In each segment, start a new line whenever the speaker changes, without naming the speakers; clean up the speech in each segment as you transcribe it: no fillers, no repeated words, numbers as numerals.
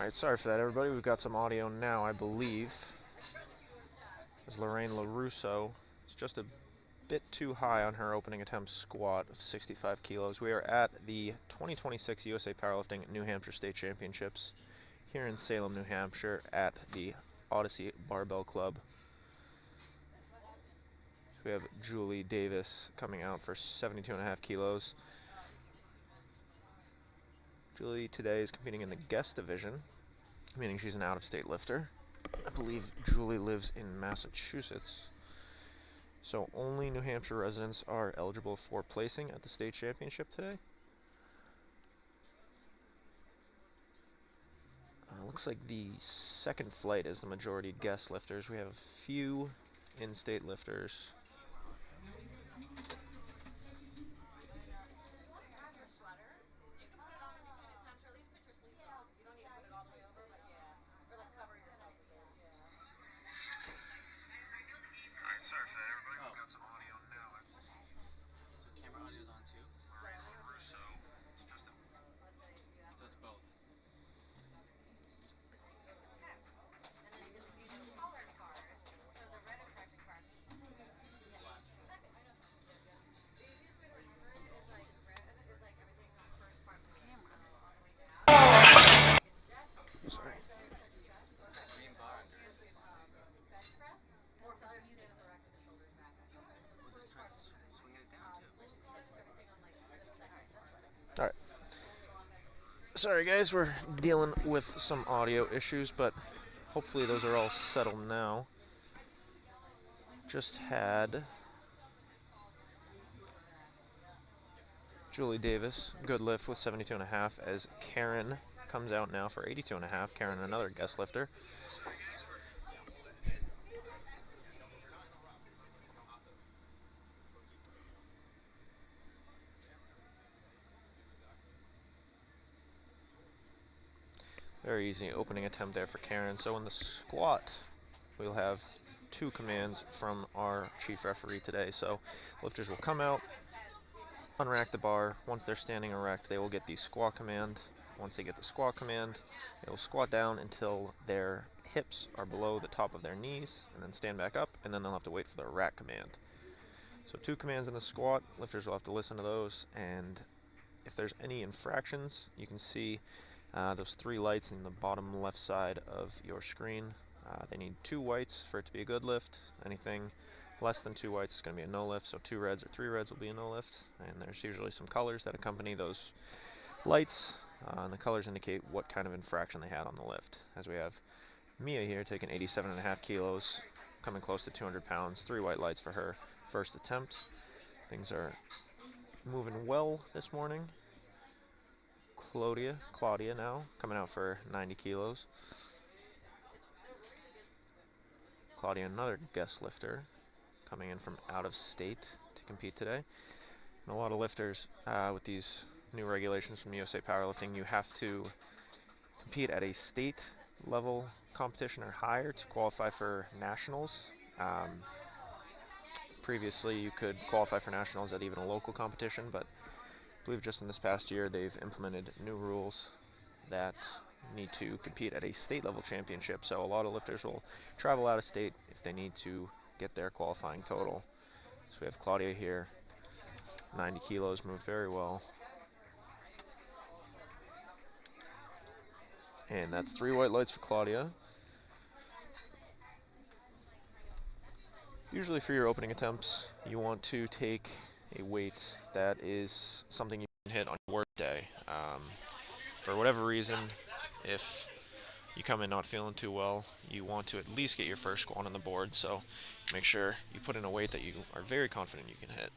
Alright, sorry for that, everybody. We've got some audio now, I believe. As Lorraine LaRusso is just a bit too high on her opening attempt squat of 65 kilos. We are at the 2026 USA Powerlifting New Hampshire State Championships here in Salem, New Hampshire at the Odyssey Barbell Club. So we have Julie Davis coming out for 72.5 kilos. Julie today is competing in the guest division, meaning she's an out-of-state lifter. I believe Julie lives in Massachusetts. So only New Hampshire residents are eligible for placing at the state championship today. Looks like the second flight is the majority guest lifters. We have a few in-state lifters.
Sorry for that, everybody. We've got some audio now. Camera audio's on too? Lorraine LaRusso. It's just a... So it's both. And then you can see the colored cards. So the red impression card. The easiest way to remember it is like red is like everything on the first part of the camera.
Sorry.
Green bar under it. Bench press? Or if it's muted.
Alright. Sorry guys, we're dealing with some audio issues, but hopefully those are all settled now. Just had Julie Davis, good lift with 72.5, as Karen comes out now for 82.5. Karen, another guest lifter. Very easy opening attempt there for Karen. So in the squat, we'll have two commands from our chief referee today. So lifters will come out, unrack the bar. Once they're standing erect, they will get the squat command. Once they get the squat command, they will squat down until their hips are below the top of their knees, and then stand back up, and then they'll have to wait for the rack command. So two commands in the squat. Lifters will have to listen to those, and if there's any infractions, you can see those three lights in the bottom left side of your screen. They need 2 whites for it to be a good lift. Anything less than 2 whites is going to be a no lift, so 2 reds or 3 reds will be a no lift. And there's usually some colors that accompany those lights, and the colors indicate what kind of infraction they had on the lift. As we have Mia here taking 87.5 kilos, coming close to 200 pounds, 3 white lights for her first attempt. Things are moving well this morning. Claudia now, coming out for 90 kilos. Claudia, another guest lifter, coming in from out of state to compete today. And a lot of lifters, with these new regulations from USA Powerlifting, you have to compete at a state level competition or higher to qualify for nationals. Previously, you could qualify for nationals at even a local competition, but I believe just in this past year they've implemented new rules that need to compete at a state level championship, so a lot of lifters will travel out of state if they need to get their qualifying total. So we have Claudia here, 90 kilos, moved very well. And that's 3 white lights for Claudia. Usually for your opening attempts, you want to take a weight that is something you can hit on your work day. For whatever reason, if you come in not feeling too well, you want to at least get your first squat on the board, so make sure you put in a weight that you are very confident you can hit.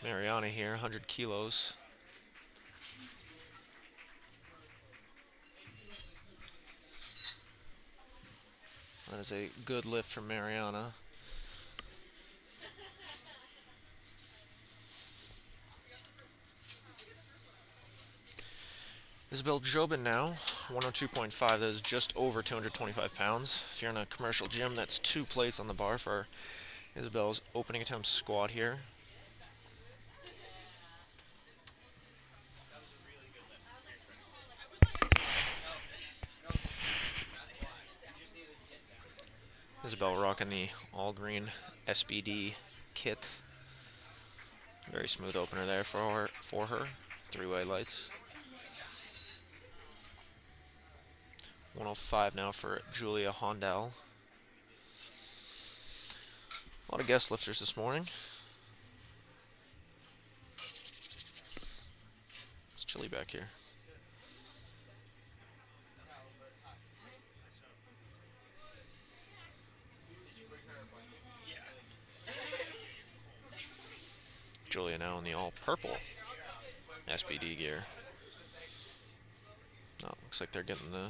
Mariana here, 100 kilos. That is a good lift from Mariana. Isabel Jobin now, 102.5. That is just over 225 pounds. If you're in a commercial gym, that's 2 plates on the bar for Isabel's opening attempt squat here. Isabel rocking the all-green SBD kit. Very smooth opener there for her. 3-way lights. 105 now for Julia Hondal. A lot of guest lifters this morning. It's chilly back here. Julia now in the all-purple SBD gear. Oh, looks like they're getting the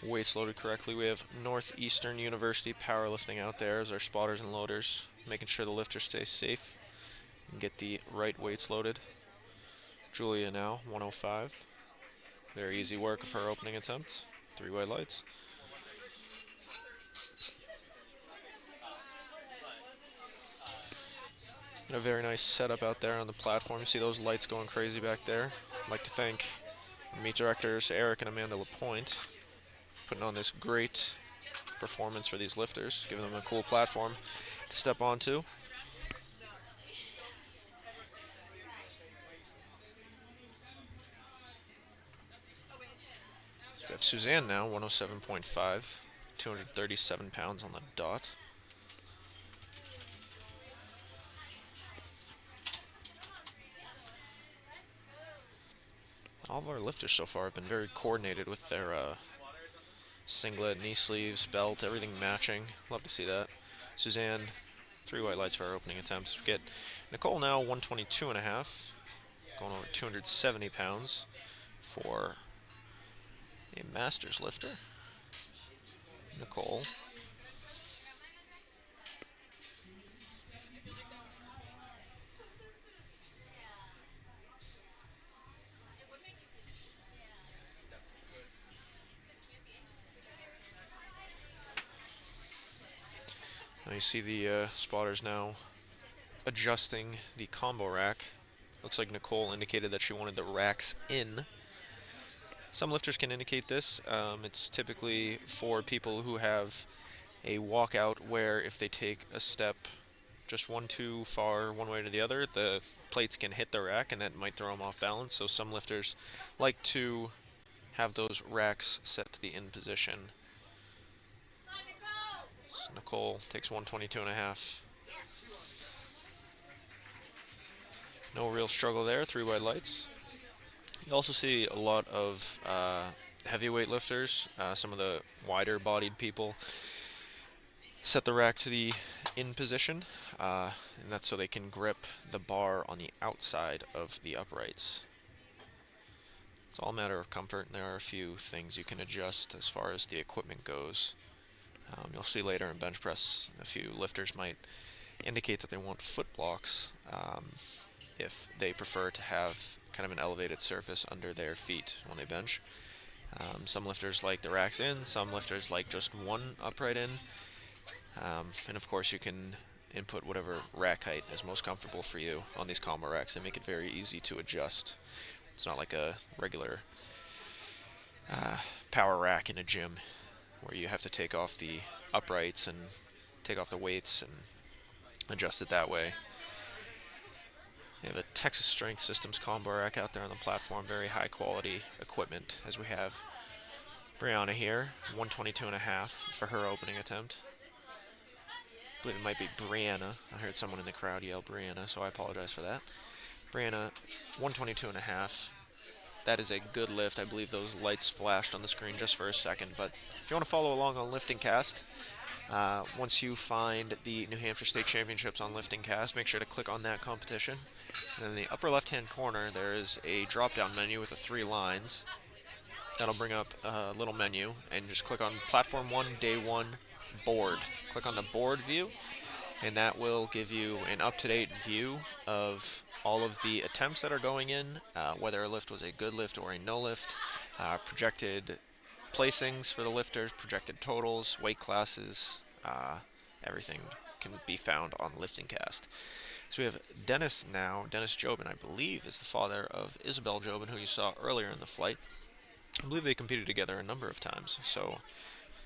weights loaded correctly. We have Northeastern University Powerlifting out there as our spotters and loaders, making sure the lifters stay safe and get the right weights loaded. Julia now, 105. Very easy work of her opening attempt. 3-way lights. And a very nice setup out there on the platform. You see those lights going crazy back there. I'd like to thank our meet directors Eric and Amanda LaPointe, putting on this great performance for these lifters, giving them a cool platform to step onto. We have Suzanne now, 107.5, 237 pounds on the dot. All of our lifters so far have been very coordinated with their singlet, knee sleeves, belt, everything matching. Love to see that. Suzanne, 3 white lights for our opening attempts. We get Nicole now, 122.5, going over 270 pounds for a masters lifter. Nicole. Now you see the spotters now adjusting the combo rack. Looks like Nicole indicated that she wanted the racks in. Some lifters can indicate this. It's typically for people who have a walkout where if they take a step just one too far one way to the other, the plates can hit the rack and that might throw them off balance. So some lifters like to have those racks set to the in position. So Nicole takes 122.5. No real struggle there, 3 wide lights. You also see a lot of heavyweight lifters, some of the wider bodied people set the rack to the in position, and that's so they can grip the bar on the outside of the uprights. It's all a matter of comfort, and there are a few things you can adjust as far as the equipment goes. You'll see later in bench press, a few lifters might indicate that they want foot blocks if they prefer to have kind of an elevated surface under their feet when they bench. Some lifters like the racks in, some lifters like just one upright in. And of course you can input whatever rack height is most comfortable for you on these combo racks and make it very easy to adjust. It's not like a regular power rack in a gym where you have to take off the uprights and take off the weights and adjust it that way. We have a Texas Strength Systems combo rack out there on the platform, very high quality equipment as we have Brianna here, 122.5 for her opening attempt. I believe it might be Brianna. I heard someone in the crowd yell Brianna, so I apologize for that. Brianna, 122.5. That is a good lift. I believe those lights flashed on the screen just for a second, but if you want to follow along on Lifting Cast, once you find the New Hampshire State Championships on Lifting Cast, make sure to click on that competition. And in the upper left-hand corner, there is a drop-down menu with the 3 lines. That'll bring up a little menu, and just click on Platform 1, Day 1, Board. Click on the board view, and that will give you an up-to-date view of all of the attempts that are going in, whether a lift was a good lift or a no lift, projected placings for the lifters, projected totals, weight classes, everything can be found on Lifting Cast. So we have Dennis now. Dennis Jobin, I believe, is the father of Isabel Jobin, who you saw earlier in the flight. I believe they competed together a number of times, so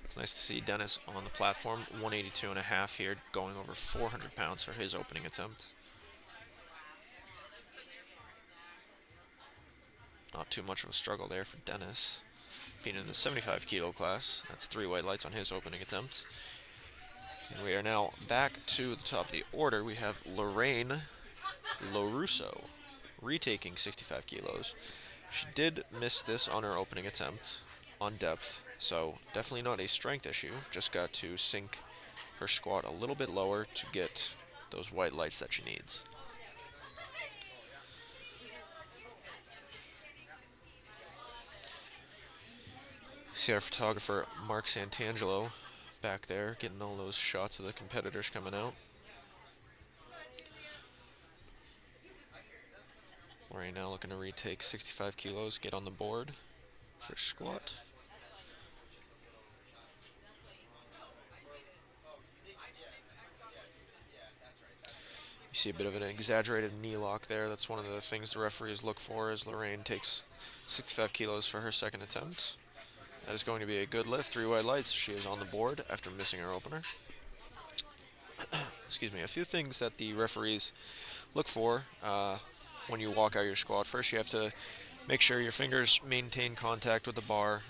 it's nice to see Dennis on the platform. 182.5 here, going over 400 pounds for his opening attempt. Not too much of a struggle there for Dennis. Being in the 75 kilo class, that's 3 white lights on his opening attempt. And we are now back to the top of the order. We have Lorraine LaRusso retaking 65 kilos. She did miss this on her opening attempt on depth, so definitely not a strength issue. Just got to sink her squat a little bit lower to get those white lights that she needs. See our photographer Mark Santangelo back there getting all those shots of the competitors coming out. We're now looking to retake 65 kilos, get on the board for squat. You see a bit of an exaggerated knee lock there. That's one of the things the referees look for as Lorraine takes 65 kilos for her second attempt. That is going to be a good lift. 3 white lights. She is on the board after missing her opener. Excuse me. A few things that the referees look for when you walk out your squat. First, you have to make sure your fingers maintain contact with the bar.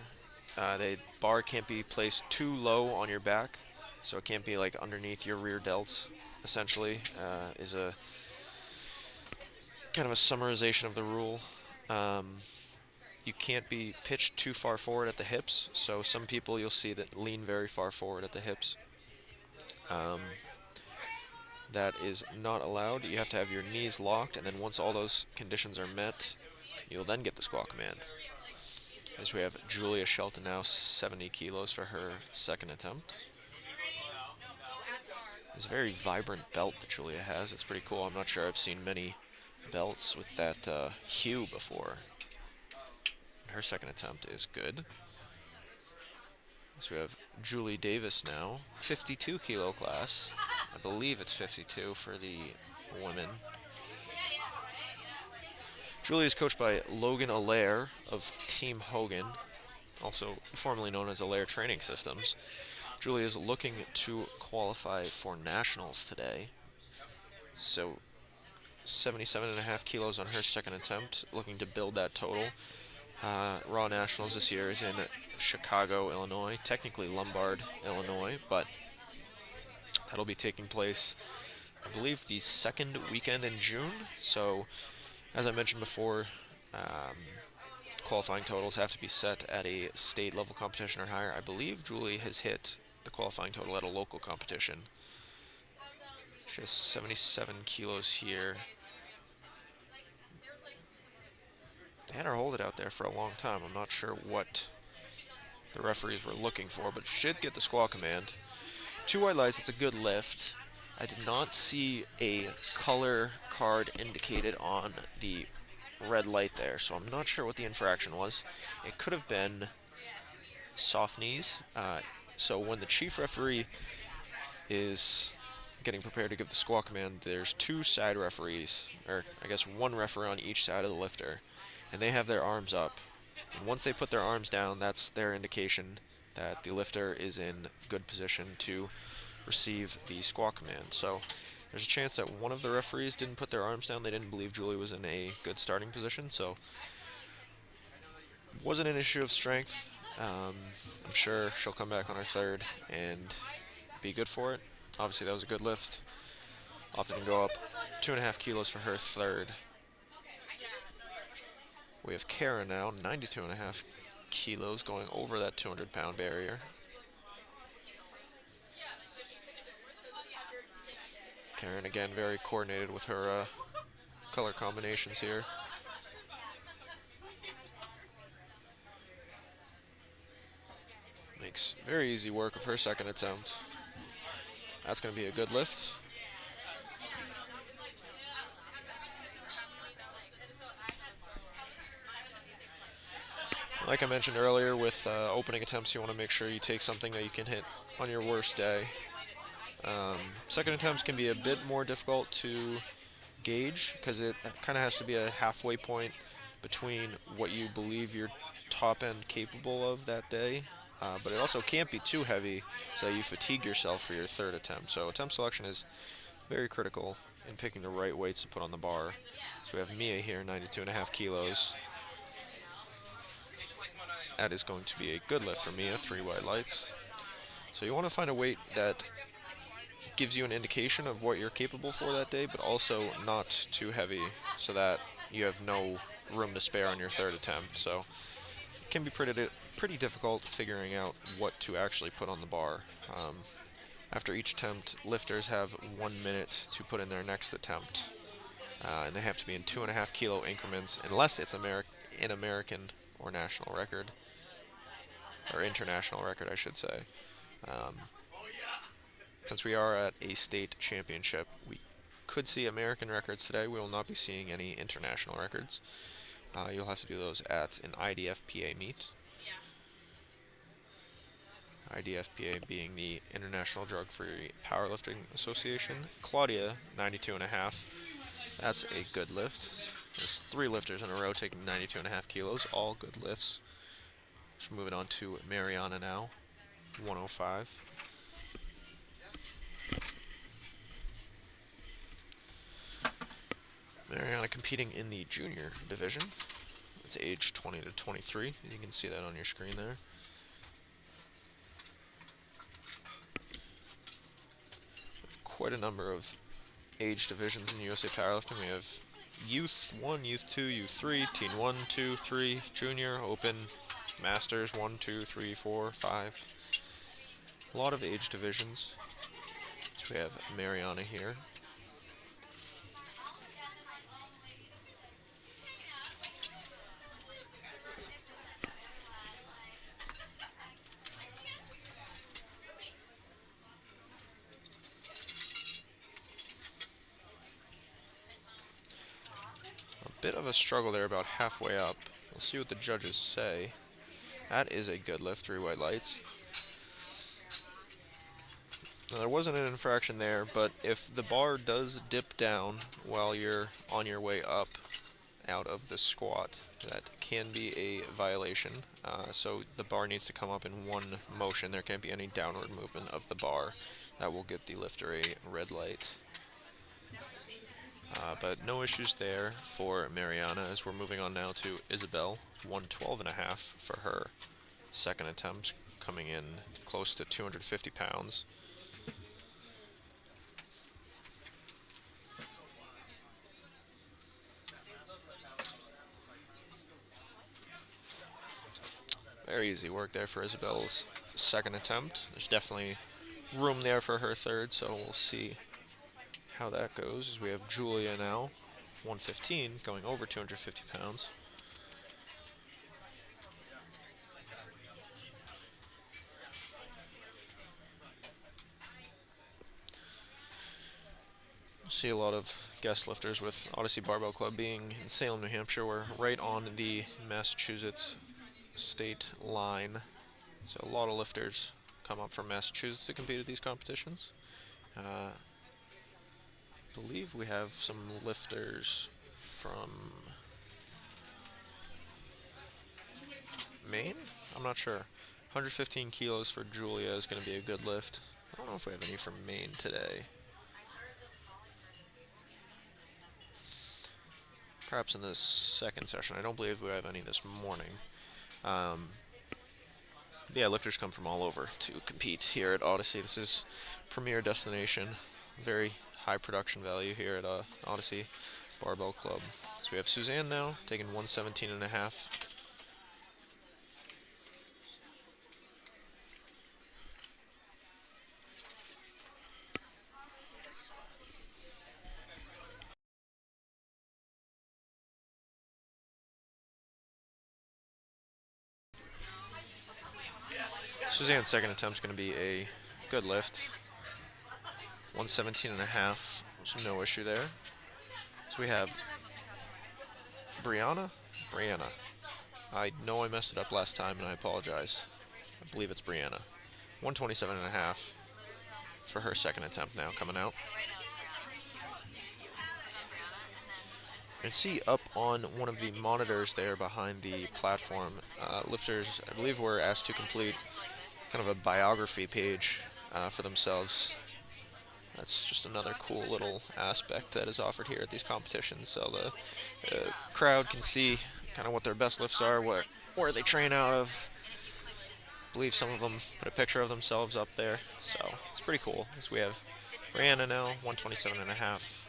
The bar can't be placed too low on your back, so it can't be like underneath your rear delts. Essentially, is a kind of a summarization of the rule. You can't be pitched too far forward at the hips, so some people you'll see that lean very far forward at the hips. That is not allowed. You have to have your knees locked, and then once all those conditions are met, you'll then get the squat command. As we have Julia Shelton now, 70 kilos for her second attempt. It's a very vibrant belt that Julia has. It's pretty cool. I'm not sure I've seen many belts with that hue before. Her second attempt is good. So we have Julie Davis now, 52 kilo class. I believe it's 52 for the women. Julie is coached by Logan Allaire of Team Hogan, also formerly known as Allaire Training Systems. Julie is looking to qualify for nationals today. So 77.5 kilos on her second attempt, looking to build that total. Raw Nationals this year is in Chicago, Illinois, technically Lombard, Illinois, but that'll be taking place, I believe, the second weekend in June. So, as I mentioned before, qualifying totals have to be set at a state level competition or higher. I believe Julie has hit the qualifying total at a local competition. She has 77 kilos here. They had her hold it out there for a long time. I'm not sure what the referees were looking for, but she did get the squat command. 2 white lights, it's a good lift. I did not see a color card indicated on the red light there, so I'm not sure what the infraction was. It could have been soft knees. So when the chief referee is getting prepared to give the squat command, there's 2 side referees, or I guess 1 referee on each side of the lifter, and they have their arms up. And once they put their arms down, that's their indication that the lifter is in good position to receive the squat command. So there's a chance that one of the referees didn't put their arms down. They didn't believe Julie was in a good starting position, so it wasn't an issue of strength. I'm sure she'll come back on her third and be good for it. Obviously that was a good lift. Opted to go up 2.5 kilos for her third. We have Kara now, 92.5 kilos, going over that 200-pound barrier. Karen, again, very coordinated with her color combinations here. Makes very easy work of her second attempt. That's going to be a good lift. Like I mentioned earlier, with opening attempts, you want to make sure you take something that you can hit on your worst day. Second attempts can be a bit more difficult to gauge because it kind of has to be a halfway point between what you believe you're top end capable of that day, but it also can't be too heavy so you fatigue yourself for your third attempt. So attempt selection is very critical in picking the right weights to put on the bar. So we have Mia here, 92.5 kilos. That is going to be a good lift for Mia, 3 white lights. So you want to find a weight that gives you an indication of what you're capable for that day, but also not too heavy so that you have no room to spare on your third attempt. So it can be pretty difficult figuring out what to actually put on the bar. After each attempt, lifters have 1 minute to put in their next attempt, and they have to be in 2.5 kilo increments unless it's an American or national record, or international record I should say. Since we are at a state championship, we could see American records today. We will not be seeing any international records. You'll have to do those at an IDFPA meet. IDFPA being the International Drug Free Powerlifting Association. Claudia, 92.5. That's a good lift. There's 3 lifters in a row taking 92.5 kilos, all good lifts. So moving on to Mariana now, 105. Mariana competing in the junior division. It's age 20 to 23. You can see that on your screen there. Quite a number of age divisions in USA Powerlifting. We have Youth 1, Youth 2, Youth 3, Teen 1, 2, 3, Junior, Open, Masters 1, 2, 3, 4, 5. A lot of age divisions. So we have Mariana here. Bit of a struggle there about halfway up. We'll see what the judges say. That is a good lift, 3 white lights. Now, there wasn't an infraction there, but if the bar does dip down while you're on your way up out of the squat, that can be a violation. So the bar needs to come up in one motion. There can't be any downward movement of the bar. That will get the lifter a red light. But no issues there for Mariana as we're moving on now to Isabel, 112.5 for her second attempt, coming in close to 250 pounds. Very easy work there for Isabel's second attempt. There's definitely room there for her third, so we'll see how that goes as we have Julia now, 115, going over 250 pounds. See a lot of guest lifters with Odyssey Barbell Club being in Salem, New Hampshire. We're right on the Massachusetts state line, so a lot of lifters come up from Massachusetts to compete at these competitions. Believe we have some lifters from Maine? I'm not sure. 115 kilos for Julia is going to be a good lift. I don't know if we have any from Maine today. Perhaps in this second session. I don't believe we have any this morning. Yeah, lifters come from all over to compete here at Odyssey. This is premier destination. Very high production value here at Odyssey Barbell Club. So we have Suzanne now, taking 117.5. Suzanne's second attempt is going to be a good lift. 117.5, so no issue there. So we have Brianna. I know I messed it up last time, and I apologize. I believe it's Brianna. 127.5 for her second attempt now coming out. And see up on one of the monitors there behind the platform, lifters, I believe, were asked to complete kind of a biography page for themselves. That's just another cool little aspect that is offered here at these competitions, so the crowd can see kind of what their best lifts are, where they train out of. I believe some of them put a picture of themselves up there, so it's pretty cool. As we have Brianna now, 127.5.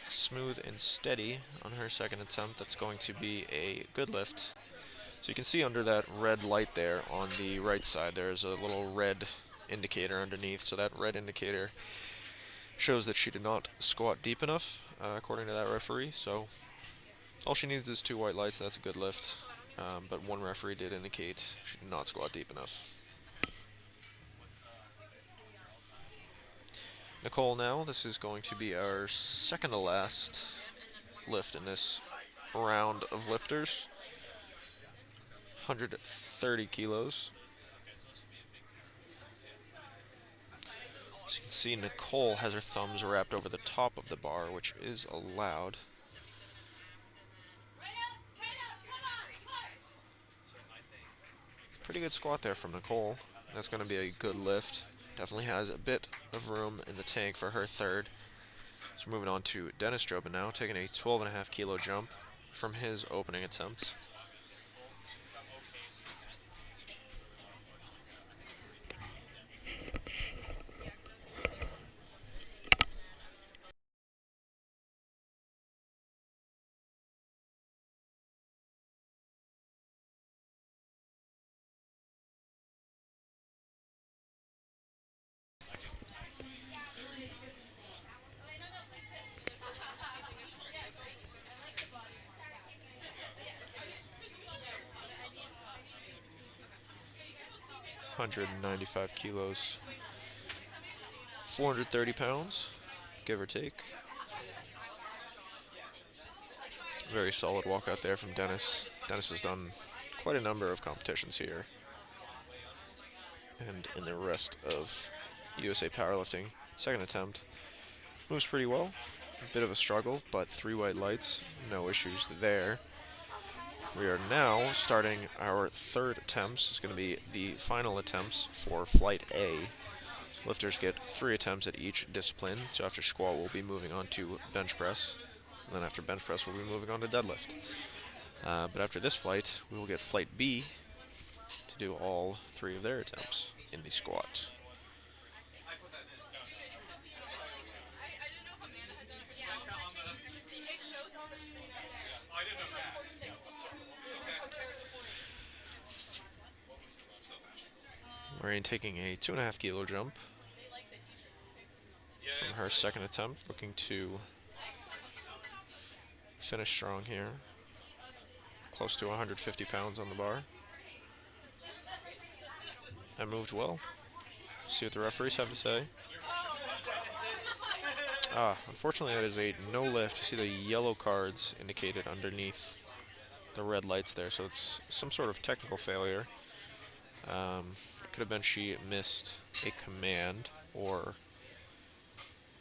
Smooth and steady on her second attempt. That's going to be a good lift. So you can see under that red light there on the right side, there's a little red indicator underneath. So that red indicator shows that she did not squat deep enough, according to that referee. So all she needs is 2 white lights. That's a good lift. But one referee did indicate she did not squat deep enough. Nicole now, this is going to be our second to last lift in this round of lifters. 130 kilos. As you can see, Nicole has her thumbs wrapped over the top of the bar, which is allowed. Pretty good squat there from Nicole. That's going to be a good lift. Definitely has a bit of room in the tank for her third. So moving on to Dennis Drobin now, taking a 12.5 kilo jump from his opening attempts. .195 kilos, 430 pounds, give or take. Very solid walkout there from Dennis. Dennis has done quite a number of competitions here and in the rest of USA Powerlifting. Second attempt, moves pretty well. A bit of a struggle, but 3 white lights, no issues there. We are now starting our third attempts. It's going to be the final attempts for Flight A. Lifters get 3 attempts at each discipline. So after squat, we'll be moving on to bench press. And then after bench press, we'll be moving on to deadlift. But after this flight, we will get Flight B to do all 3 of their attempts in the squat. Lorraine taking a 2.5 kilo jump from her second attempt, looking to finish strong here. Close to 150 pounds on the bar. That moved well. See what the referees have to say. Unfortunately, that is a no lift. You see the yellow cards indicated underneath the red lights there, so it's some sort of technical failure. Could have been she missed a command or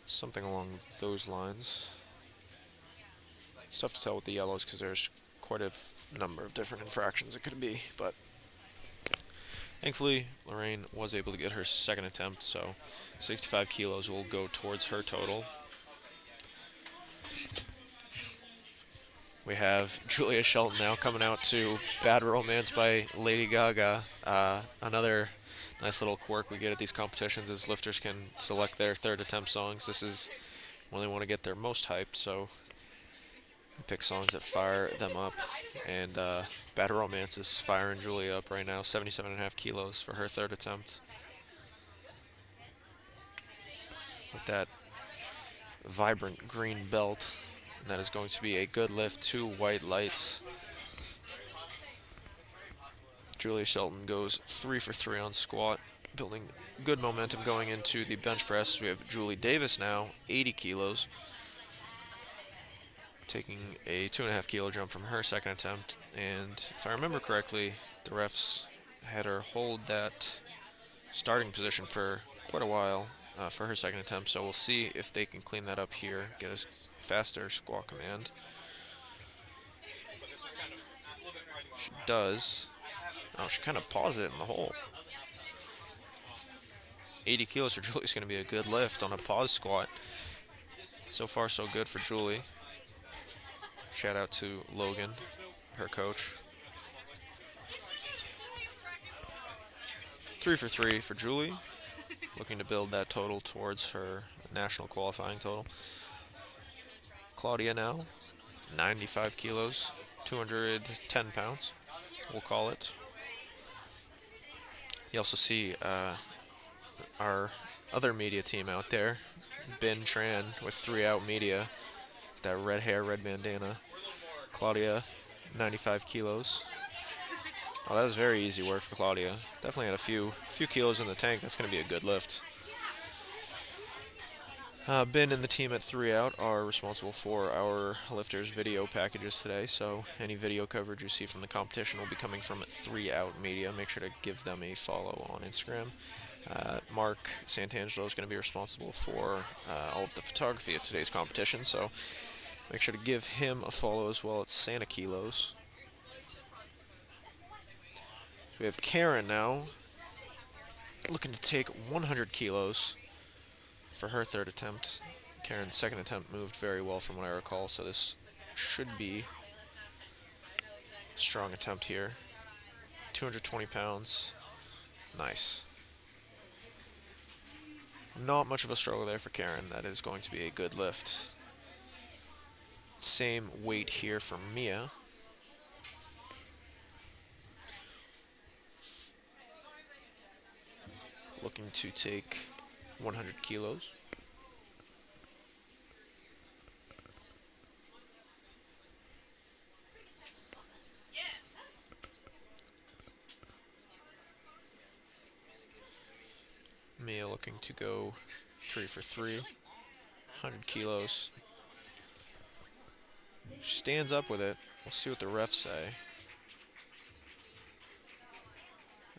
something along those lines. It's tough to tell with the yellows because there's quite a number of different infractions it could be, but thankfully Lorraine was able to get her second attempt, so 65 kilos will go towards her total. We have Julia Shelton now coming out to Bad Romance by Lady Gaga. Another nice little quirk we get at these competitions is lifters can select their third attempt songs. This is when they want to get their most hyped, so we pick songs that fire them up. And Bad Romance is firing Julia up right now, 77.5 kilos for her third attempt. With that vibrant green belt. And that is going to be a good lift, 2 white lights. Julia Shelton goes 3 for 3 on squat, building good momentum going into the bench press. We have Julie Davis now, 80 kilos. taking a 2.5 kilo jump from her second attempt, and if I remember correctly, the refs had her hold that starting position for quite a while for her second attempt, so we'll see if they can clean that up here, get a faster squat command. She does. Oh, she kind of paused it in the hole. 80 kilos for Julie's going to be a good lift on a pause squat. So far, so good for Julie. Shout out to Logan, her coach. 3 for 3 for Julie, looking to build that total towards her national qualifying total. Claudia now, 95 kilos, 210 pounds, we'll call it. You also see our other media team out there, Ben Tran with 3 Out Media, that red hair, red bandana. Claudia, 95 kilos. Oh, that was very easy work for Claudia. Definitely had a few kilos in the tank. That's going to be a good lift. Ben and the team at 3 Out are responsible for our lifters' video packages today, so any video coverage you see from the competition will be coming from 3 Out Media. Make sure to give them a follow on Instagram. Mark Santangelo is going to be responsible for all of the photography at today's competition, so make sure to give him a follow as well at Santa Kilos. We have Karen now, looking to take 100 kilos for her third attempt. Karen's second attempt moved very well from what I recall, so this should be a strong attempt here. 220 pounds. Nice. Not much of a struggle there for Karen. That is going to be a good lift. Same weight here for Mia. Looking to take 100 kilos. Mia looking to go 3 for 3, 100 kilos. She stands up with it. We'll see what the refs say.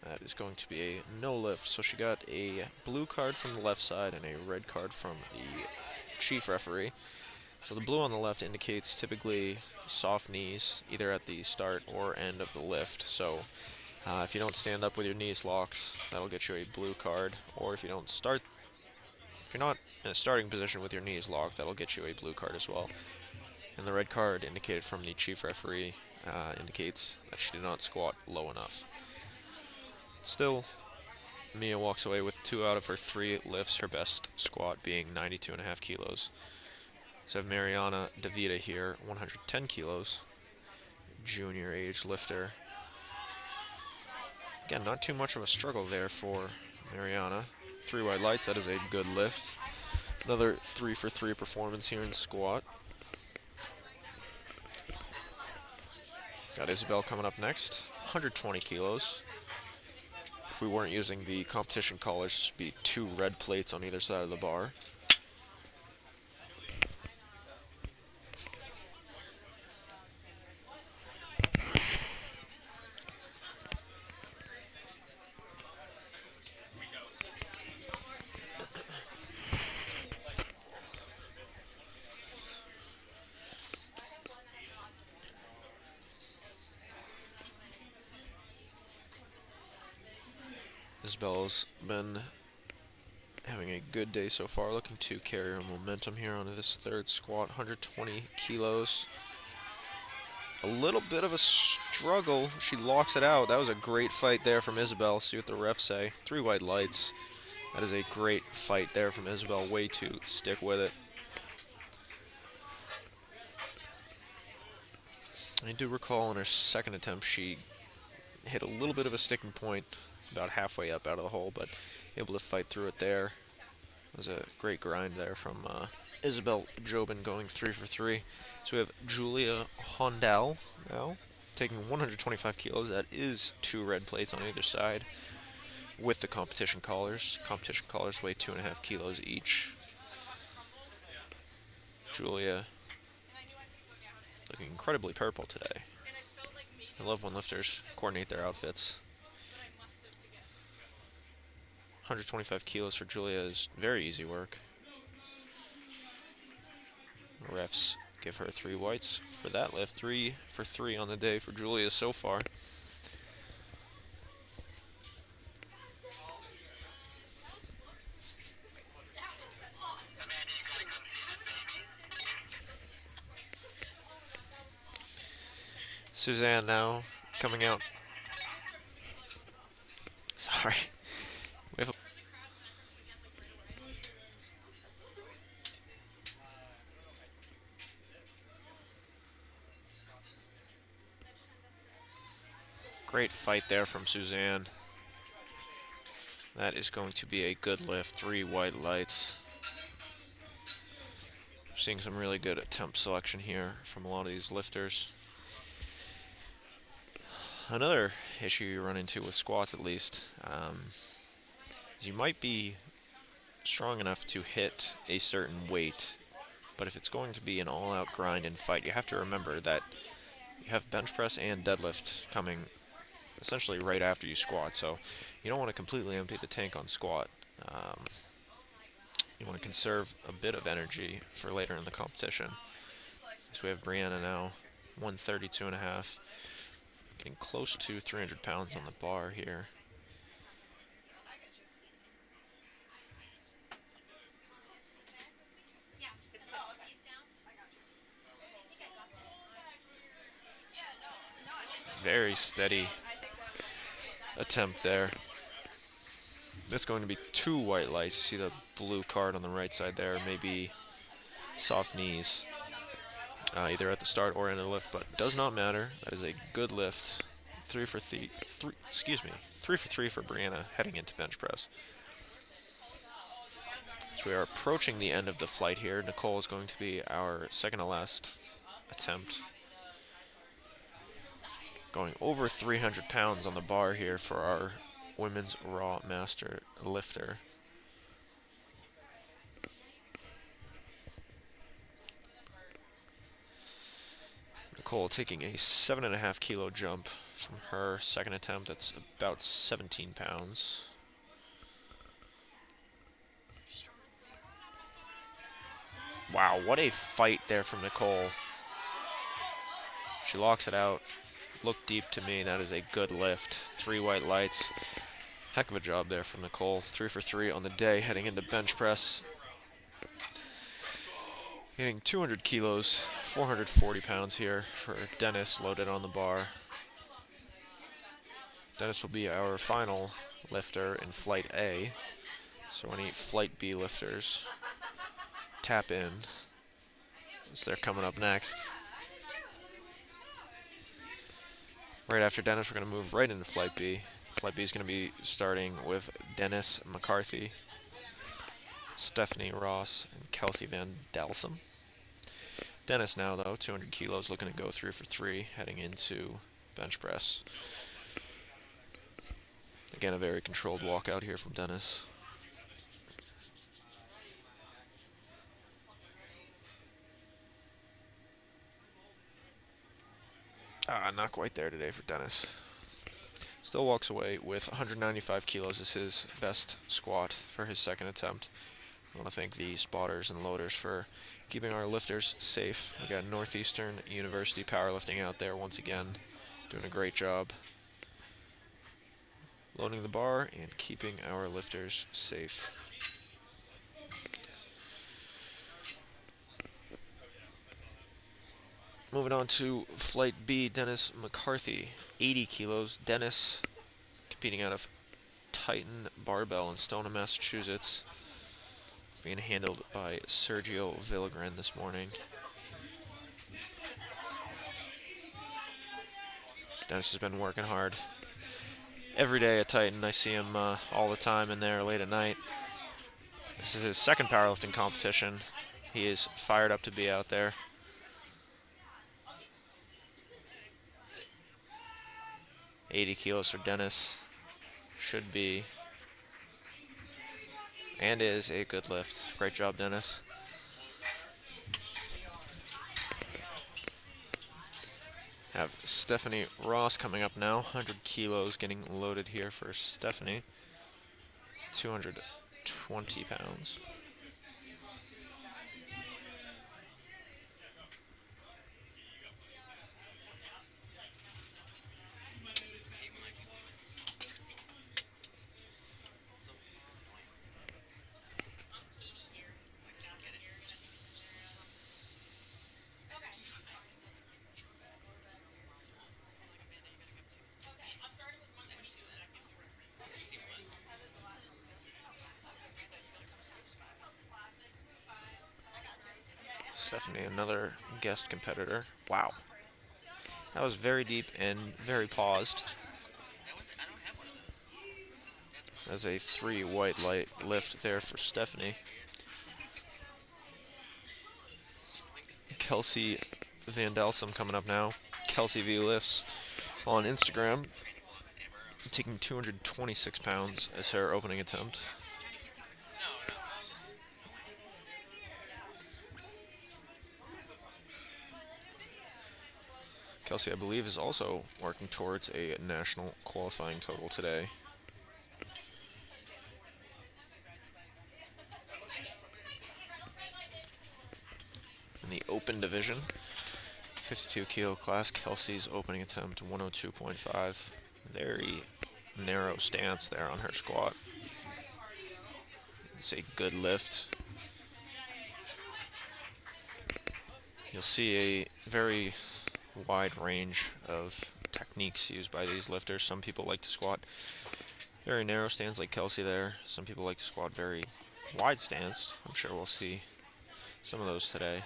That is going to be a no lift. So she got a blue card from the left side and a red card from the chief referee. So the blue on the left indicates typically soft knees, either at the start or end of the lift. So if you don't stand up with your knees locked, that'll get you a blue card. Or if you're not in a starting position with your knees locked, that'll get you a blue card as well. And the red card indicated from the chief referee indicates that she did not squat low enough. Still, Mia walks away with 2 out of her 3 lifts, her best squat being 92.5 kilos. So I have Mariana DeVita here, 110 kilos, junior age lifter. Again, not too much of a struggle there for Mariana. 3 wide lights, that is a good lift. Another 3 for 3 performance here in squat. Got Isabel coming up next, 120 kilos. If we weren't using the competition collars, this would be 2 red plates on either side of the bar. Isabel's been having a good day so far, looking to carry her momentum here onto this third squat, 120 kilos. A little bit of a struggle. She locks it out. That was a great fight there from Isabel. See what the refs say. 3 white lights. That is a great fight there from Isabel. Way to stick with it. I do recall in her second attempt she hit a little bit of a sticking point about halfway up out of the hole, but able to fight through it there. It was a great grind there from Isabel Jobin going 3 for 3. So we have Julia Hondal now taking 125 kilos. That is 2 red plates on either side with the competition collars. Competition collars weigh 2.5 kilos each. Julia looking incredibly purple today. I love when lifters coordinate their outfits. 125 kilos for Julia is very easy work. Refs give her 3 whites for that lift. 3 for 3 on the day for Julia so far. Suzanne now coming out. Sorry. We have a great fight there from Suzanne. That is going to be a good lift. 3 white lights. Seeing some really good attempt selection here from a lot of these lifters. Another issue you run into with squats, at least, is you might be strong enough to hit a certain weight, but if it's going to be an all-out grind and fight, you have to remember that you have bench press and deadlift coming essentially right after you squat, so you don't want to completely empty the tank on squat. You want to conserve a bit of energy for later in the competition. So we have Brianna now, 132.5, getting close to 300 pounds on the bar here. Very steady attempt there. That's going to be 2 white lights. See the blue card on the right side there, maybe soft knees, either at the start or in the lift, but does not matter. That is a good lift. 3 for 3 for Brianna heading into bench press. So we are approaching the end of the flight here. Nicole is going to be our second to last attempt. Going over 300 pounds on the bar here for our women's raw master lifter. Nicole taking a 7.5 kilo jump from her second attempt. That's about 17 pounds. Wow, what a fight there from Nicole. She locks it out. Looked deep to me. That is a good lift. 3 white lights. Heck of a job there from Nicole. 3 for 3 on the day, heading into bench press. Hitting 200 kilos, 440 pounds here for Dennis loaded on the bar. Dennis will be our final lifter in Flight A. So any Flight B lifters, tap in, as they're coming up next. Right after Dennis, we're going to move right into Flight B. Flight B is going to be starting with Dennis McCarthy, Stephanie Ross, and Kelsey Van Dalsum. Dennis now, though, 200 kilos, looking to go 3 for 3, heading into bench press. Again, a very controlled walkout here from Dennis. Not quite there today for Dennis. Still walks away with 195 kilos as his best squat for his second attempt. I want to thank the spotters and loaders for keeping our lifters safe. We got Northeastern University Powerlifting out there once again, doing a great job loading the bar and keeping our lifters safe. Moving on to Flight B, Dennis McCarthy, 80 kilos. Dennis competing out of Titan Barbell in Stoneham, Massachusetts. Being handled by Sergio Villagran this morning. Dennis has been working hard. Every day at Titan, I see him all the time in there late at night. This is his second powerlifting competition. He is fired up to be out there. $80 kilos for Dennis. Should be and is a good lift. Great job, Dennis. Have Stephanie Ross coming up now. 100 kilos getting loaded here for Stephanie. 220 pounds. Stephanie, another guest competitor. Wow. That was very deep and very paused. As a 3 white light lift there for Stephanie. Kelsey Van Delsum coming up now. Kelsey V lifts on Instagram, taking 226 pounds as her opening attempt. Kelsey, I believe, is also working towards a national qualifying total today. In the open division, 52 kilo class, Kelsey's opening attempt 102.5. Very narrow stance there on her squat. It's a good lift. You'll see a very wide range of techniques used by these lifters. Some people like to squat very narrow stance like Kelsey there. Some people like to squat very wide stance. I'm sure we'll see some of those today.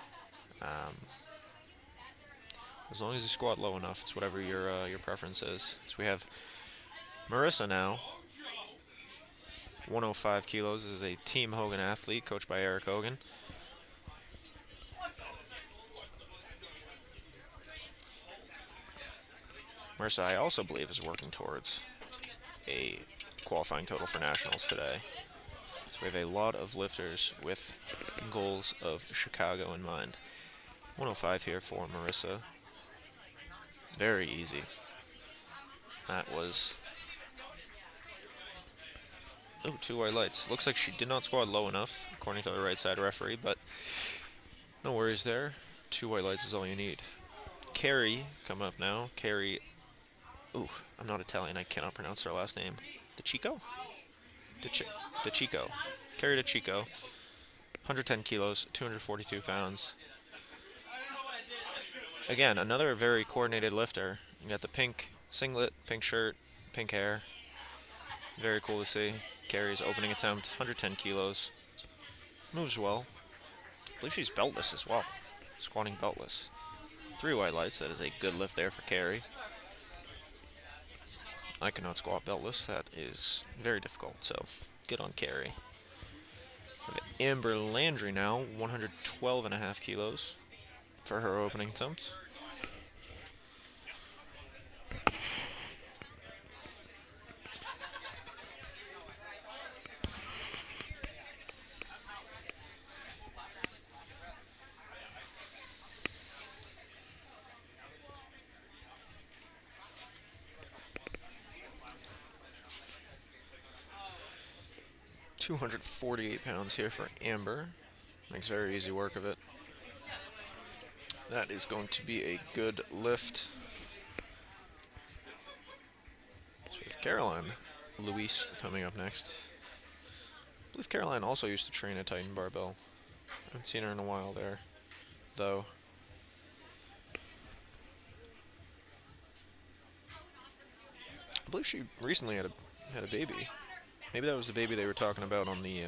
As long as you squat low enough, it's whatever your preference is. So we have Marissa now, 105 kilos, is a Team Hogan athlete, coached by Eric Hogan. Marissa, I also believe, is working towards a qualifying total for nationals today. So we have a lot of lifters with goals of Chicago in mind. 105 here for Marissa. Very easy. That was... Oh, 2 white lights. Looks like she did not squat low enough, according to the right side referee, but no worries there. 2 white lights is all you need. Carrie coming up now. Carrie... Ooh, I'm not Italian. I cannot pronounce her last name. DeChico? DeChico. Carrie DeChico. 110 kilos, 242 pounds. Again, another very coordinated lifter. You got the pink singlet, pink shirt, pink hair. Very cool to see. Carrie's opening attempt, 110 kilos. Moves well. I believe she's beltless as well. Squatting beltless. 3 white lights. That is a good lift there for Carrie. I cannot squat beltless. That is very difficult, so good on Carrie. We have Amber Landry now, 112.5 kilos for her opening attempt. $248 pounds here for Amber. Makes very easy work of it. That is going to be a good lift. So we have Caroline Luis coming up next. I believe Caroline also used to train at Titan Barbell. I haven't seen her in a while there, though. I believe she recently had a baby. Maybe that was the baby they were talking about on the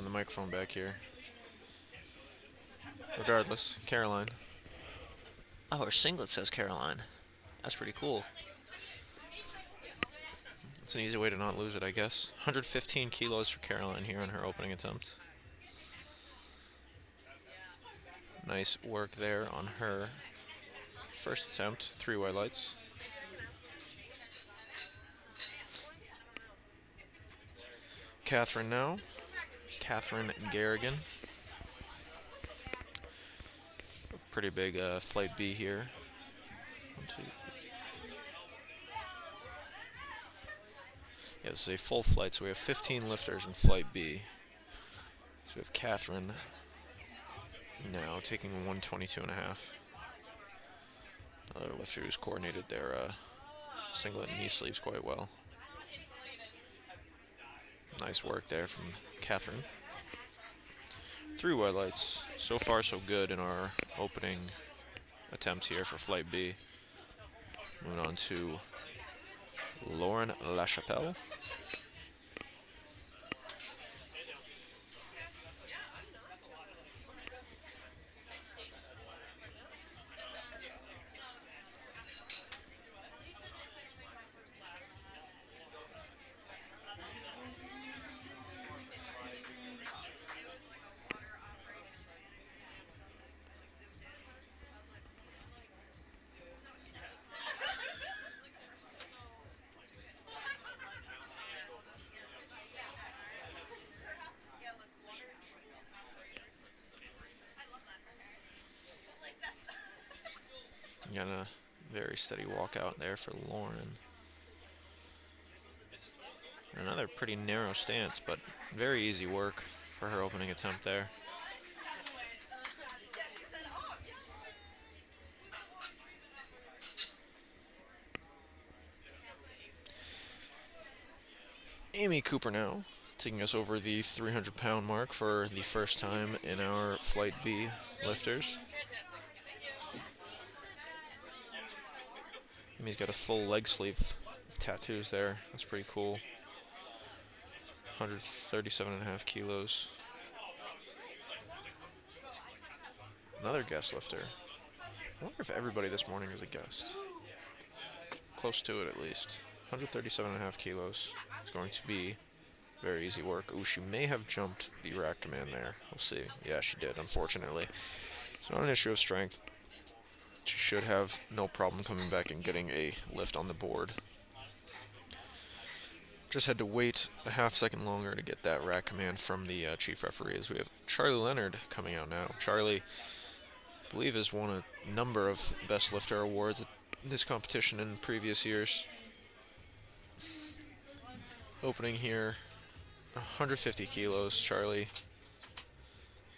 microphone back here. Regardless, Caroline. Oh, her singlet says Caroline. That's pretty cool. It's an easy way to not lose it, I guess. 115 kilos for Caroline here on her opening attempt. Nice work there on her first attempt. 3 white lights. Catherine now. Catherine Garrigan. Pretty big flight B here. 2. Yeah, this is a full flight, so we have 15 lifters in Flight B. So we have Catherine now taking 122.5. Another lifter who's coordinated their singlet and knee sleeves quite well. Nice work there from Catherine. 3 white lights. So far, so good in our opening attempts here for Flight B. Moving on to Lauren LaChapelle. Got a very steady walkout there for Lauren. Another pretty narrow stance, but very easy work for her opening attempt there. Amy Cooper now, taking us over the 300-pound mark for the first time in our Flight B lifters. Amy's got a full leg sleeve of tattoos there. That's pretty cool. 137.5 kilos. Another guest lifter. I wonder if everybody this morning is a guest. Close to it at least. 137.5 kilos. It's going to be very easy work. Ooh, she may have jumped the rack command there. We'll see. Yeah, she did, unfortunately. It's not an issue of strength. She should have no problem coming back and getting a lift on the board. Just had to wait a half-second longer to get that rack command from the chief referee, as we have Charlie Leonard coming out now. Charlie, I believe, has won a number of Best Lifter awards at this competition in previous years. Opening here, 150 kilos. Charlie,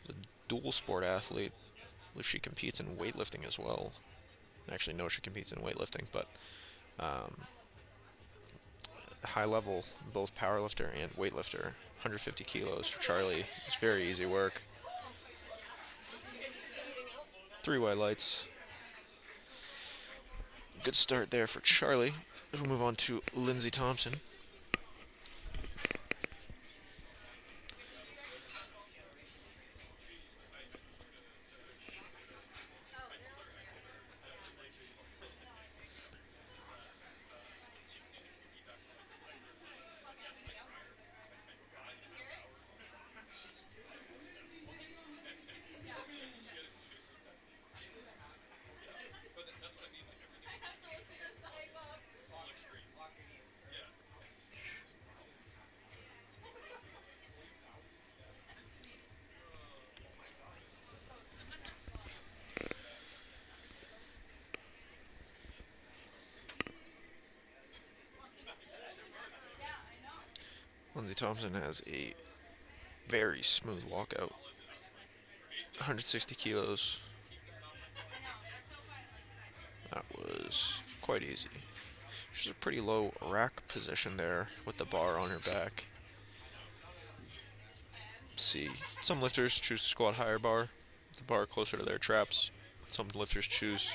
a dual sport athlete. I believe she competes in weightlifting as well. Actually, no, she competes in weightlifting, but high level, both powerlifter and weightlifter. 150 kilos for Charlie. It's very easy work. 3 white lights. Good start there for Charlie. As we move on to Lindsay Thompson. Lindsay Thompson has a very smooth walkout. 160 kilos. That was quite easy. She's a pretty low rack position there with the bar on her back. See, some lifters choose to squat higher bar, the bar closer to their traps. Some lifters choose,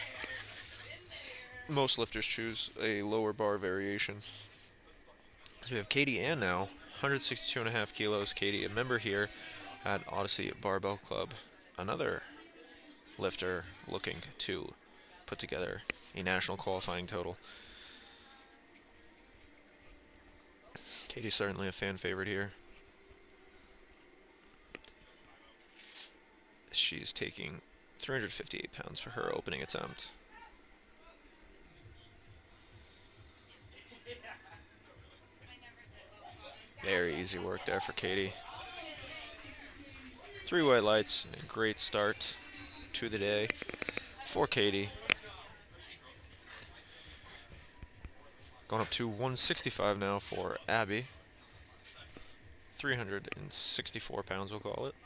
most lifters choose a lower bar variation. So we have Katie Ann now, 162.5 kilos. Katie, a member here at Odyssey Barbell Club. Another lifter looking to put together a national qualifying total. Katie's certainly a fan favorite here. She's taking 358 pounds for her opening attempt. Very easy work there for Katie. 3 white lights, a great start to the day for Katie. Going up to 165 now for Abby. 364 pounds, we'll call it.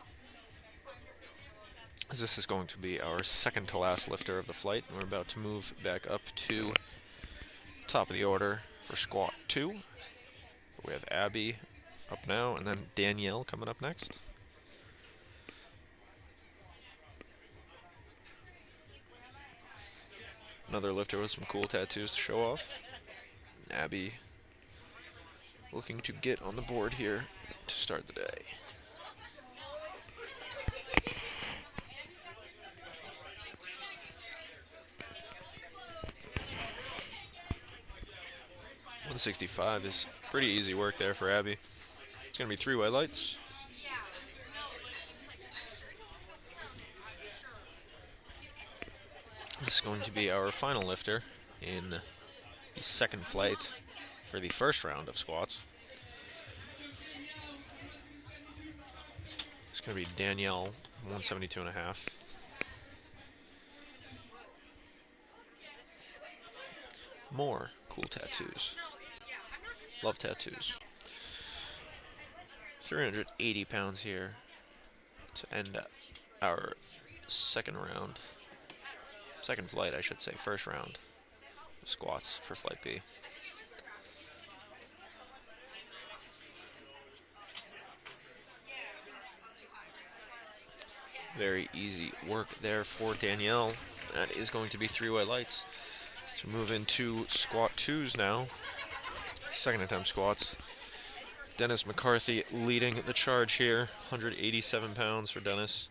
This is going to be our second to last lifter of the flight. We're about to move back up to top of the order for squat 2. We have Abby up now, and then Danielle coming up next. Another lifter with some cool tattoos to show off. Abby looking to get on the board here to start the day. .165 is pretty easy work there for Abby. It's going to be 3 white lights. This is going to be our final lifter in the second flight for the first round of squats. It's going to be Danielle, 172.5. More cool tattoos. Love tattoos. 380 pounds here to end our second flight, I should say, first round of squats for flight B. Very easy work there for Danielle. That is going to be 3 white lights. So move into squat 2s now. Second attempt squats. Dennis McCarthy leading the charge here. 187 pounds for Dennis.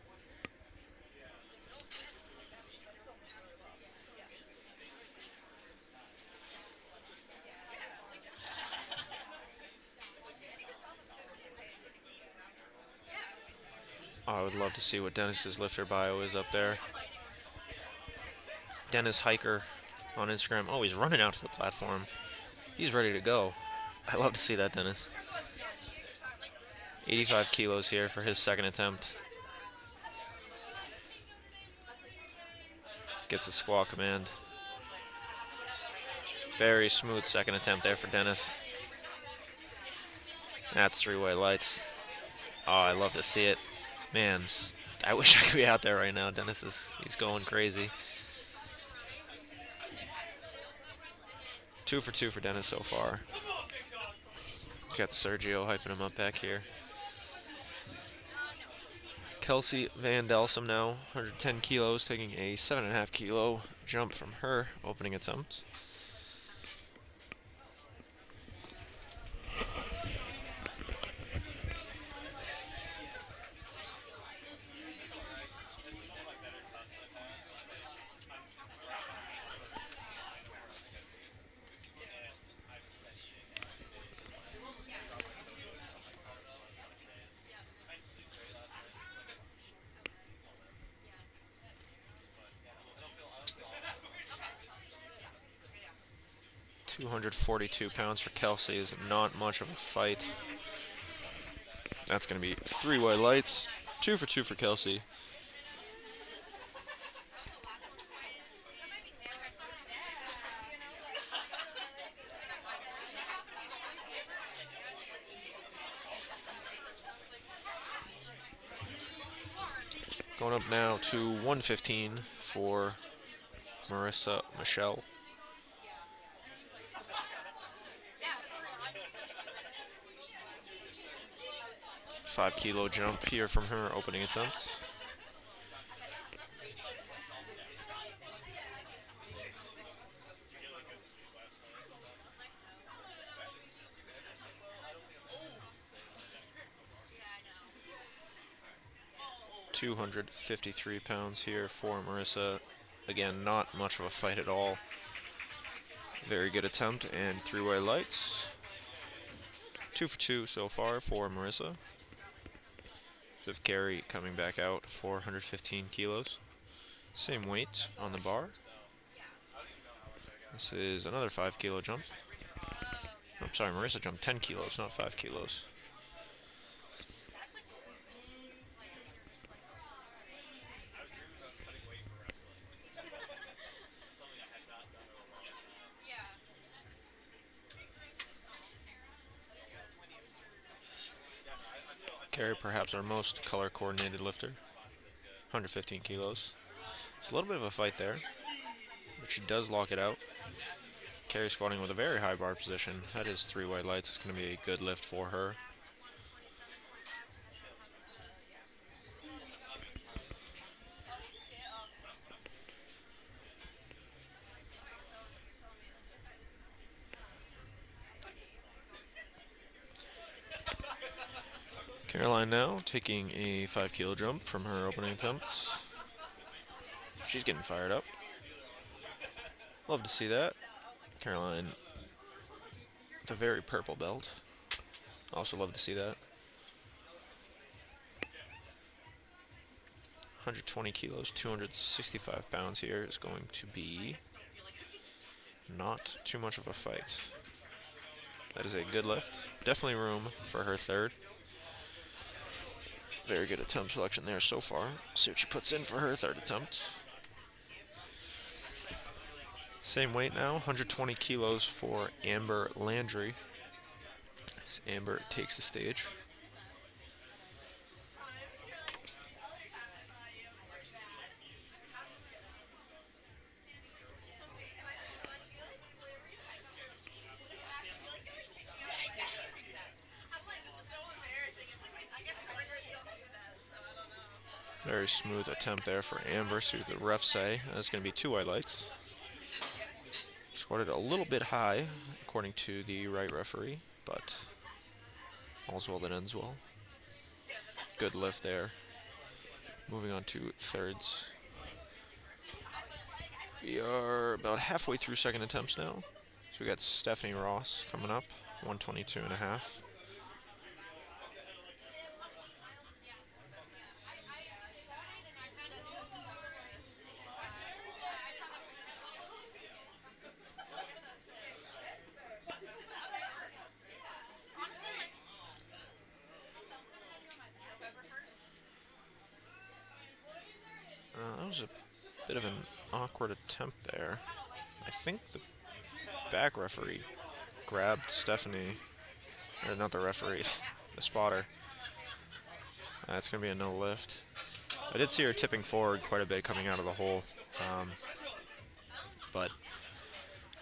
I would love to see what Dennis's lifter bio is up there. Dennis Hiker on Instagram. Oh, he's running out to the platform. He's ready to go. I love to see that, Dennis. 85 kilos here for his second attempt. Gets a squat command. Very smooth second attempt there for Dennis. That's 3 white lights. Oh, I love to see it. Man, I wish I could be out there right now. Dennis he's going crazy. 2 for 2 for Dennis so far. Got Sergio hyping him up back here. Kelsey Van Delsum now, 110 kilos, taking a 7.5 kilo jump from her opening attempt. .242 pounds for Kelsey is not much of a fight. That's going to be 3 white lights. 2 for 2 for Kelsey. Going up now to 115 for Michelle. 5 kilo jump here from her opening attempt. .253 pounds here for Marissa. Again, not much of a fight at all. Very good attempt and 3 white lights. 2 for 2 so far for Marissa. With Gary coming back out, 415 kilos. Same weight on the bar. This is another 5 kilo jump. I'm sorry, Marissa jumped 10 kilos, not 5 kilos. Carrie, perhaps our most color coordinated lifter, 115 kilos. It's a little bit of a fight there, but she does lock it out. Carrie squatting with a very high bar position. That is 3 white lights. It's going to be a good lift for her. Caroline now taking a 5 kilo jump from her opening attempts. She's getting fired up. Love to see that. Caroline, the very purple belt. Also love to see that. 120 kilos, 265 pounds here is going to be not too much of a fight. That is a good lift. Definitely room for her third. Very good attempt selection there so far. See what she puts in for her third attempt. Same weight now, 120 kilos for Amber Landry. As Amber takes the stage. Very smooth attempt there for Amber, so the refs say that's going to be 2 white lights. Squatted a little bit high, according to the right referee, but all's well that ends well. Good lift there. Moving on to thirds. We are about halfway through second attempts now. So we got Stephanie Ross coming up, 122.5. That was a bit of an awkward attempt there. I think the back referee grabbed Stephanie, or not the referee, the spotter. That's going to be a no lift. I did see her tipping forward quite a bit coming out of the hole, but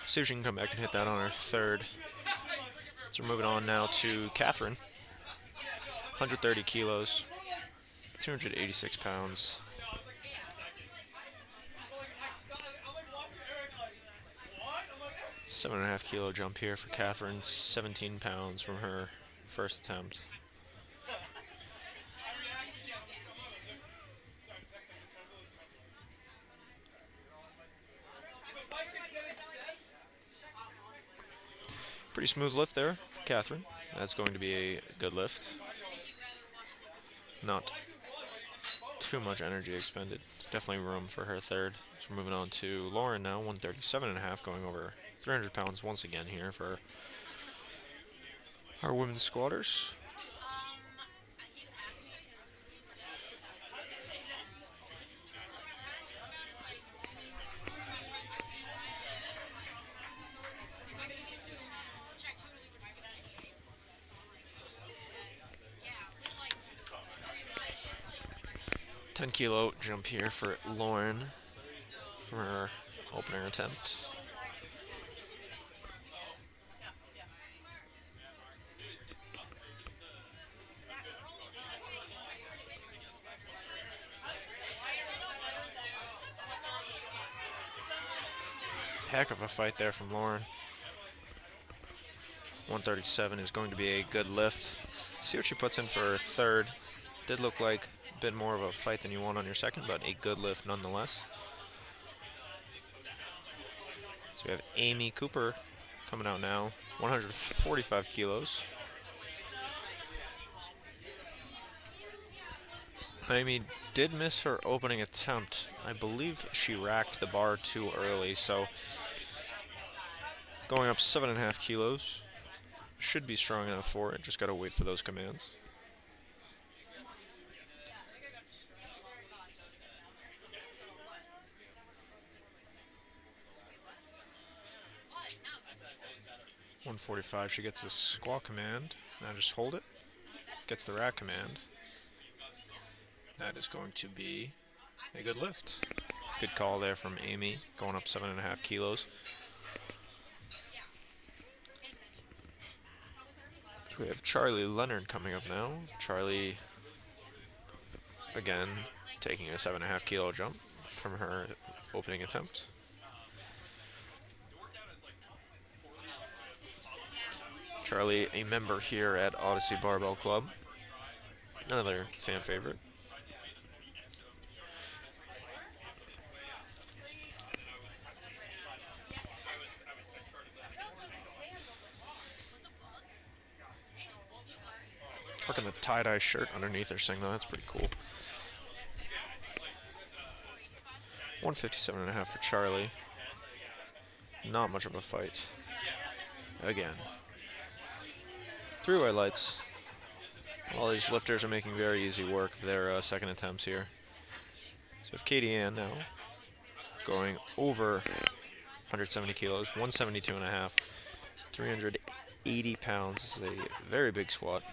see if she can come back and hit that on her third. So we're moving on now to Catherine, 130 kilos, 286 pounds. 7.5 kilo jump here for Catherine, 17 pounds from her first attempt. Pretty smooth lift there for Catherine. That's going to be a good lift. Not too much energy expended. Definitely room for her third. So we're moving on to Lauren now, 137.5, going over 300 pounds once again here for our women's squatters. $10 jump here for Lauren from her opening attempt. Heck of a fight there from Lauren. 137 is going to be a good lift. See what she puts in for her third. Did look like a bit more of a fight than you want on your second, but a good lift nonetheless. So we have Amy Cooper coming out now, 145 kilos. Amy did miss her opening attempt. I believe she racked the bar too early, so going up 7.5 kilos. Should be strong enough for it, just gotta wait for those commands. $145, she gets a squat command. Now just hold it. gets the rack command. That is going to be a good lift. Good call there from Amy, going up 7.5 kilos. So we have Charlie Leonard coming up now. Charlie, again, taking a 7.5 kilo jump from her opening attempt. Charlie, a member here at Odyssey Barbell Club. Another fan favorite. Rocking the tie-dye shirt underneath her thing, though. That's pretty cool. 157.5 for Charlie. Not much of a fight. Again. 3 white lights. All these lifters are making very easy work of their second attempts here. So we have Katie Ann now going over 170 kilos, 172.5, 380 pounds. This is a very big squat.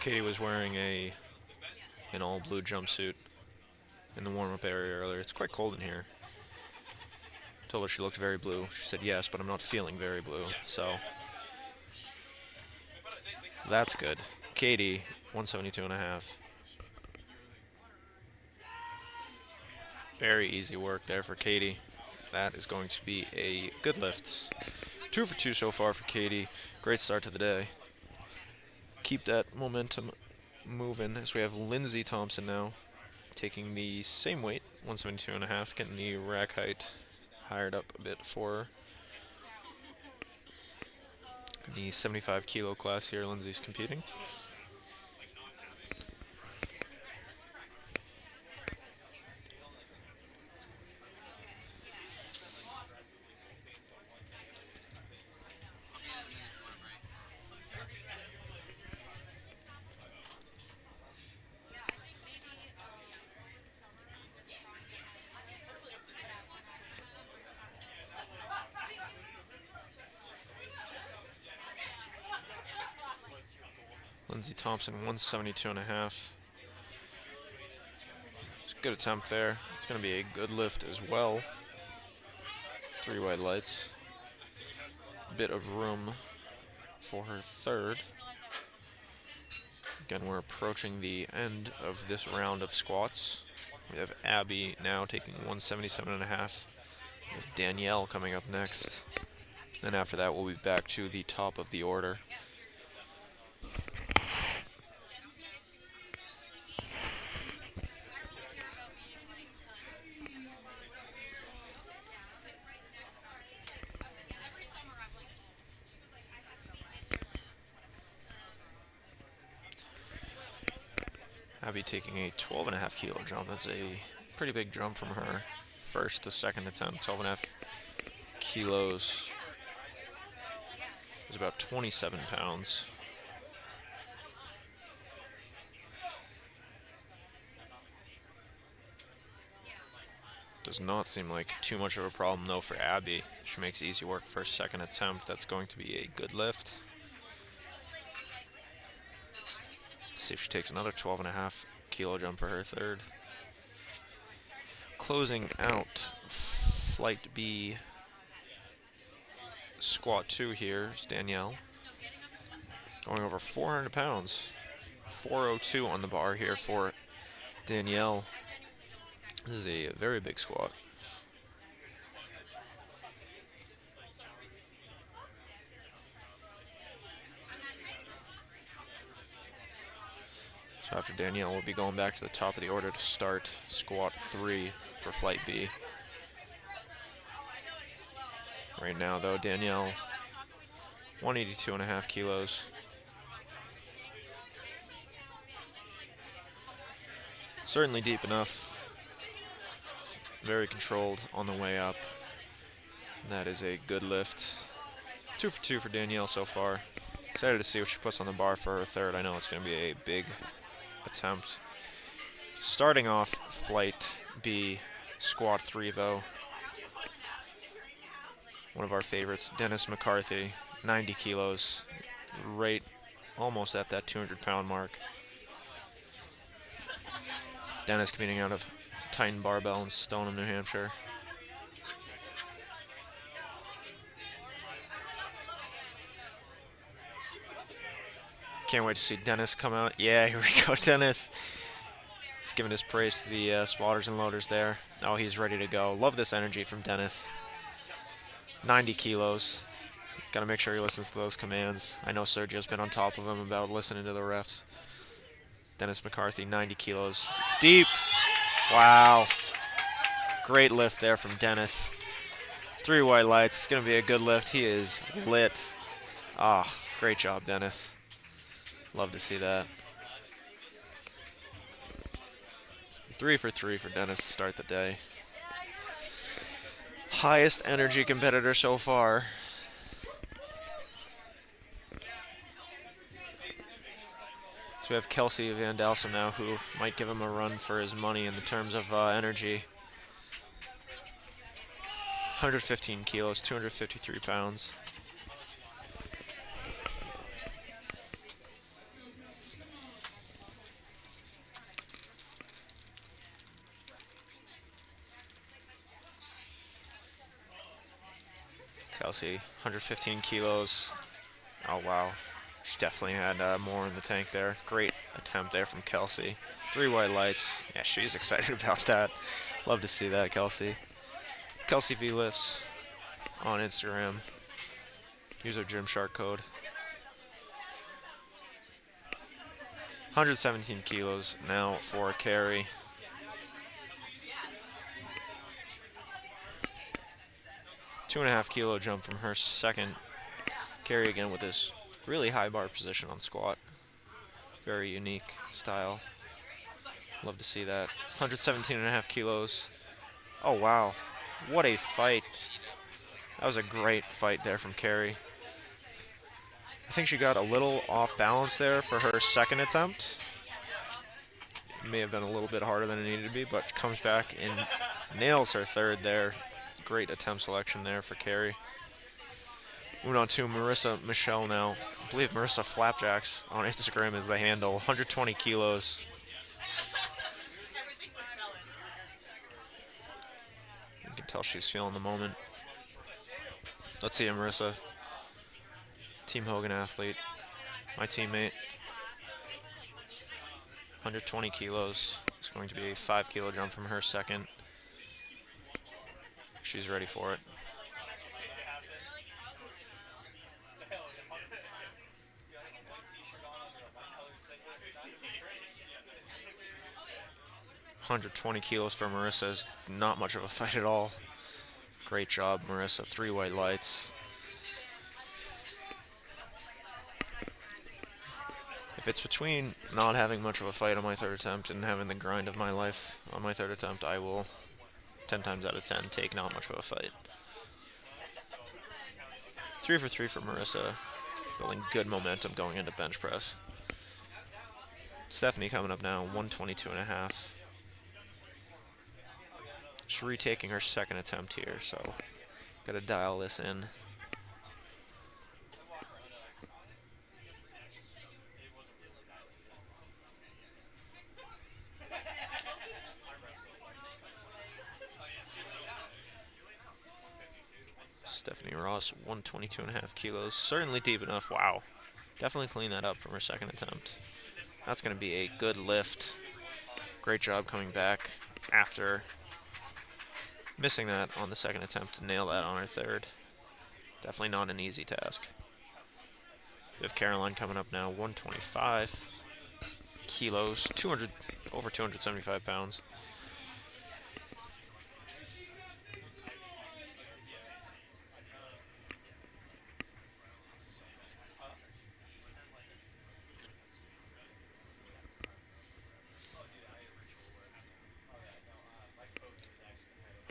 Katie was wearing an all blue jumpsuit in the warm-up area earlier. It's quite cold in here. Told her she looked very blue. She said yes, but I'm not feeling very blue, so that's good. Katie, 172.5. Very easy work there for Katie. That is going to be a good lift. 2 for 2 so far for Katie. Great start to the day. Keep that momentum moving as we have Lindsay Thompson now taking the same weight, 172.5, getting the rack height hired up a bit for her. In the 75 kilo class here, Lindsay's competing. Lindsay Thompson, 172.5. It's a good attempt there. It's going to be a good lift as well. 3 white lights. Bit of room for her third. Again, we're approaching the end of this round of squats. We have Abby now taking 177.5. With Danielle coming up next. Then after that, we'll be back to the top of the order. Abby taking a 12.5 kilo jump. That's a pretty big jump from her first to second attempt. 12.5 kilos is about 27 pounds. Does not seem like too much of a problem though for Abby. She makes easy work for her second attempt. That's going to be a good lift. See if she takes another 12.5 kilo jump for her third. Closing out Flight B squat 2 here is Danielle. Going over 400 pounds. 402 on the bar here for Danielle. This is a very big squat. So after Danielle, we'll be going back to the top of the order to start squat 3 for Flight B. Right now, though, Danielle, 182.5 kilos. Certainly deep enough. Very controlled on the way up. And that is a good lift. 2 for 2 for Danielle so far. Excited to see what she puts on the bar for her third. I know it's going to be a big attempt. Starting off flight B, squat 3 though. One of our favorites, Dennis McCarthy, 90 kilos, right almost at that 200-pound mark. Dennis competing out of Titan Barbell in Stoneham, New Hampshire. Can't wait to see Dennis come out. Yeah, here we go, Dennis. He's giving his praise to the spotters and loaders there. Oh, he's ready to go. Love this energy from Dennis. 90 kilos. Got to make sure he listens to those commands. I know Sergio's been on top of him about listening to the refs. Dennis McCarthy, 90 kilos. It's deep. Wow. Great lift there from Dennis. 3 white lights. It's going to be a good lift. He is lit. Ah, great job, Dennis. Love to see that. 3 for 3 for Dennis to start the day. Highest energy competitor so far. So we have Kelsey Van Dalsum now, who might give him a run for his money in the terms of energy. 115 kilos, 253 pounds. Kelsey, 115 kilos. Oh, wow. She definitely had more in the tank there. Great attempt there from Kelsey. 3 white lights. Yeah, she's excited about that. Love to see that, Kelsey. Kelsey V Lifts on Instagram. Use our Gymshark code. 117 kilos now for Carrie. $2.5 kilo jump from her second. Carrie again with this really high bar position on squat. Very unique style. Love to see that. 117.5 kilos. Oh, wow. What a fight. That was a great fight there from Carrie. I think she got a little off balance there for her second attempt. It may have been a little bit harder than it needed to be, but comes back and nails her third there. Great attempt selection there for Carrie. Moving on to Marissa Michelle now. I believe Marissa Flapjacks on Instagram is the handle. 120 kilos. You can tell she's feeling the moment. Let's see Marissa. Team Hogan athlete. My teammate. 120 kilos. It's going to be a 5 kilo jump from her second. She's ready for it. $120 for Marissa is not much of a fight at all. Great job, Marissa. 3 white lights. If it's between not having much of a fight on my third attempt and having the grind of my life on my third attempt, I will 10 times out of 10 take not much of a fight. 3 for 3 for Marissa. Building good momentum going into bench press. Stephanie coming up now, 122.5. She's retaking her second attempt here, so gotta dial this in. Stephanie Ross, 122.5 kilos. Certainly deep enough. Wow. Definitely clean that up from her second attempt. That's going to be a good lift. Great job coming back after missing that on the second attempt to nail that on her third. Definitely not an easy task. We have Caroline coming up now, 125 kilos, over 275 pounds.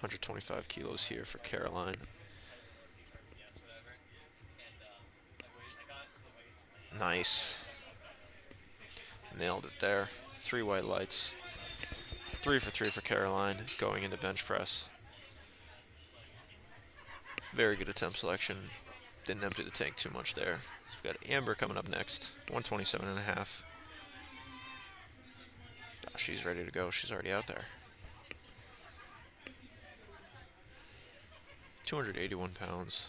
$125 kilos here for Caroline. Nice. Nailed it there. 3 white lights. 3 for 3 for Caroline going into bench press. Very good attempt selection. Didn't empty the tank too much there. We've got Amber coming up next. 127.5. She's ready to go. She's already out there. 281 pounds.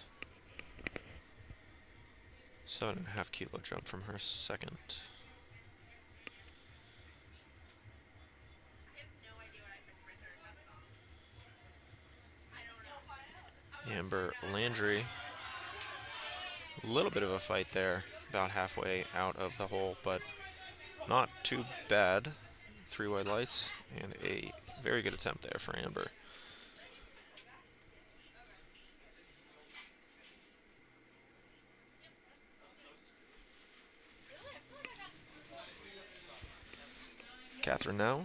7.5 kilo jump from her second. Amber Landry. A little bit of a fight there, about halfway out of the hole, but not too bad. 3 wide lights and a very good attempt there for Amber. Catherine now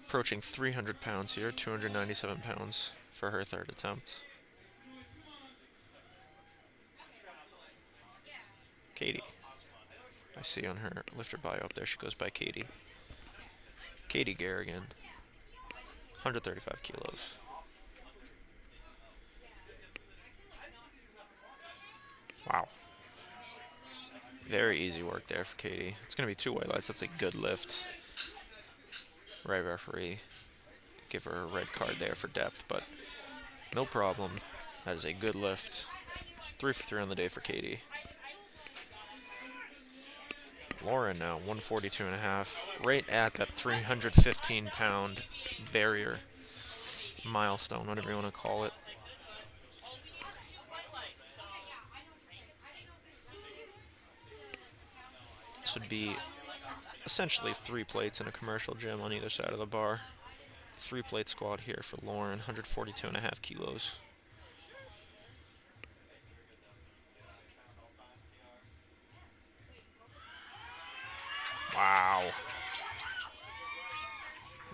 approaching 300 pounds here, 297 pounds for her third attempt. Katie. I see on her lifter bio up there, she goes by Katie. Katie Garrigan, 135 kilos. Wow. Very easy work there for Katie. It's going to be 2 white lights. That's a good lift. Right referee. Give her a red card there for depth, but no problem. That is a good lift. 3 for 3 on the day for Katie. Lauren now, 142.5, right at that 315-pound barrier milestone, whatever you want to call it. This would be essentially 3 plates in a commercial gym on either side of the bar. 3-plate squat here for Lauren, 142.5 kilos. Wow.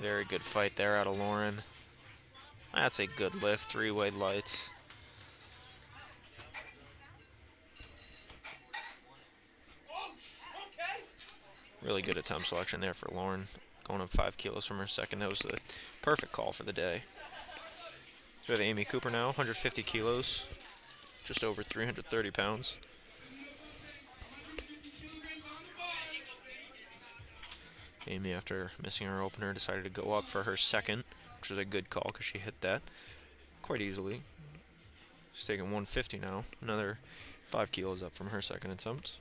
Very good fight there out of Lauren. That's a good lift, 3 wide lights. Really good attempt selection there for Lauren. Going up 5 kilos from her second. That was the perfect call for the day. So we have Amy Cooper now, 150 kilos, just over 330 pounds. Amy, after missing her opener, decided to go up for her second, which was a good call because she hit that quite easily. She's taking 150 now, another 5 kilos up from her second attempt.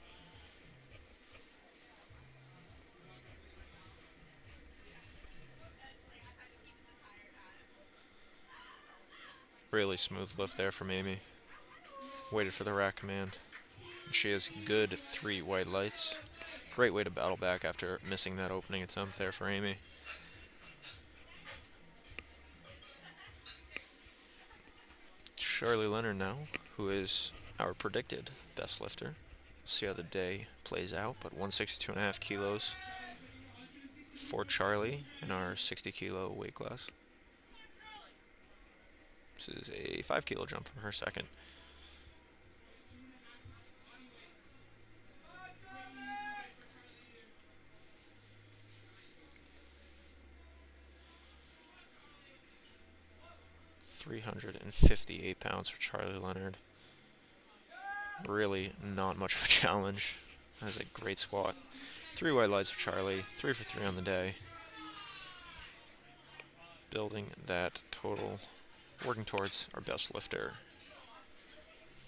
Really smooth lift there from Amy. Waited for the rack command. She has good 3 white lights. Great way to battle back after missing that opening attempt there for Amy. Charlie Leonard now, who is our predicted best lifter. See how the day plays out, but 162.5 kilos for Charlie in our 60 kilo weight class. This is a 5 kilo jump from her second. £358 for Charlie Leonard. Really not much of a challenge. That is a great squat. 3 wide lights for Charlie, 3 for 3 on the day. Building that total, working towards our best lifter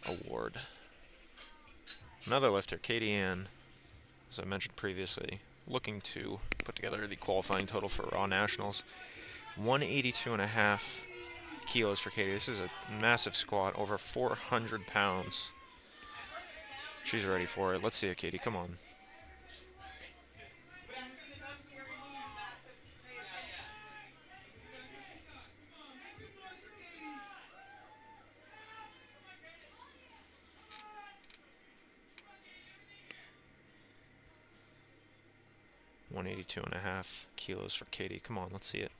award. Another lifter, Katie Ann, as I mentioned previously, looking to put together the qualifying total for Raw Nationals. 182.5 kilos for Katie. This is a massive squat, over 400 pounds. She's ready for it. Let's see it, Katie. Come on. $182.5 kilos for Katie. Come on, let's see it.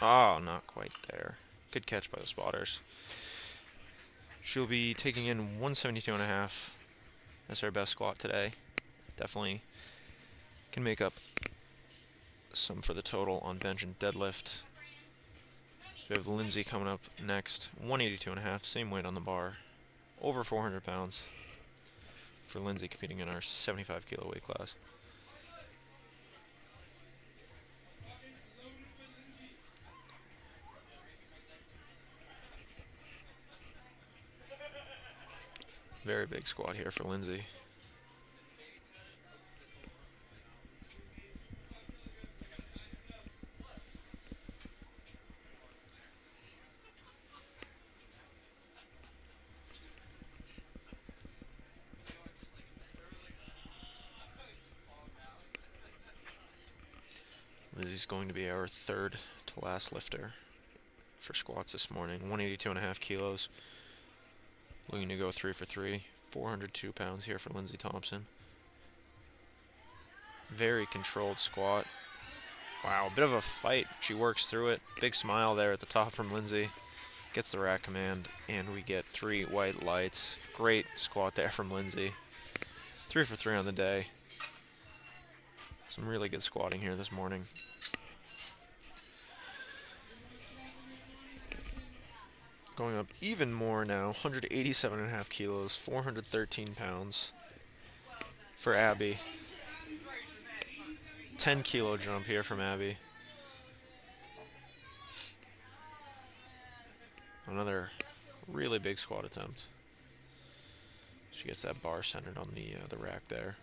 Oh, not quite there. Good catch by the spotters. She'll be taking in 172.5 as her best squat today. Definitely Can make up some for the total on bench and deadlift. We have Lindsay coming up next, 182.5, same weight on the bar, over 400 pounds for Lindsay competing in our 75 kilo weight class. Very big squat here for Lindsay. Lizzie's going to be our third to last lifter for squats this morning. 182.5 kilos. Looking to go 3 for 3. 402 pounds here for Lindsay Thompson. Very controlled squat. Wow, a bit of a fight. She works through it. Big smile there at the top from Lindsay. Gets the rack command, and we get 3 white lights. Great squat there from Lindsay. 3 for 3 on the day. Some really good squatting here this morning. Going up even more now, 187.5 kilos, 413 pounds for Abby. 10 kilo jump here from Abby. Another really big squat attempt. She gets that bar centered on the rack there.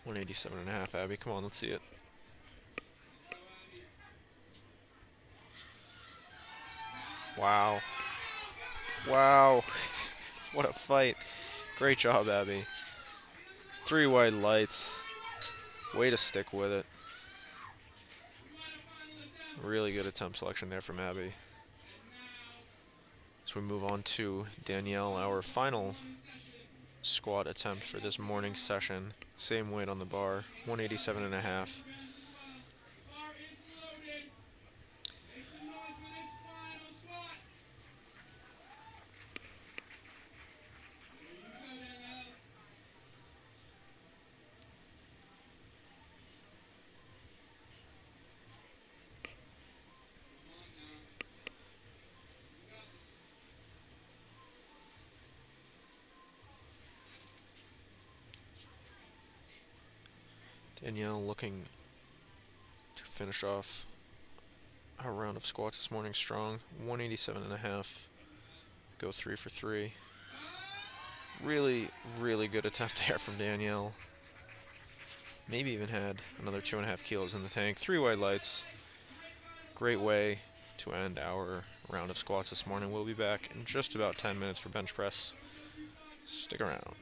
$187.5, Abby. Come on, let's see it. Wow. Wow. What a fight. Great job, Abby. 3 white lights. Way to stick with it. Really good attempt selection there from Abby. So we move on to Danielle, our final squat attempt for this morning session. Same weight on the bar, 187.5. Danielle looking to finish off our round of squats this morning strong. 187.5. Go 3 for 3. Really, really good attempt there from Danielle. Maybe even had another 2.5 kilos in the tank. 3 white lights. Great way to end our round of squats this morning. We'll be back in just about 10 minutes for bench press. Stick around.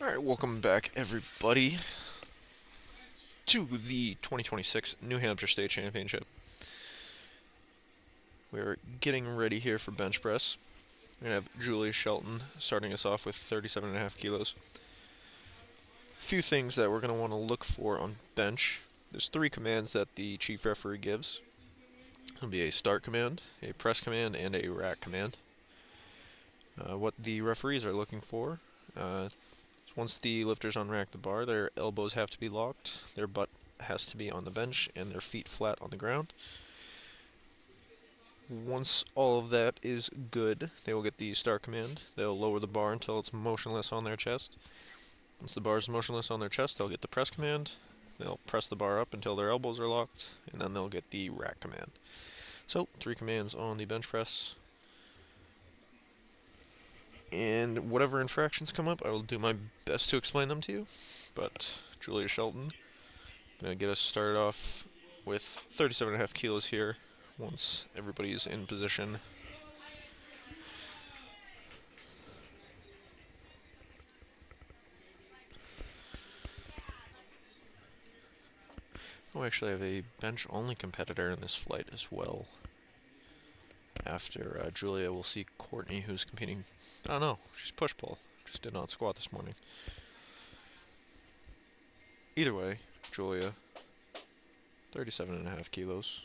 Alright, welcome back everybody to the 2026 New Hampshire State Championship. We're getting ready here for bench press. We're going to have Julia Shelton starting us off with 37.5 kilos. A few things that we're going to want to look for on bench. There's 3 commands that the chief referee gives. It'll be a start command, a press command, and a rack command. What the referees are looking for, once the lifters unrack the bar, their elbows have to be locked, their butt has to be on the bench, and their feet flat on the ground. Once all of that is good, they will get the start command. They'll lower the bar until it's motionless on their chest. Once the bar is motionless on their chest, they'll get the press command. They'll press the bar up until their elbows are locked, and then they'll get the rack command. So, 3 commands on the bench press. And whatever infractions come up, I will do my best to explain them to you. But Julia Shelton gonna get us started off with 37.5 kilos here. Once everybody's in position. Oh, actually, I have a bench-only competitor in this flight as well. After Julia, we'll see Courtney, who's competing. I don't know, she's push-pull. Just did not squat this morning. Either way, Julia, 37.5 kilos.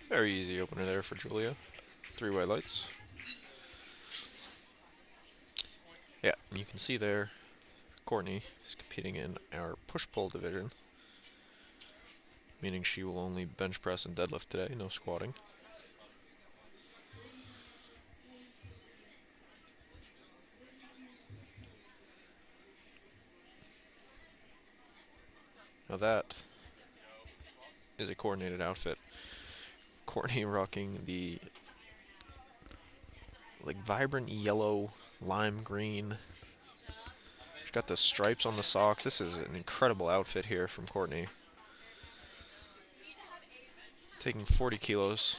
Very easy opener there for Julia. 3 white lights. Yeah, and you can see there, Courtney is competing in our push-pull division, meaning she will only bench press and deadlift today, no squatting. Now that is a coordinated outfit. Courtney rocking the vibrant yellow, lime green. She's got the stripes on the socks. This is an incredible outfit here from Courtney. Taking 40 kilos.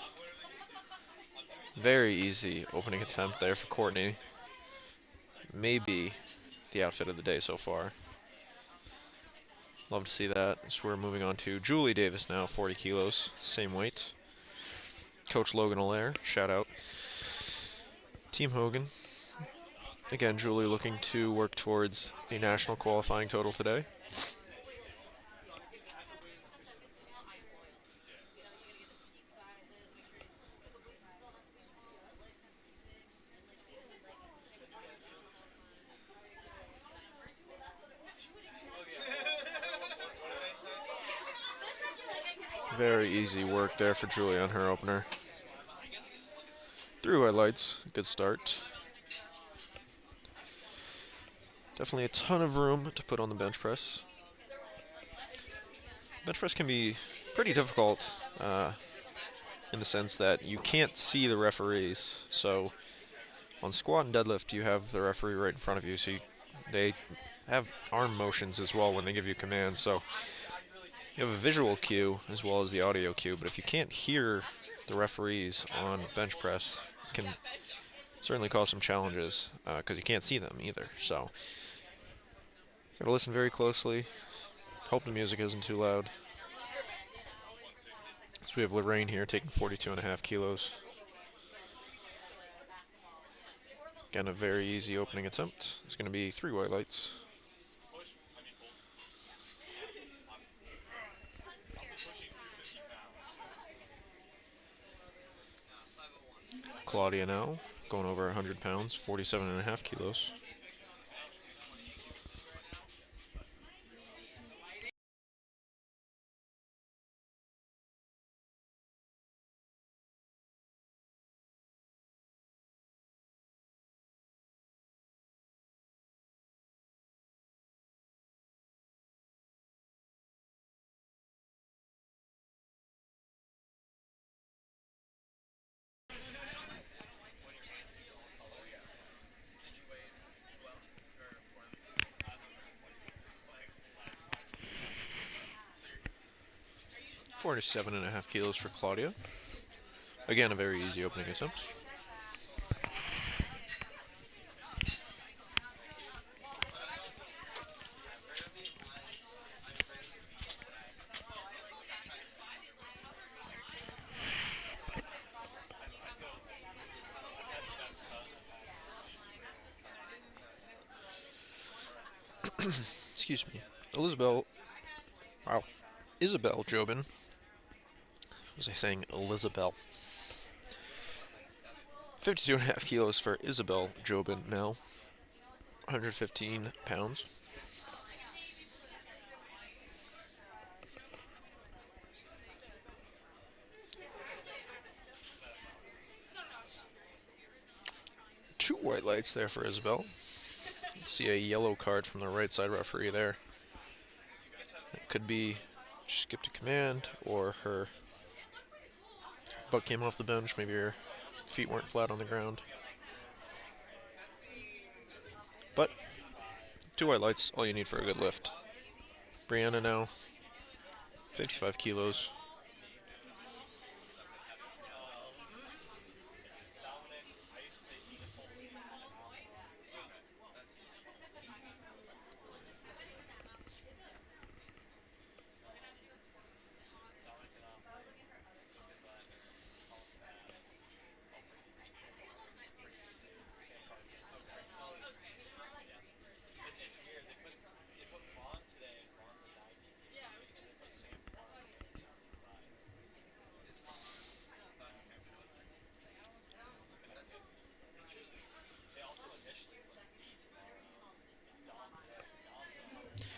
Very easy opening attempt there for Courtney. Maybe the outfit of the day so far. Love to see that. So we're moving on to Julie Davis now, 40 kilos, same weight. Coach Logan Allaire, shout out. Team Hogan. Again, Julie looking to work towards a national qualifying total today. Very easy work there for Julie on her opener. 3 white lights, good start. Definitely a ton of room to put on the bench press. Bench press can be pretty difficult in the sense that you can't see the referees. So on squat and deadlift, you have the referee right in front of you, so they have arm motions as well when they give you commands. So you have a visual cue as well as the audio cue, but if you can't hear the referees on bench press, it can certainly cause some challenges because you can't see them either. So gotta listen very closely. Hope the music isn't too loud. So we have Lorraine here taking 42.5 kilos. Again, a very easy opening attempt. It's going to be 3 white lights. Claudia now, going over 100 pounds, 47.5 kilos. 47.5 kilos for Claudia. Again, a very easy opening attempt. Excuse me. Isabel Jobin. Was I saying Elizabeth? 52.5 kilos for Isabel Jobin now. 115 pounds. Two white lights there for Isabel. See a yellow card from the right side referee there. It could be she skipped a command, or her butt came off the bench. Maybe her feet weren't flat on the ground. But 2 white lights, all you need for a good lift. Brianna now, 55 kilos.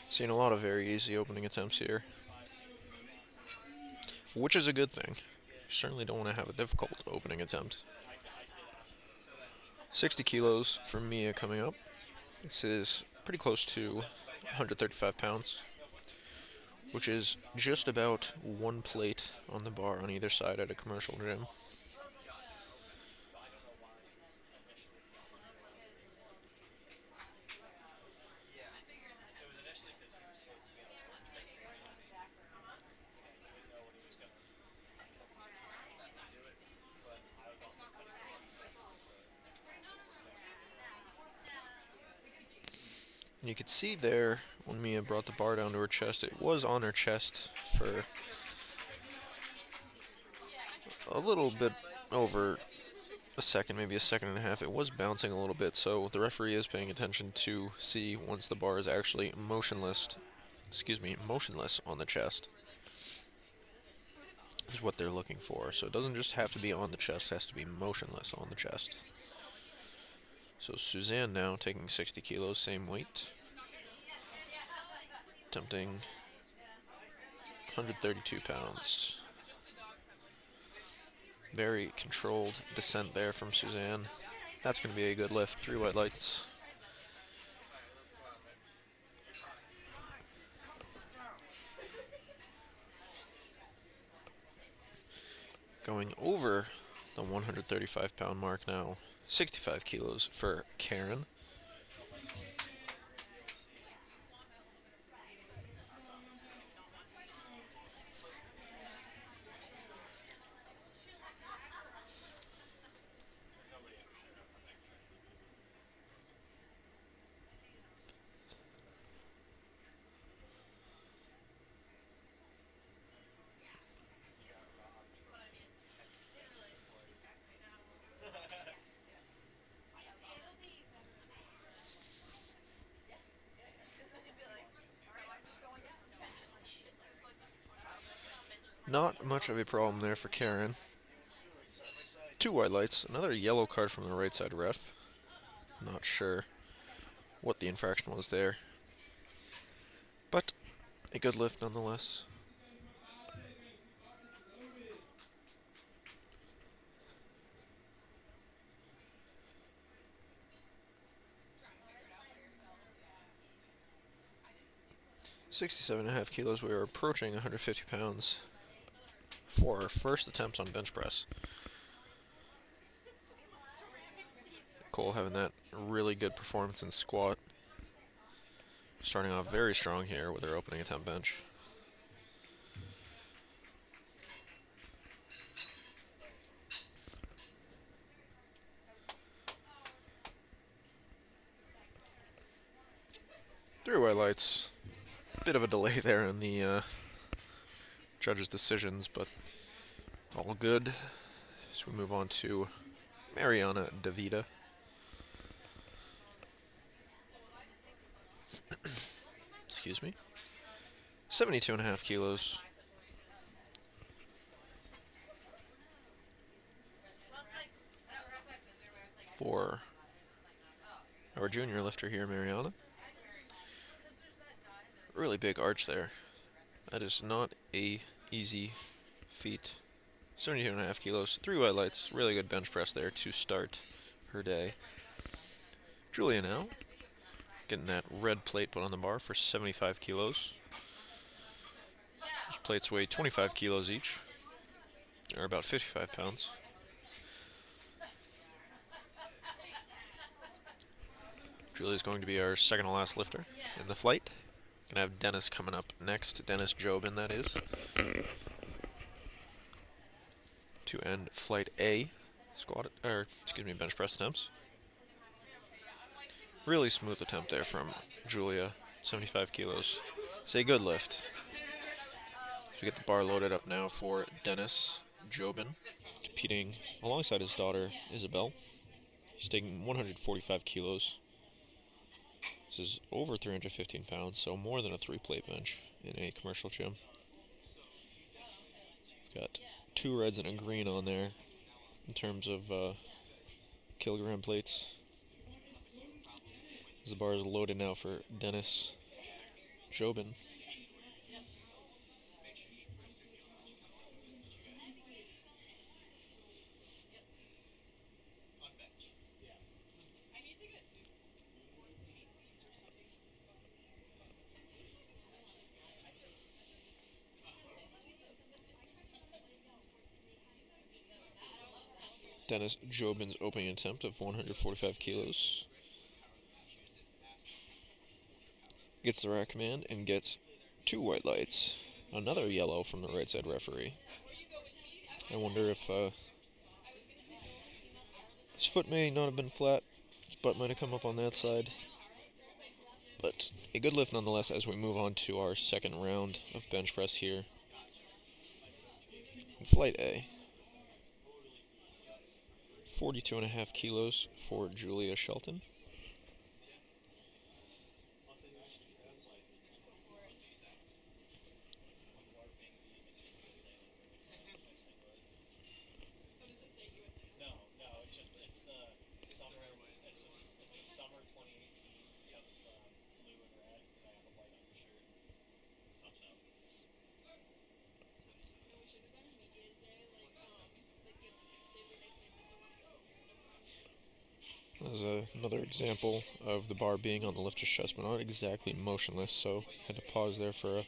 Seeing a lot of very easy opening attempts here, which is a good thing. You certainly don't want to have a difficult opening attempt. 60 kilos for Mia coming up. This is pretty close to 135 pounds, which is just about one plate on the bar on either side at a commercial gym. And you could see there when Mia brought the bar down to her chest, it was on her chest for a little bit over a second, maybe a second and a half. It was bouncing a little bit, so the referee is paying attention to see once the bar is actually motionless on the chest. Is what they're looking for. So it doesn't just have to be on the chest, it has to be motionless on the chest. So Suzanne now taking 60 kilos, same weight. Attempting 132 pounds. Very controlled descent there from Suzanne. That's going to be a good lift. 3 white lights. Going over the 135-pound mark now. 65 kilos for Karen. Not much of a problem there for Karen. 2 white lights, another yellow card from the right side ref. Not sure what the infraction was there, but a good lift nonetheless. $67.5 kilos. We are approaching 150 pounds for our first attempt on bench press. Cole having that really good performance in squat. Starting off very strong here with her opening attempt bench. 3 white lights. Bit of a delay there in the judges' decisions, but all good. So we move on to Mariana DeVita. Excuse me. 72.5 kilos. For our junior lifter here, Mariana. Really big arch there. That is not a easy feat. 72.5 kilos, 3 white lights, really good bench press there to start her day. Julia now, getting that red plate put on the bar for 75 kilos. Those plates weigh 25 kilos each, or about 55 pounds. Julia's going to be our second to last lifter in the flight. Gonna have Dennis coming up next, Dennis Jobin that is, to end flight A, bench press attempts. Really smooth attempt there from Julia, 75 kilos. It's a good lift. So we get the bar loaded up now for Dennis Jobin, competing alongside his daughter Isabel. He's taking 145 kilos. This is over 315 pounds, so more than a 3-plate bench in a commercial gym. Got 2 reds and a green on there in terms of kilogram plates. The bar is loaded now for Dennis Jobin. Dennis Jobin's opening attempt of 145 kilos. Gets the rack command and gets 2 white lights. Another yellow from the right side referee. I wonder if his foot may not have been flat, his butt might have come up on that side. But a good lift nonetheless as we move on to our second round of bench press here. In flight A. 42.5 kilos for Julia Shelton. This is another example of the bar being on the lifter's chest, but not exactly motionless, so had to pause there for a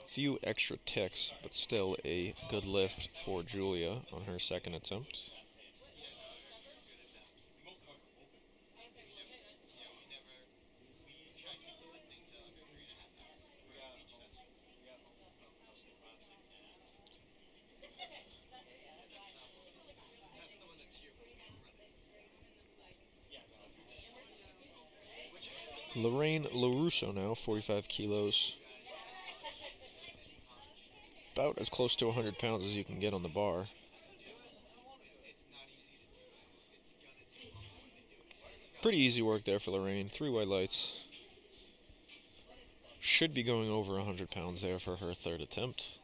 few extra ticks, but still a good lift for Julia on her second attempt. Lorraine LaRusso now, 45 kilos. About as close to 100 pounds as you can get on the bar. Pretty easy work there for Lorraine. 3 white lights. Should be going over 100 pounds there for her third attempt.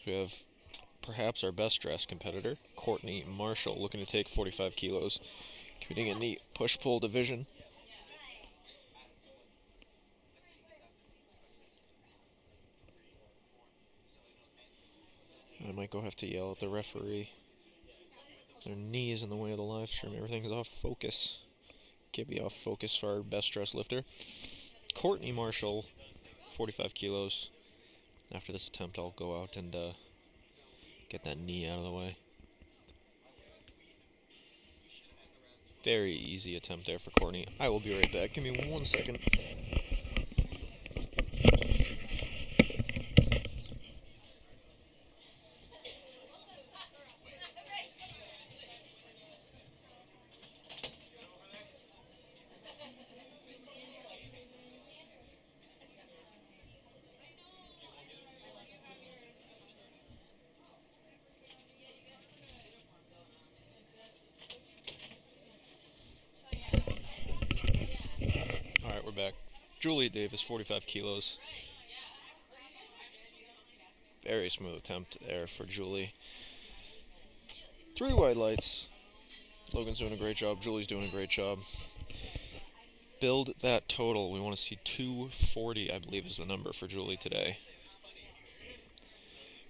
We have perhaps our best dressed competitor, Courtney Marshall, looking to take 45 kilos, competing in the push-pull division. I might have to yell at the referee. Their knee is in the way of the live stream. Everything is off focus. Can't be off focus for our best dressed lifter. Courtney Marshall, 45 kilos. After this attempt, I'll go out and get that knee out of the way. Very easy attempt there for Courtney. I will be right back. Give me 1 second. back. Julie Davis, 45 kilos. Very smooth attempt there for Julie. 3 white lights. Logan's doing a great job. Julie's doing a great job. Build that total. We want to see 240, I believe, is the number for Julie today.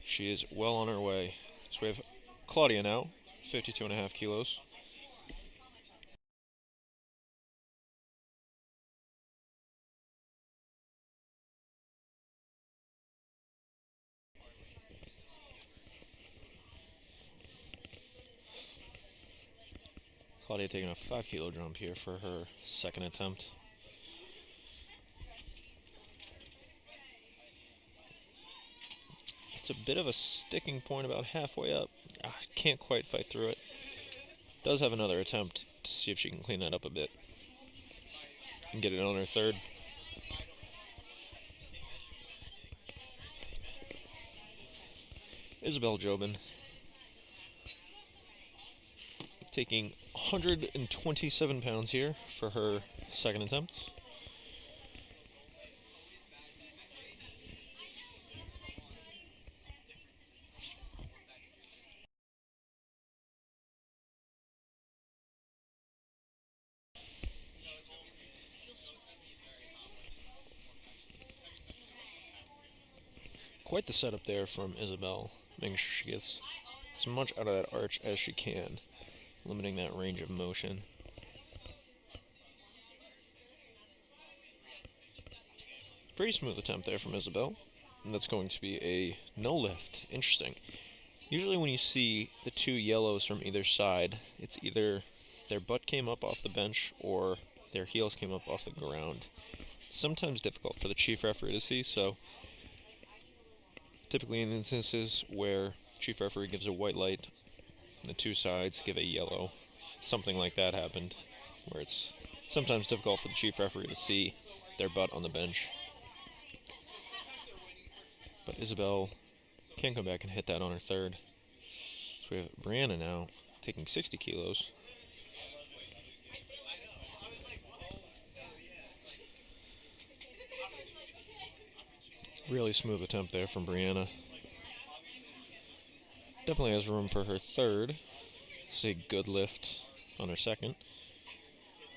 She is well on her way. So we have Claudia now, 52.5 kilos. Claudia taking a 5 kilo jump here for her second attempt. It's a bit of a sticking point about halfway up. Can't quite fight through it. Does have another attempt to see if she can clean that up a bit and get it on her third. Isabel Jobin taking 127 pounds here for her second attempt. Quite the setup there from Isabel, making sure she gets as much out of that arch as she can, limiting that range of motion. Pretty smooth attempt there from Isabel. And that's going to be a no lift. Interesting. Usually when you see the 2 yellows from either side, it's either their butt came up off the bench or their heels came up off the ground. It's sometimes difficult for the chief referee to see, so typically in instances where chief referee gives a white light, the 2 sides give a yellow. Something like that happened, where it's sometimes difficult for the chief referee to see their butt on the bench. But Isabel can come back and hit that on her third. So we have Brianna now taking 60 kilos. Really smooth attempt there from Brianna. Definitely has room for her third. This is a good lift on her second.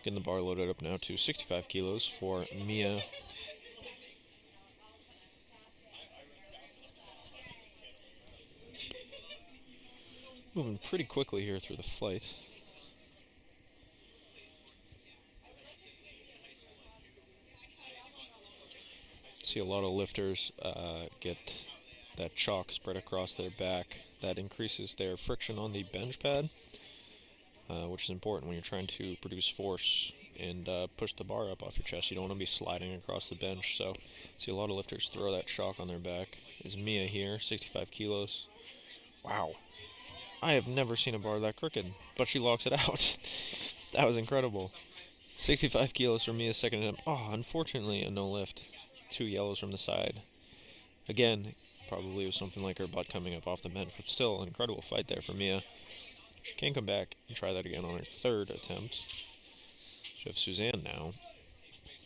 Getting the bar loaded up now to 65 kilos for Mia. Moving pretty quickly here through the flight. See a lot of lifters get that chalk spread across their back. That increases their friction on the bench pad, which is important when you're trying to produce force and push the bar up off your chest. You don't want to be sliding across the bench, so see a lot of lifters throw that chalk on their back. Is Mia here, 65 kilos. Wow. I have never seen a bar that crooked, but she locks it out. That was incredible. 65 kilos for Mia's second attempt. Oh, unfortunately, a no lift. 2 yellows from the side. Again, probably was something like her butt coming up off the bench, but still an incredible fight there for Mia. She can come back and try that again on her third attempt. So we have Suzanne now,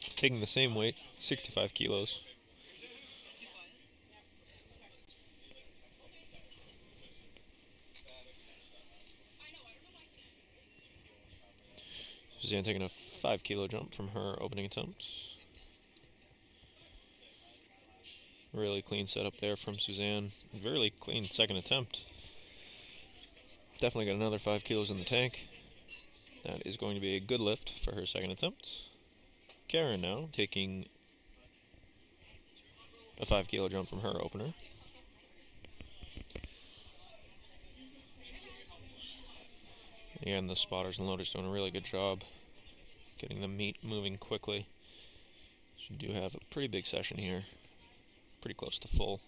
taking the same weight, 65 kilos. Suzanne taking a 5 kilo jump from her opening attempt. Really clean setup there from Suzanne. Very clean second attempt. Definitely got another 5 kilos in the tank. That is going to be a good lift for her second attempt. Karen now taking a 5 kilo jump from her opener. Again, the spotters and loaders doing a really good job getting the meat moving quickly. So we do have a pretty big session here. Pretty close to full.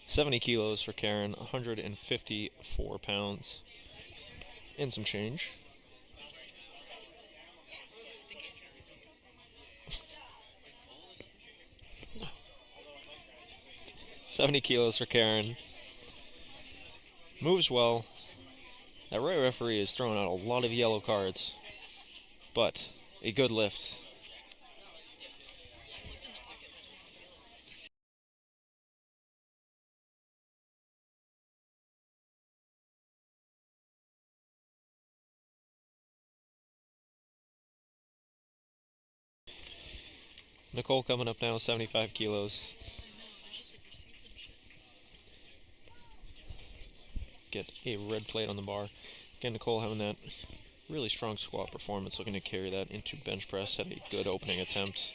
$70 kilos for Karen, 154 pounds, and some change. $70 kilos for Karen. Moves well, That right referee is throwing out a lot of yellow cards, but a good lift. Nicole coming up now, 75 kilos. Get a red plate on the bar. Again, Nicole having that really strong squat performance, looking to carry that into bench press. Had a good opening attempt.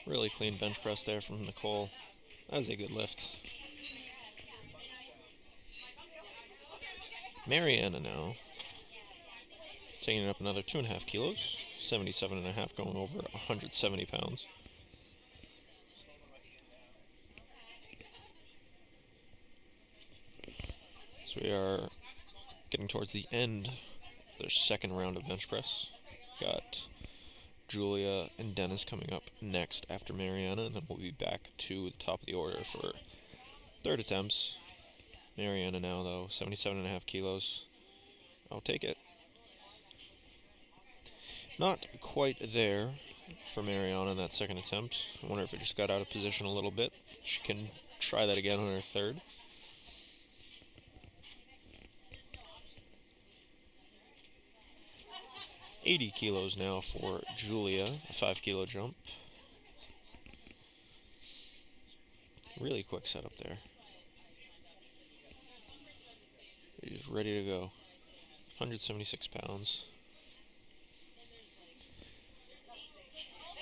Really clean bench press there from Nicole. That was a good lift. Mariana now taking it up another 2.5 kilos, 77.5, going over 170 pounds. So we are getting towards the end of their second round of bench press. Got Julia and Dennis coming up next after Mariana, and then we'll be back to the top of the order for third attempts. Mariana now, though, 77.5 kilos. I'll take it. Not quite there for Mariana in that second attempt. I wonder if it just got out of position a little bit. She can try that again on her third. $80 kilos now for Julia, a 5-kilo jump. Really quick setup there. She's ready to go. 176 pounds.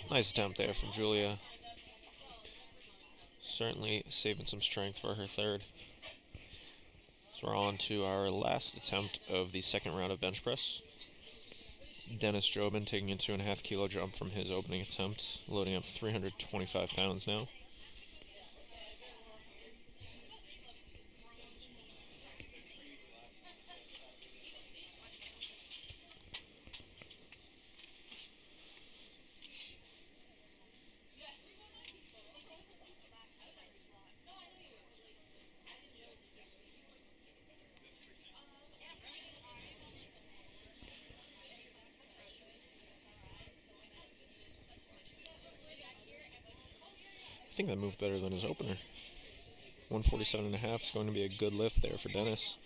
Nice attempt there from Julia. Certainly saving some strength for her third. So we're on to our last attempt of the second round of bench press. Dennis Jobin taking a 2.5-kilo jump from his opening attempt, loading up 325 pounds now. I think that moved better than his opener. 147.5 is going to be a good lift there for Dennis.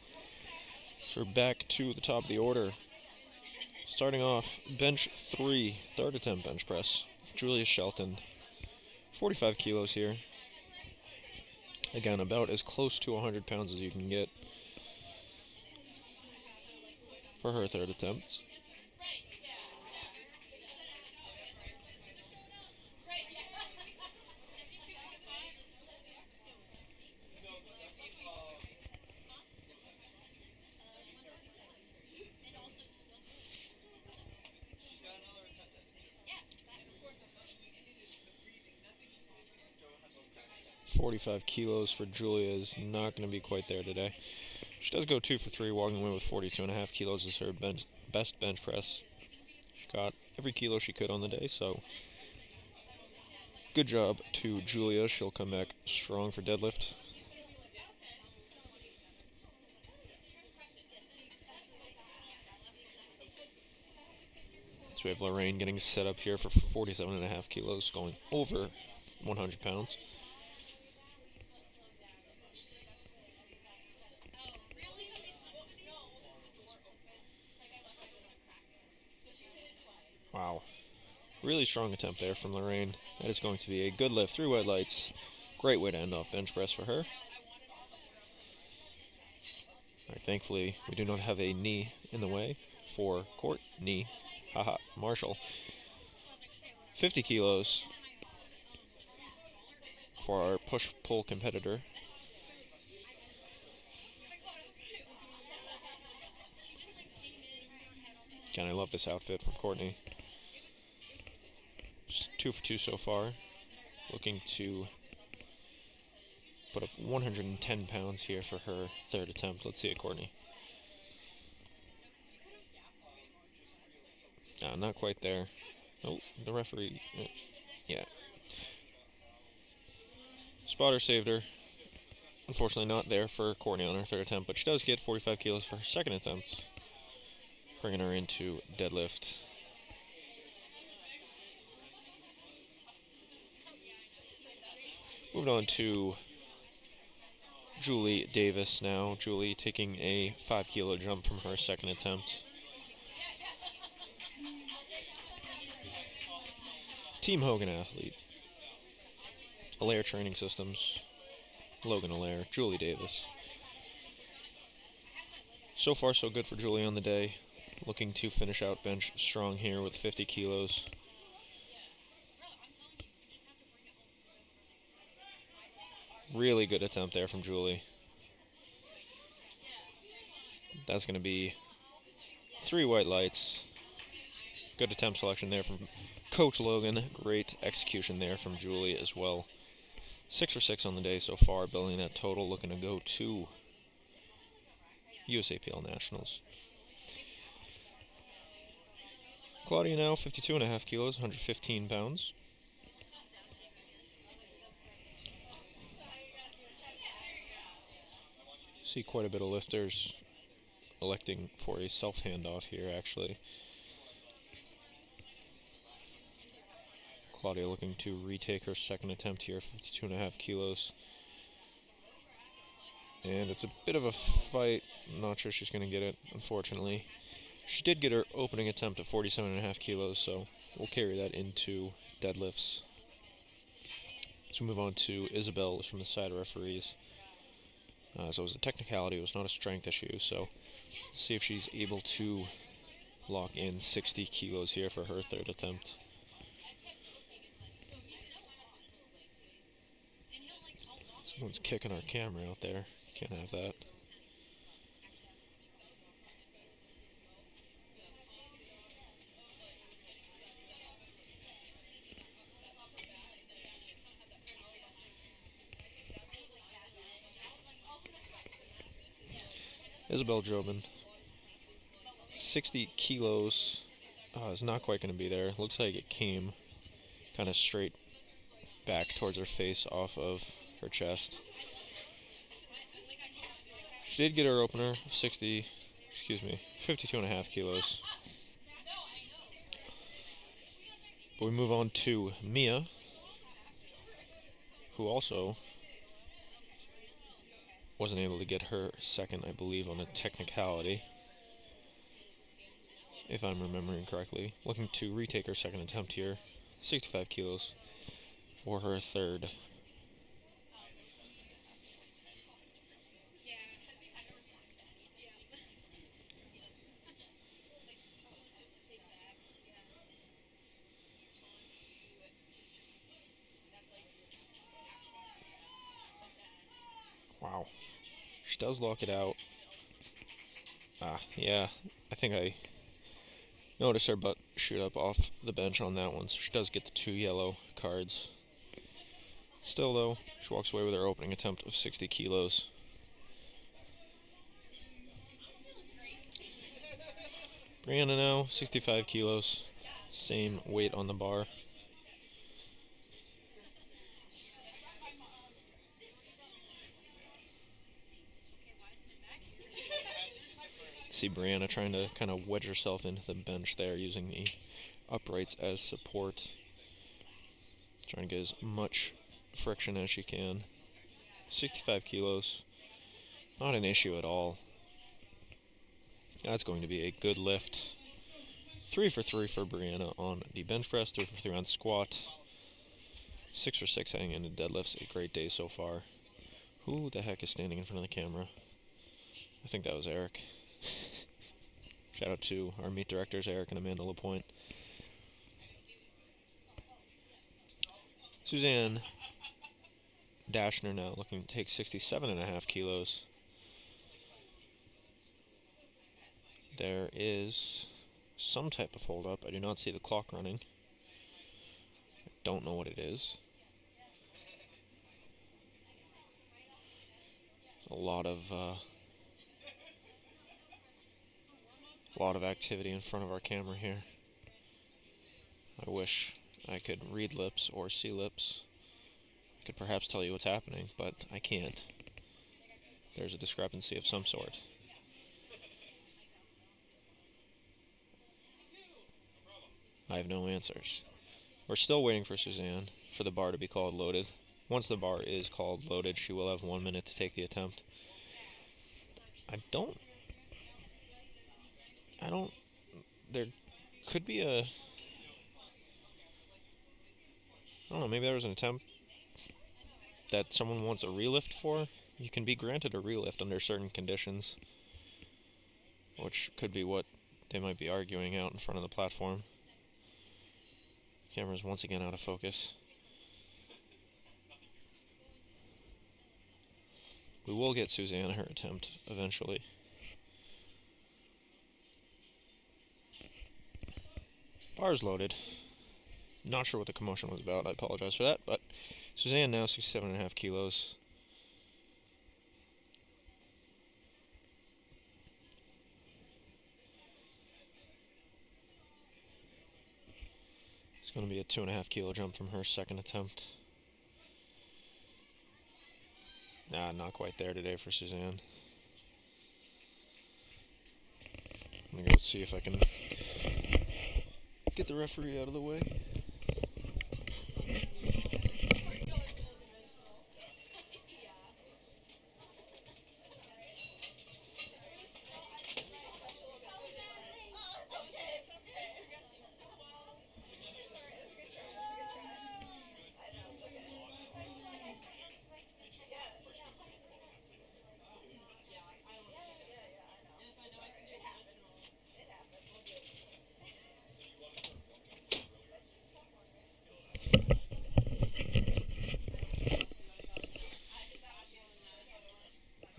So we're back to the top of the order. Starting off, bench 3, third attempt bench press. Julia Shelton, 45 kilos here. Again, about as close to 100 pounds as you can get for her third attempt. .45 kilos for Julia is not going to be quite there today. She does go 2 for 3, walking away with 42.5 kilos as her best bench press. She got every kilo she could on the day, so good job to Julia. She'll come back strong for deadlift. So we have Lorraine getting set up here for 47.5 kilos, going over 100 pounds. Wow. Really strong attempt there from Lorraine. That is going to be a good lift. 3 white lights. Great way to end off bench press for her. Alright, thankfully, we do not have a knee in the way for Courtney. Haha, Marshall. 50 kilos for our push-pull competitor. Again, I love this outfit from Courtney. Just 2 for 2 so far. Looking to put up 110 pounds here for her third attempt. Let's see it, Courtney. Not quite there. Oh, the referee. Yeah. Spotter saved her. Unfortunately, not there for Courtney on her third attempt, but she does get 45 kilos for her second attempt, bringing her into deadlift. Moving on to Julie Davis now. Julie taking a 5 kilo jump from her second attempt. Team Hogan athlete. Allaire Training Systems. Logan Allaire. Julie Davis. So far, so good for Julie on the day. Looking to finish out bench strong here with 50 kilos. Really good attempt there from Julie. That's going to be 3 white lights. Good attempt selection there from Coach Logan. Great execution there from Julie as well. 6 for 6 on the day so far, building that total, looking to go to USAPL Nationals. Claudia now 52.5 kilos, 115 pounds. See quite a bit of lifters electing for a self handoff here, actually. Claudia looking to retake her second attempt here, 52.5 kilos. And it's a bit of a fight. I'm not sure she's going to get it, unfortunately. She did get her opening attempt at 47.5 kilos, so we'll carry that into deadlifts. So move on to Isabel from the side referees. So it was a technicality, it was not a strength issue, so see if she's able to lock in 60 kilos here for her third attempt. Someone's kicking our camera out there. Can't have that. Isabel Jobin, 60 kilos is not quite going to be there. Looks like it came kind of straight back towards her face off of her chest. She did get her opener of 52.5 kilos. But we move on to Mia, who also wasn't able to get her second, I believe, on a technicality, if I'm remembering correctly. Looking to retake her second attempt here, 65 kilos for her third. Wow. She does lock it out. Yeah, I think I noticed her butt shoot up off the bench on that one, so she does get the 2 yellow cards. Still, though, she walks away with her opening attempt of 60 kilos. Brianna now, 65 kilos. Same weight on the bar. See Brianna trying to kind of wedge herself into the bench there, using the uprights as support. Trying to get as much friction as she can. 65 kilos. Not an issue at all. That's going to be a good lift. 3 for 3 for Brianna on the bench press, 3 for 3 on squat. 6 for 6 heading into deadlifts. A great day so far. Who the heck is standing in front of the camera? I think that was Eric. Shout out to our meet directors, Eric and Amanda LaPointe. Suzanne Dashner now looking to take 67.5 kilos. There is some type of hold up. I do not see the clock running. I don't know what it is. A lot of activity in front of our camera here. I wish I could read lips or see lips. I could perhaps tell you what's happening, but I can't. There's a discrepancy of some sort. I have no answers. We're still waiting for Suzanne for the bar to be called loaded. Once the bar is called loaded, she will have 1 minute to take the attempt. I don't, there could be I don't know, maybe there was an attempt that someone wants a relift for. You can be granted a relift under certain conditions, which could be what they might be arguing out in front of the platform. Camera's once again out of focus. We will get Suzanne her attempt eventually. Bar's loaded. Not sure what the commotion was about. I apologize for that. But Suzanne now 67.5 kilos. It's going to be a 2.5 kilo jump from her second attempt. Nah, not quite there today for Suzanne. I'm going to go see if I can get the referee out of the way.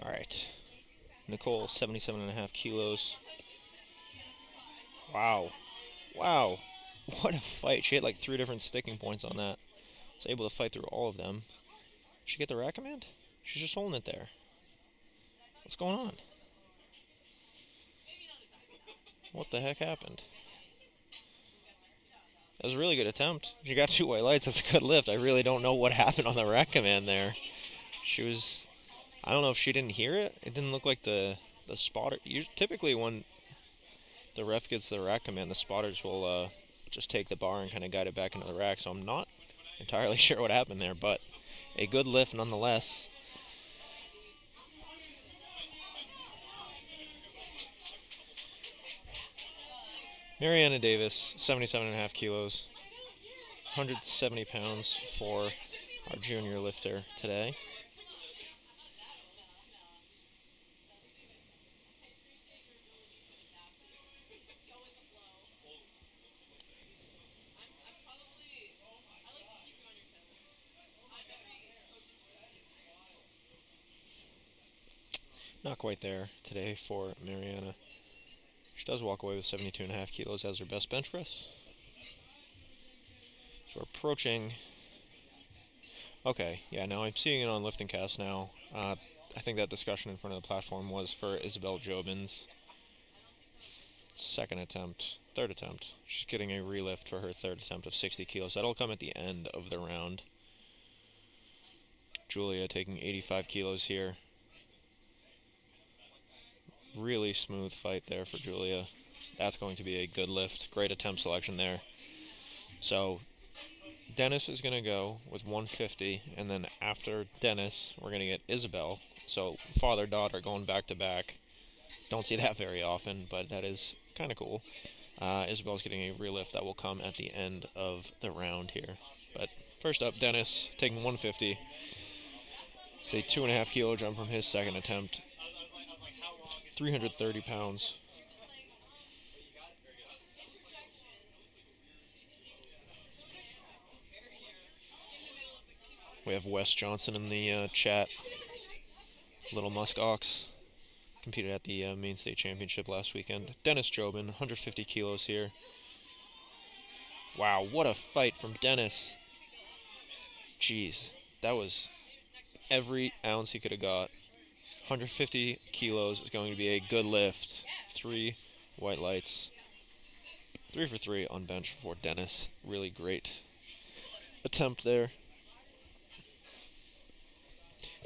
Alright. Nicole, 77.5 kilos. Wow. Wow. What a fight. She had like 3 different sticking points on that. Was able to fight through all of them. Did she get the rack command? She's just holding it there. What's going on? What the heck happened? That was a really good attempt. She got 2 white lights. That's a good lift. I really don't know what happened on the rack command there. She was... I don't know if she didn't hear it. It didn't look like the spotter... Typically when the ref gets the rack command, the spotters will just take the bar and kind of guide it back into the rack. So I'm not entirely sure what happened there, but a good lift nonetheless. Mariana Davis, 77.5 kilos, 170 pounds for our junior lifter today. Not quite there today for Mariana. She does walk away with 72.5 kilos as her best bench press. So we're approaching... Okay, yeah, now I'm seeing it on Lifting Cast now. I think that discussion in front of the platform was for Isabel Jobin's third attempt. She's getting a relift for her third attempt of 60 kilos. That'll come at the end of the round. Julia taking 85 kilos here. Really smooth fight there for Julia. That's going to be a good lift. Great attempt selection there. So Dennis is going to go with 150, and then after Dennis, we're going to get Isabel. So father-daughter going back-to-back. Don't see that very often, but that is kind of cool. Isabel's getting a relift that will come at the end of the round here. But first up, Dennis taking 150. It's a 2.5 kilo jump from his second attempt. 330 pounds. We have Wes Johnson in the chat. Little Musk Ox. Competed at the Main State Championship last weekend. Dennis Jobin, 150 kilos here. Wow, what a fight from Dennis. Jeez, that was every ounce he could have got. 150 kilos is going to be a good lift. 3 white lights. 3 for 3 on bench for Dennis. Really great attempt there.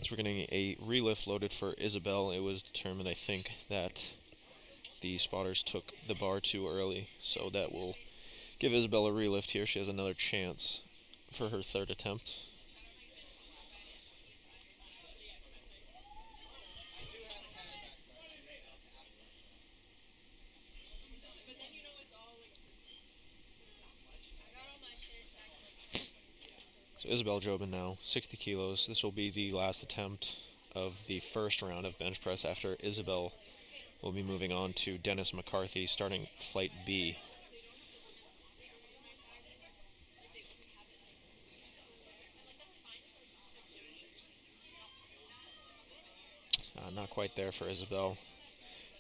So we're getting a relift loaded for Isabel. It was determined, I think, that the spotters took the bar too early, so that will give Isabel a relift here. She has another chance for her third attempt. So Isabel Jobin now, 60 kilos. This will be the last attempt of the first round of bench press after Isabel will be moving on to Dennis McCarthy starting flight B. Not quite there for Isabel.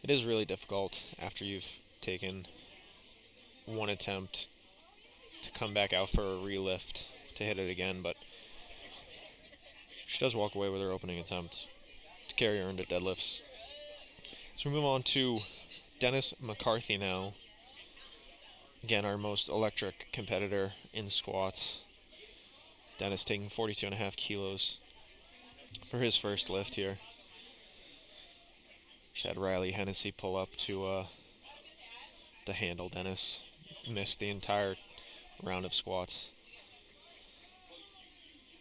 It is really difficult after you've taken one attempt to come back out for a relift to hit it again, but she does walk away with her opening attempt to carry her into deadlifts. So we move on to Dennis McCarthy now. Again, our most electric competitor in squats. Dennis taking 42.5 kilos for his first lift here. Just had Riley Hennessy pull up to handle Dennis. Missed the entire round of squats.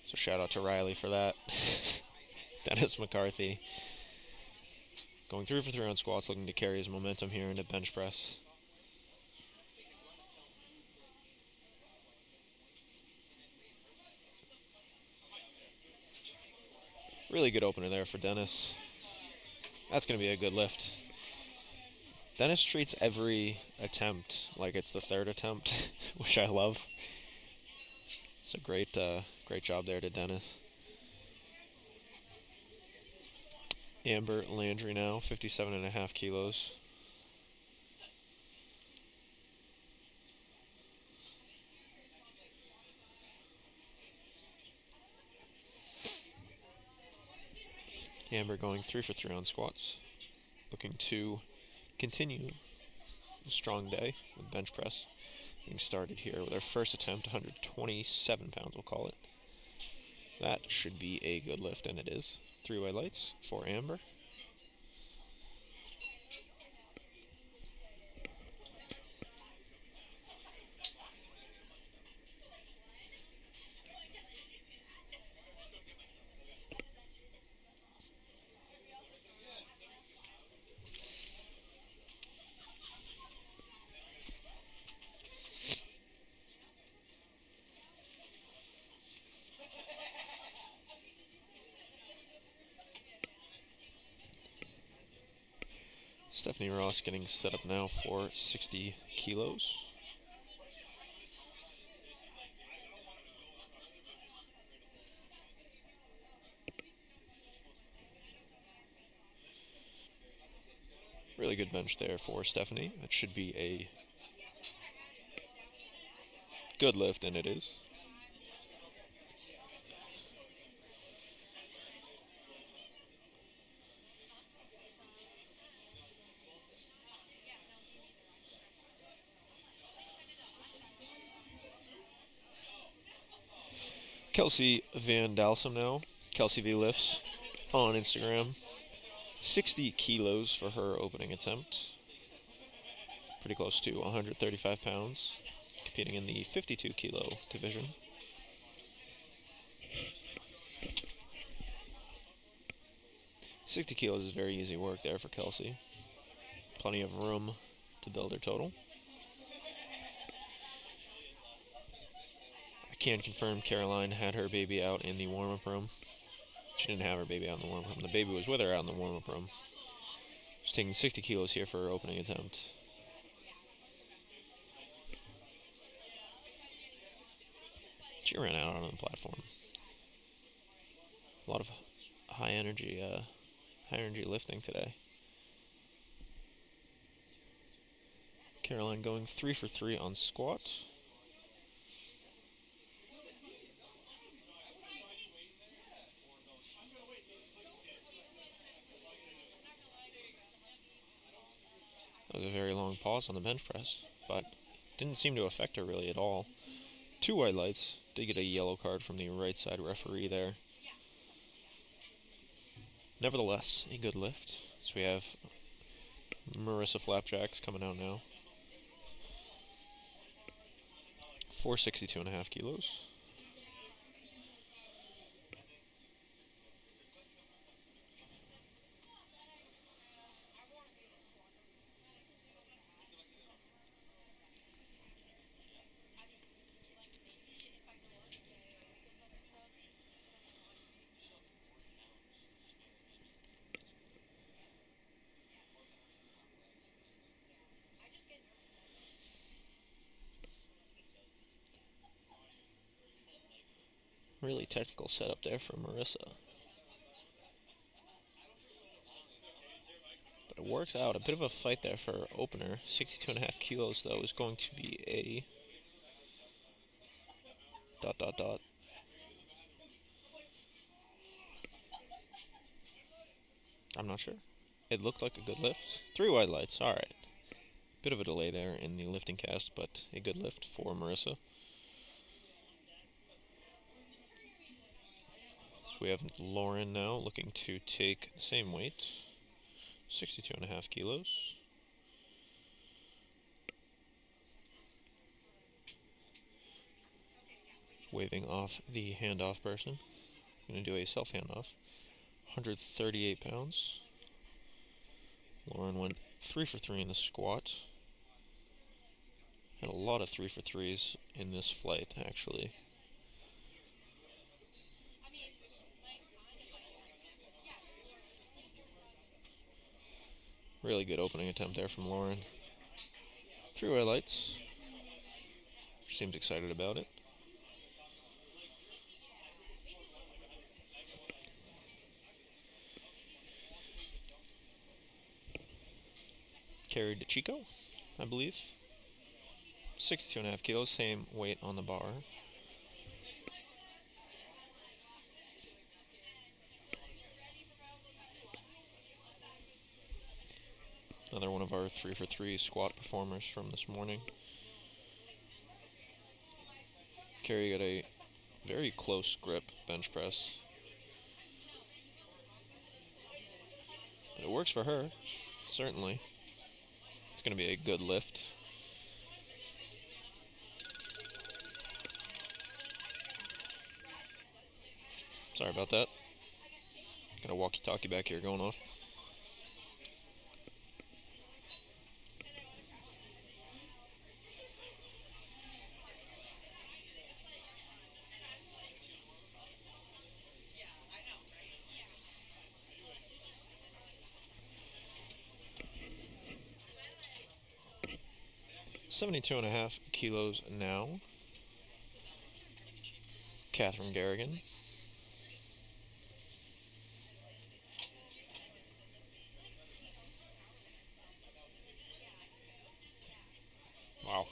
So shout out to Riley for that. Dennis McCarthy going 3 for 3 on squats, looking to carry his momentum here into bench press. Really good opener there for Dennis. That's going to be a good lift. Dennis treats every attempt like it's the third attempt, which I love. It's a great job there to Dennis. Amber Landry now, 57.5 kilos. Amber going 3 for 3 on squats. Looking to continue a strong day with bench press. Getting started here with our first attempt, 127 pounds, we'll call it. That should be a good lift, and it is. 3 white lights for Amber. Stephanie Ross getting set up now for 60 kilos. Really good bench there for Stephanie. That should be a good lift, and it is. Kelsey Van Dalsum now. Kelsey V Lifts on Instagram. 60 kilos for her opening attempt. Pretty close to 135 pounds. Competing in the 52 kilo division. $60 kilos is very easy work there for Kelsey. Plenty of room to build her total. I can confirm Caroline had her baby out in the warm-up room. She didn't have her baby out in the warm-up room. The baby was with her out in the warm-up room. She's taking 60 kilos here for her opening attempt. She ran out on the platform. A lot of high energy lifting today. Caroline going 3 for 3 on squat. That was a very long pause on the bench press, but didn't seem to affect her really at all. 2 white lights. Did get a yellow card from the right side referee there. Nevertheless, a good lift. So we have Marissa Flapjacks coming out now. 462.5 kilos. Really technical setup there for Marissa. But it works out. A bit of a fight there for opener. 62.5 kilos, though, is going to be a... ... I'm not sure. It looked like a good lift. 3 white lights, alright. Bit of a delay there in the lifting cast, but a good lift for Marissa. So we have Lauren now looking to take the same weight. 62.5 kilos. Waving off the handoff person. Going to do a self handoff. 138 pounds. Lauren went 3 for 3 in the squat. Had a lot of 3 for 3s in this flight, actually. Really good opening attempt there from Lauren. 3 white lights. She seems excited about it. Carrie DeChico, I believe. 62.5 kilos, same weight on the bar. Another one of our 3 for 3 squat performers from this morning. Carrie got a very close grip bench press. But it works for her, certainly. It's going to be a good lift. Sorry about that. Got a walkie-talkie back here going off. $72.5 kilos now. Catherine Garrigan. Wow.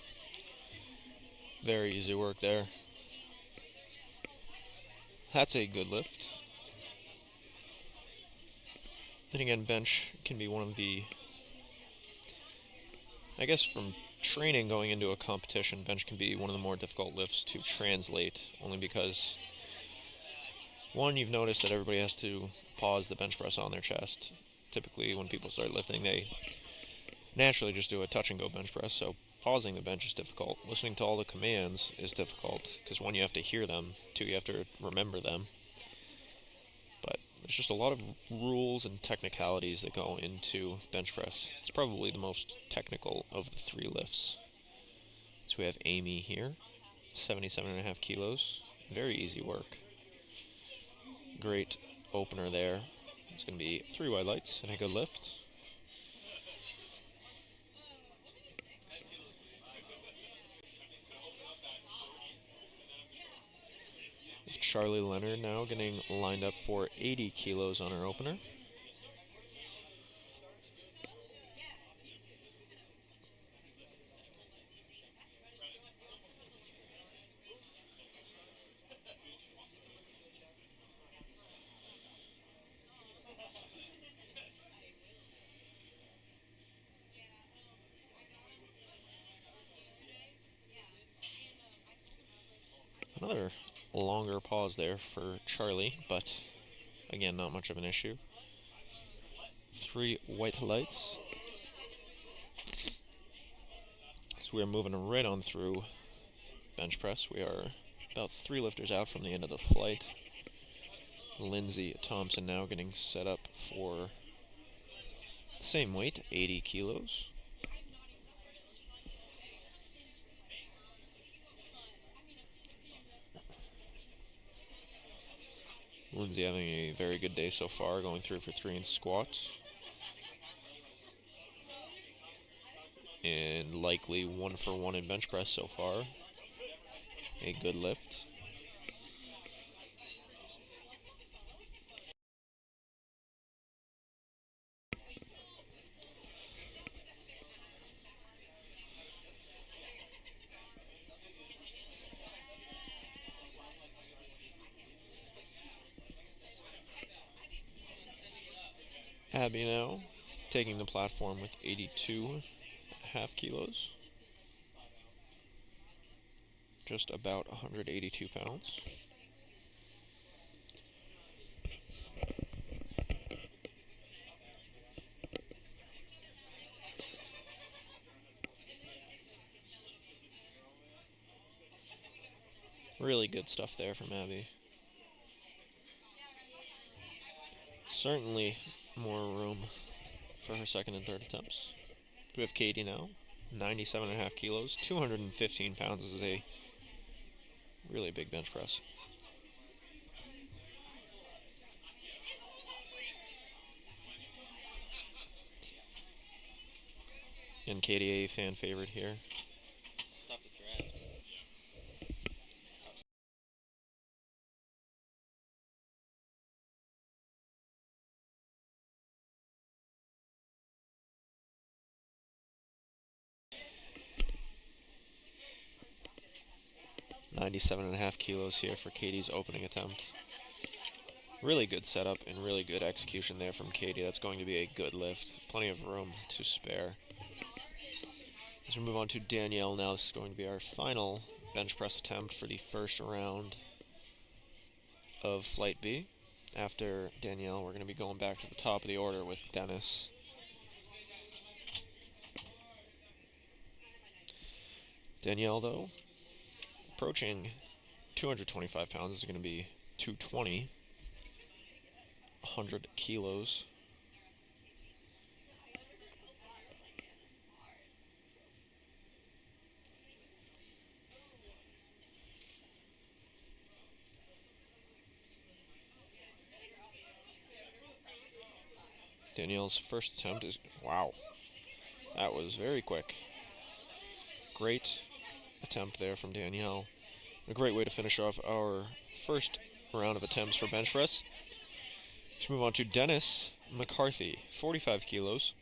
Very easy work there. That's a good lift. Then again, bench can be one of the... I guess from training going into a competition, bench can be one of the more difficult lifts to translate, only because, one, you've noticed that everybody has to pause the bench press on their chest. Typically, when people start lifting, they naturally just do a touch and go bench press, so pausing the bench is difficult. Listening to all the commands is difficult, because one, you have to hear them, two, you have to remember them. But there's just a lot of rules and technicalities that go into bench press. It's probably the most technical of the 3 lifts. So we have Amy here, 77.5 kilos. Very easy work. Great opener there. It's going to be 3 white lights and a good lift. Charlie Leonard now getting lined up for 80 kilos on her opener. Another longer pause there for Charlie, but again, not much of an issue. 3 white lights. So we are moving right on through bench press. We are about 3 lifters out from the end of the flight. Lindsay Thompson now getting set up for the same weight, 80 kilos. Lindsay having a very good day so far, going 3 for 3 in squats. And likely 1 for 1 in bench press so far. A good lift. Abby now taking the platform with 82.5 kilos. Just about 182 pounds. Really good stuff there from Abby. Certainly more room for her second and third attempts. We have Katie now, 97.5 kilos, 215 pounds is a really big bench press. And Katie, a fan favorite here.
Stop the draft.
97.5 kilos here for Katie's opening attempt. Really good setup and really good execution there from Katie. That's going to be a good lift. Plenty of room to spare. As we move on to Danielle now, this is going to be our final bench press attempt for the first round of Flight B. After Danielle, we're going to be going back to the top of the order with Dennis. Danielle, though, approaching 225 pounds. This is going to be 220. 100 kilos. Danielle's first attempt is, wow, that was very quick. Great attempt there from Danielle. A great way to finish off our first round of attempts for bench press. Let's move on to Dennis McCarthy, 45 kilos.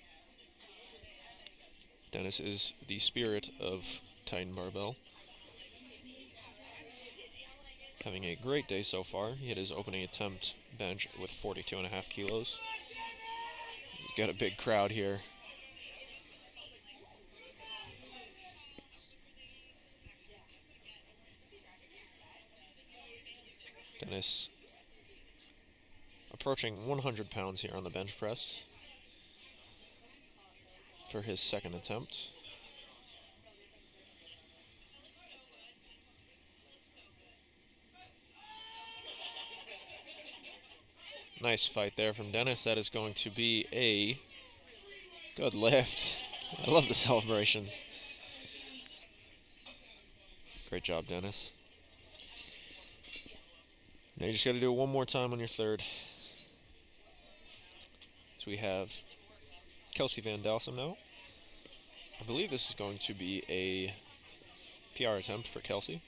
Dennis is the spirit of Titan Barbell. Having a great day so far. He hit his opening attempt bench with 42.5 kilos. He's got a big crowd here. Dennis approaching 100 pounds here on the bench press for his second attempt. Nice fight there from Dennis. That is going to be a good lift. I love the celebrations. Great job, Dennis. Now you just got to do it one more time on your third. So we have Kelsey Van Dalsum now. I believe this is going to be a PR attempt for Kelsey.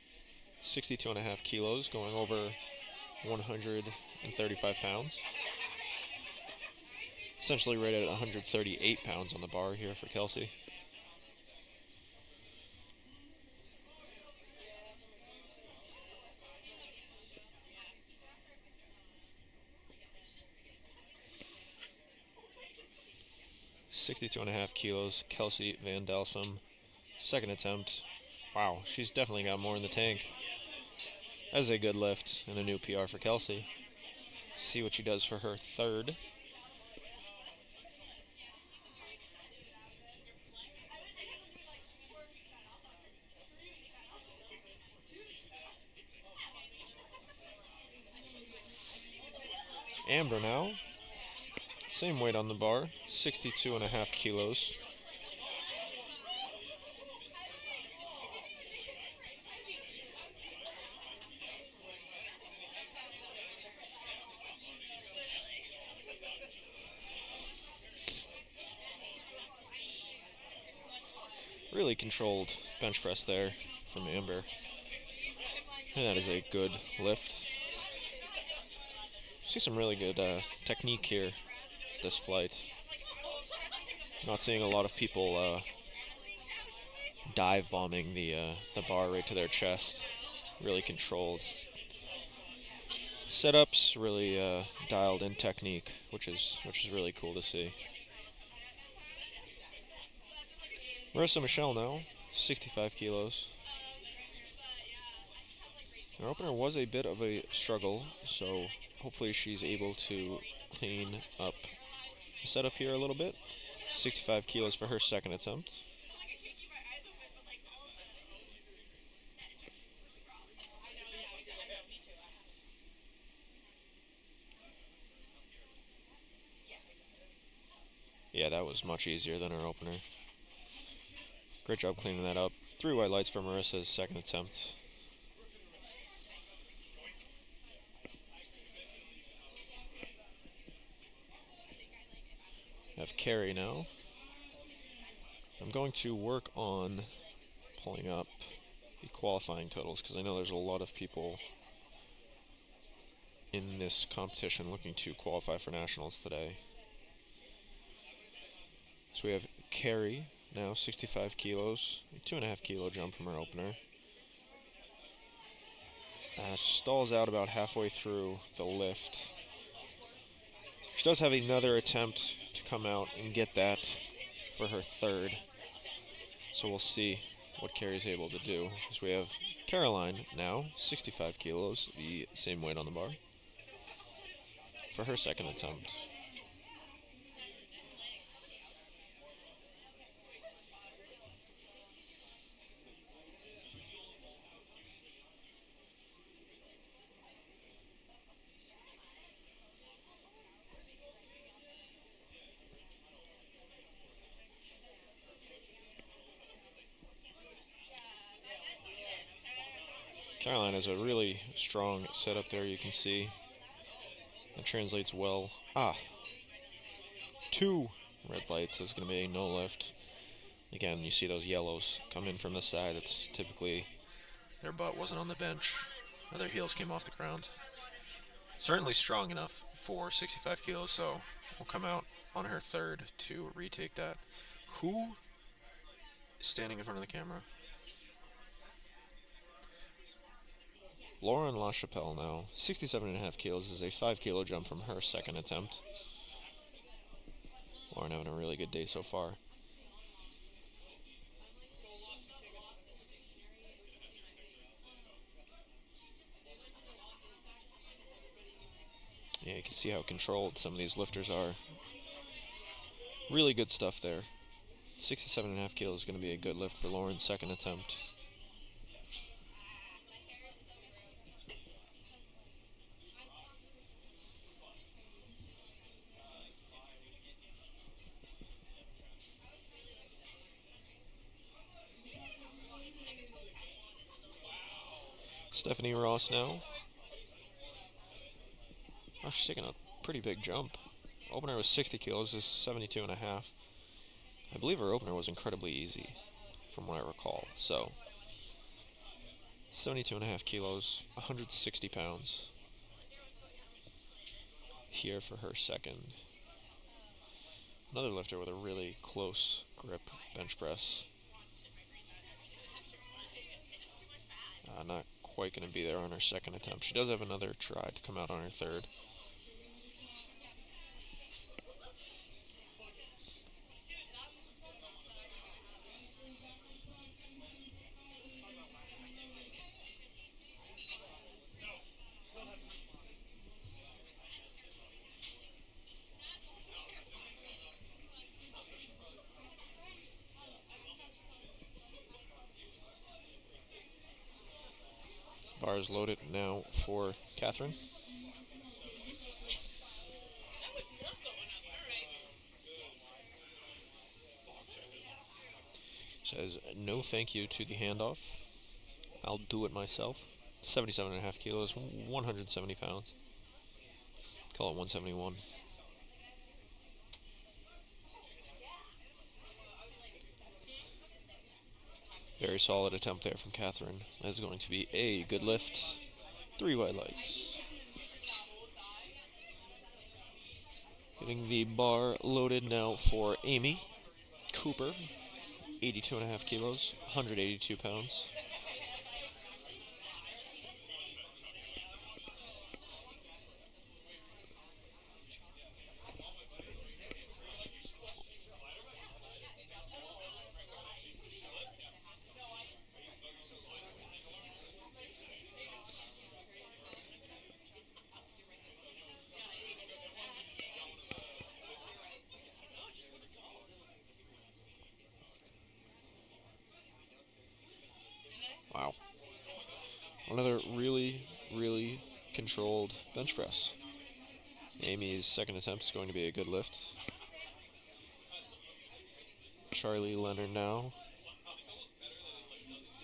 62.5 kilos, going over 135 pounds. Essentially rated at 138 pounds on the bar here for Kelsey. .62.5 kilos, Kelsey Van Dalsum. Second attempt. Wow, she's definitely got more in the tank. That is a good lift and a new PR for Kelsey. See what she does for her third. Amber now. Same weight on the bar, 62.5 kilos. Really controlled bench press there from Amber. And that is a good lift. See some really good technique here this flight. Not seeing a lot of people dive bombing the bar right to their chest. Really controlled. Setups really dialed in technique, which is really cool to see. Marissa Michelle now, 65 kilos. Her opener was a bit of a struggle, so hopefully she's able to clean up the setup here a little bit. 65 kilos for her second attempt. Yeah, that was much easier than her opener. Great job cleaning that up. 3 white lights for Marissa's second attempt. I have Carrie now. I'm going to work on pulling up the qualifying totals because I know there's a lot of people in this competition looking to qualify for nationals today. So we have Carrie now, 65 kilos, a 2.5 kilo jump from her opener. Stalls out about halfway through the lift. She does have another attempt to come out and get that for her third. So we'll see what Carrie's able to do. So we have Caroline now, 65 kilos, the same weight on the bar, for her second attempt. Caroline has a really strong setup there, you can see. That translates well. 2 red lights is going to be a no lift. Again, you see those yellows come in from the side. It's typically their butt wasn't on the bench, or their heels came off the ground. Certainly strong enough for 65 kilos, so we'll come out on her third to retake that. Who is standing in front of the camera? Lauren LaChapelle now, 67.5 kilos, is a 5 kilo jump from her second attempt. Lauren having a really good day so far. Yeah, you can see how controlled some of these lifters are. Really good stuff there. 67.5 kilos is going to be a good lift for Lauren's second attempt. Stephanie Ross now. Oh, she's taking a pretty big jump. Opener was 60 kilos, this is 72.5. I believe her opener was incredibly easy, from what I recall. So, 72.5 kilos, 160 pounds. Here for her second. Another lifter with a really close grip bench press. Not quite going to be there on her second attempt. She does have another try to come out on her third. Bar is loaded now for Catherine. Says no thank you to the handoff. I'll do it myself. 77.5 kilos, 170 pounds. Call it 171. Very solid attempt there from Catherine. That is going to be a good lift. 3 white lights. Getting the bar loaded now for Amy Cooper. 82.5 kilos, 182 pounds. Wow. Another really, really controlled bench press. Amy's second attempt is going to be a good lift. Charlie Leonard now.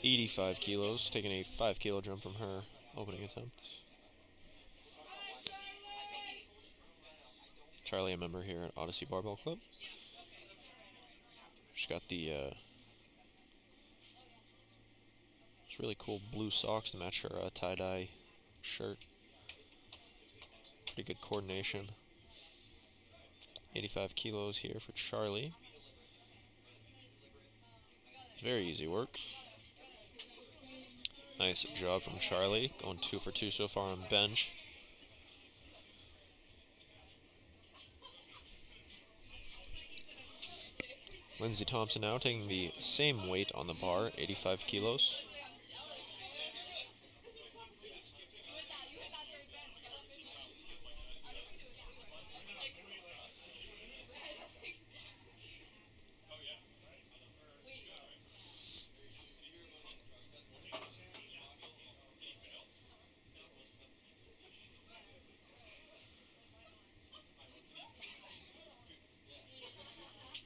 85 kilos, taking a 5 kilo jump from her opening attempt. Charlie, a member here at Odyssey Barbell Club. She's got the it's really cool blue socks to match her tie-dye shirt. Pretty good coordination. 85 kilos here for Charlie. Very easy work. Nice job from Charlie, going 2 for 2 so far on bench. Lindsay Thompson now taking the same weight on the bar, 85 kilos.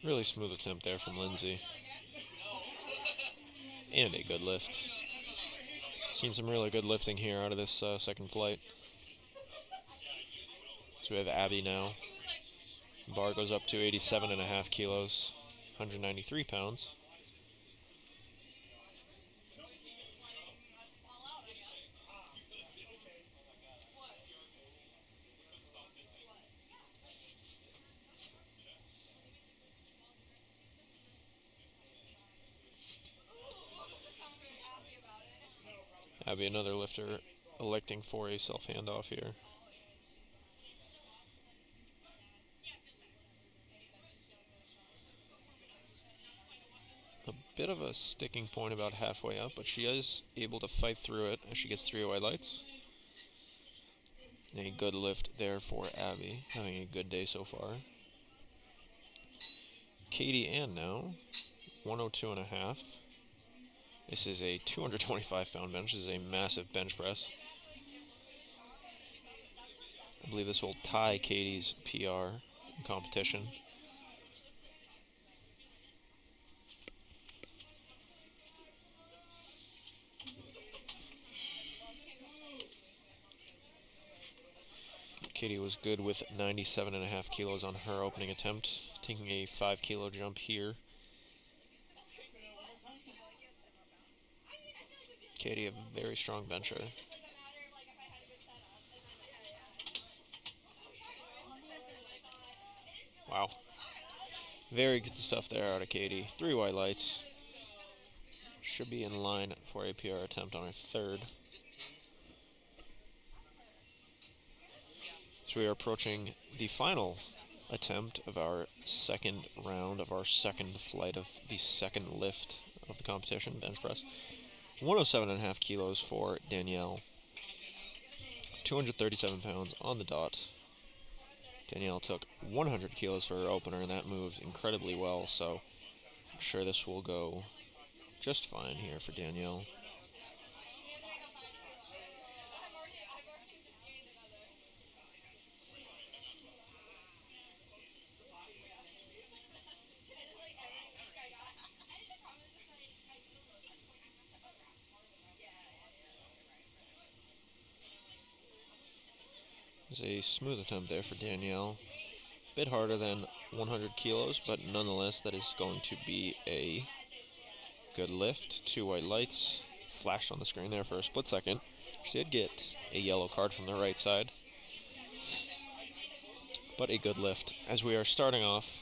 Really smooth attempt there from Lindsay. And a good lift. Seen some really good lifting here out of this second flight. So we have Abby now. Bar goes up to 87.5 kilos, 193 pounds. Abby, another lifter, electing for a self handoff here. A bit of a sticking point about halfway up, but she is able to fight through it as she gets 3 white lights. A good lift there for Abby, having a good day so far. Katie Ann now, 102.5. This is a 225-pound bench. This is a massive bench press. I believe this will tie Katie's PR in competition. Katie was good with 97.5 kilos on her opening attempt, taking a 5 kilo jump here. Katie, a very strong bencher. Wow. Very good stuff there out of Katie. 3 white lights. Should be in line for a PR attempt on her third. So we are approaching the final attempt of our second round of our second flight of the second lift of the competition, bench press. 107.5 kilos for Danielle. 237 pounds on the dot. Danielle took 100 kilos for her opener, and that moved incredibly well, so I'm sure this will go just fine here for Danielle. It's a smooth attempt there for Danielle. Bit harder than 100 kilos, but nonetheless, that is going to be a good lift. 2 white lights flashed on the screen there for a split second. She did get a yellow card from the right side, but a good lift. As we are starting off,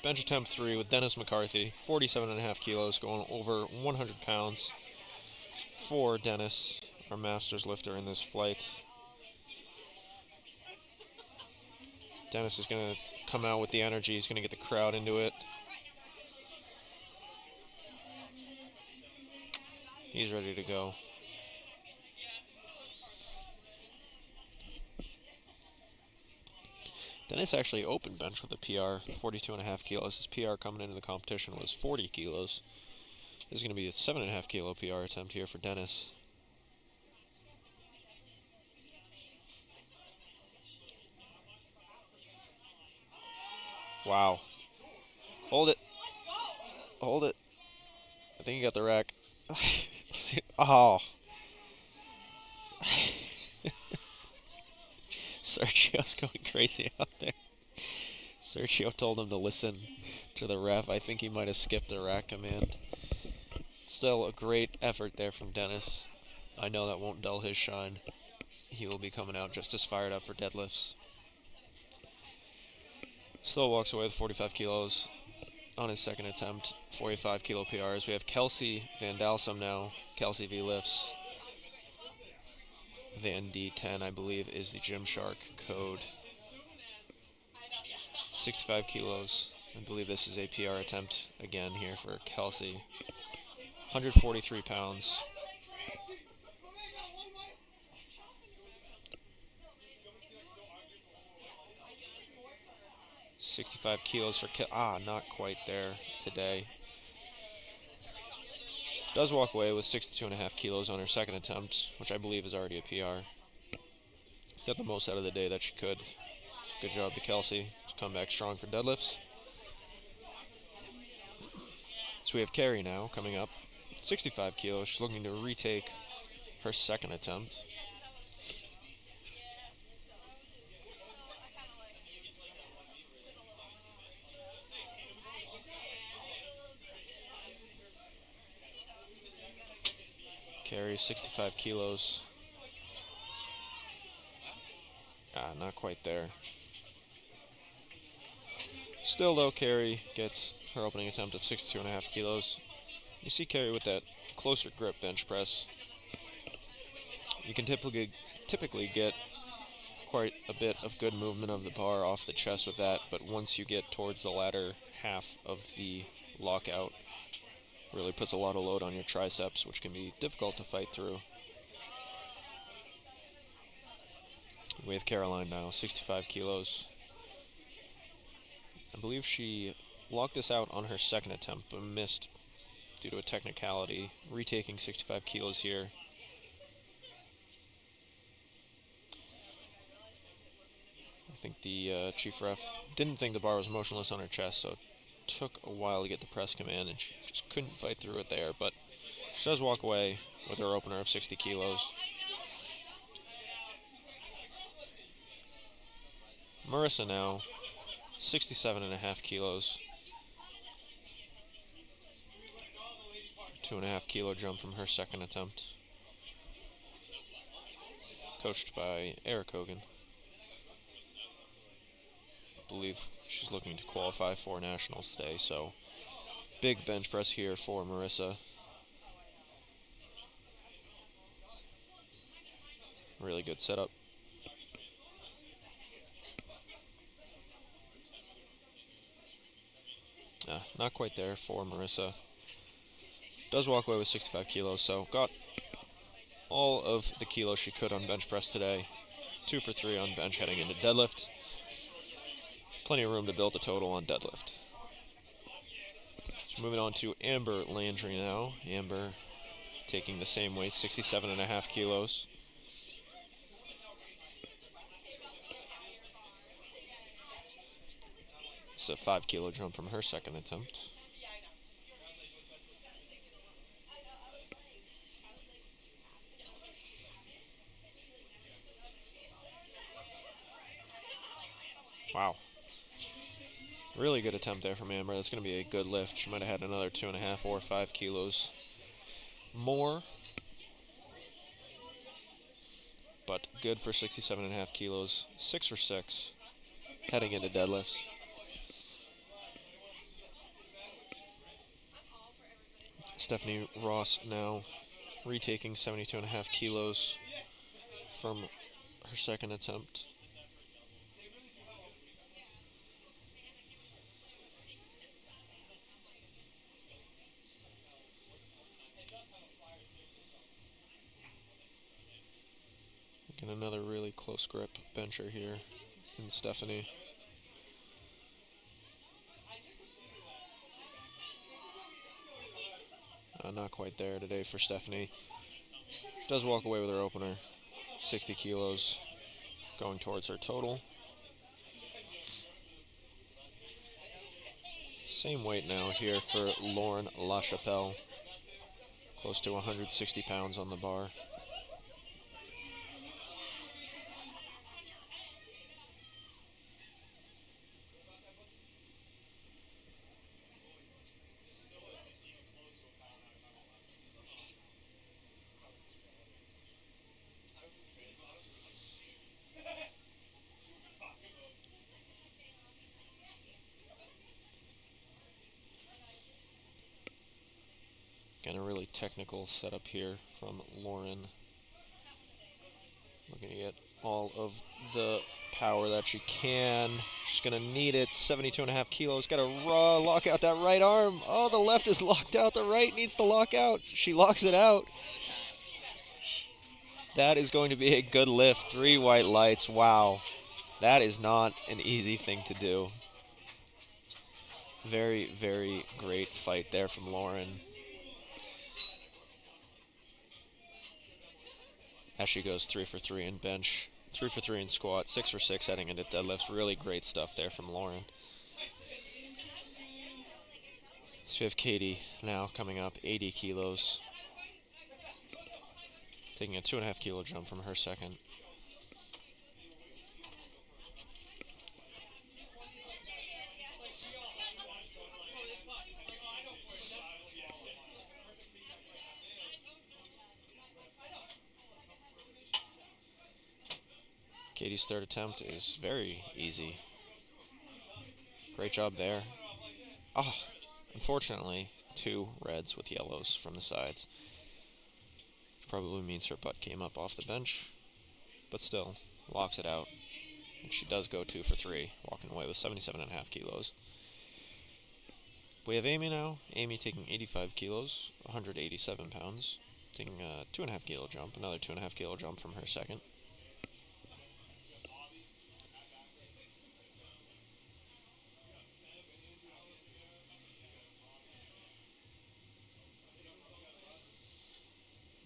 bench attempt 3 with Dennis McCarthy, 47.5 kilos, going over 100 pounds for Dennis, our master's lifter in this flight. Dennis is going to come out with the energy. He's going to get the crowd into it. He's ready to go. Dennis actually opened bench with a PR, 42.5 kilos. His PR coming into the competition was 40 kilos. This is going to be a 7.5 kilo PR attempt here for Dennis. Wow. Hold it. Hold it. I think he got the rack. Oh. Sergio's going crazy out there. Sergio told him to listen to the ref. I think he might have skipped the rack command. Still a great effort there from Dennis. I know that won't dull his shine. He will be coming out just as fired up for deadlifts. Still walks away with 45 kilos on his second attempt. 45 kilo PRs. We have Kelsey Van Dalsum now. Kelsey V lifts. Van D10, I believe, is the Gymshark code. 65 kilos. I believe this is a PR attempt again here for Kelsey. 143 pounds. $65 kilos for not quite there today. Does walk away with 62.5 kilos on her second attempt, which I believe is already a PR. Got the most out of the day that she could. Good job to Kelsey to come back strong for deadlifts. So we have Carrie now coming up. 65 kilos. She's looking to retake her second attempt. Carrie, 65 kilos. Not quite there. Still, though, Carrie gets her opening attempt of 62.5 kilos. You see Carrie with that closer grip bench press. You can typically get quite a bit of good movement of the bar off the chest with that, but once you get towards the latter half of the lockout, really puts a lot of load on your triceps, which can be difficult to fight through. We have Caroline now, 65 kilos. I believe she locked this out on her second attempt, but missed due to a technicality. Retaking 65 kilos here. I think the chief ref didn't think the bar was motionless on her chest, so it took a while to get the press command, and she just couldn't fight through it there. But she does walk away with her opener of 60 kilos. Marissa now, 67.5 kilos. 2.5 kilo jump from her second attempt. Coached by Eric Hogan. I believe she's looking to qualify for nationals today, so big bench press here for Marissa. Really good setup. Not quite there for Marissa. Does walk away with 65 kilos, so got all of the kilos she could on bench press today. 2 for 3 on bench heading into deadlift. Plenty of room to build a total on deadlift. So moving on to Amber Landry now. Amber taking the same weight, 67.5 kilos. It's a 5 kilo jump from her second attempt. Wow. Really good attempt there from Amber. That's going to be a good lift. She might have had another 2.5 or 5 kilos more. But good for 67.5 kilos. 6 for 6. Heading into deadlifts. Stephanie Ross now retaking 72.5 kilos from her second attempt. Get another really close grip bencher here in Stephanie. Not quite there today for Stephanie. She does walk away with her opener. 60 kilos going towards her total. Same weight now here for Lauren LaChapelle. Close to 160 pounds on the bar. Again, a really technical setup here from Lauren. Looking to get all of the power that she can. She's going to need it. 72.5 kilos. Got to lock out that right arm. Oh, the left is locked out. The right needs to lock out. She locks it out. That is going to be a good lift. 3 white lights. Wow. That is not an easy thing to do. Very, very great fight there from Lauren. As she goes 3 for 3 in bench, 3 for 3 in squat, 6 for 6 heading into deadlifts. Really great stuff there from Lauren. So we have Katie now coming up, 80 kilos. Taking a 2.5 kilo jump from her second. Katie's third attempt is very easy. Great job there. Oh, unfortunately, 2 reds with yellows from the sides. Probably means her butt came up off the bench, but still, locks it out. And she does go 2 for 3, walking away with 77.5 kilos. We have Amy now. Amy taking 85 kilos, 187 pounds. Taking a 2.5 kilo jump, another 2.5 kilo jump from her second.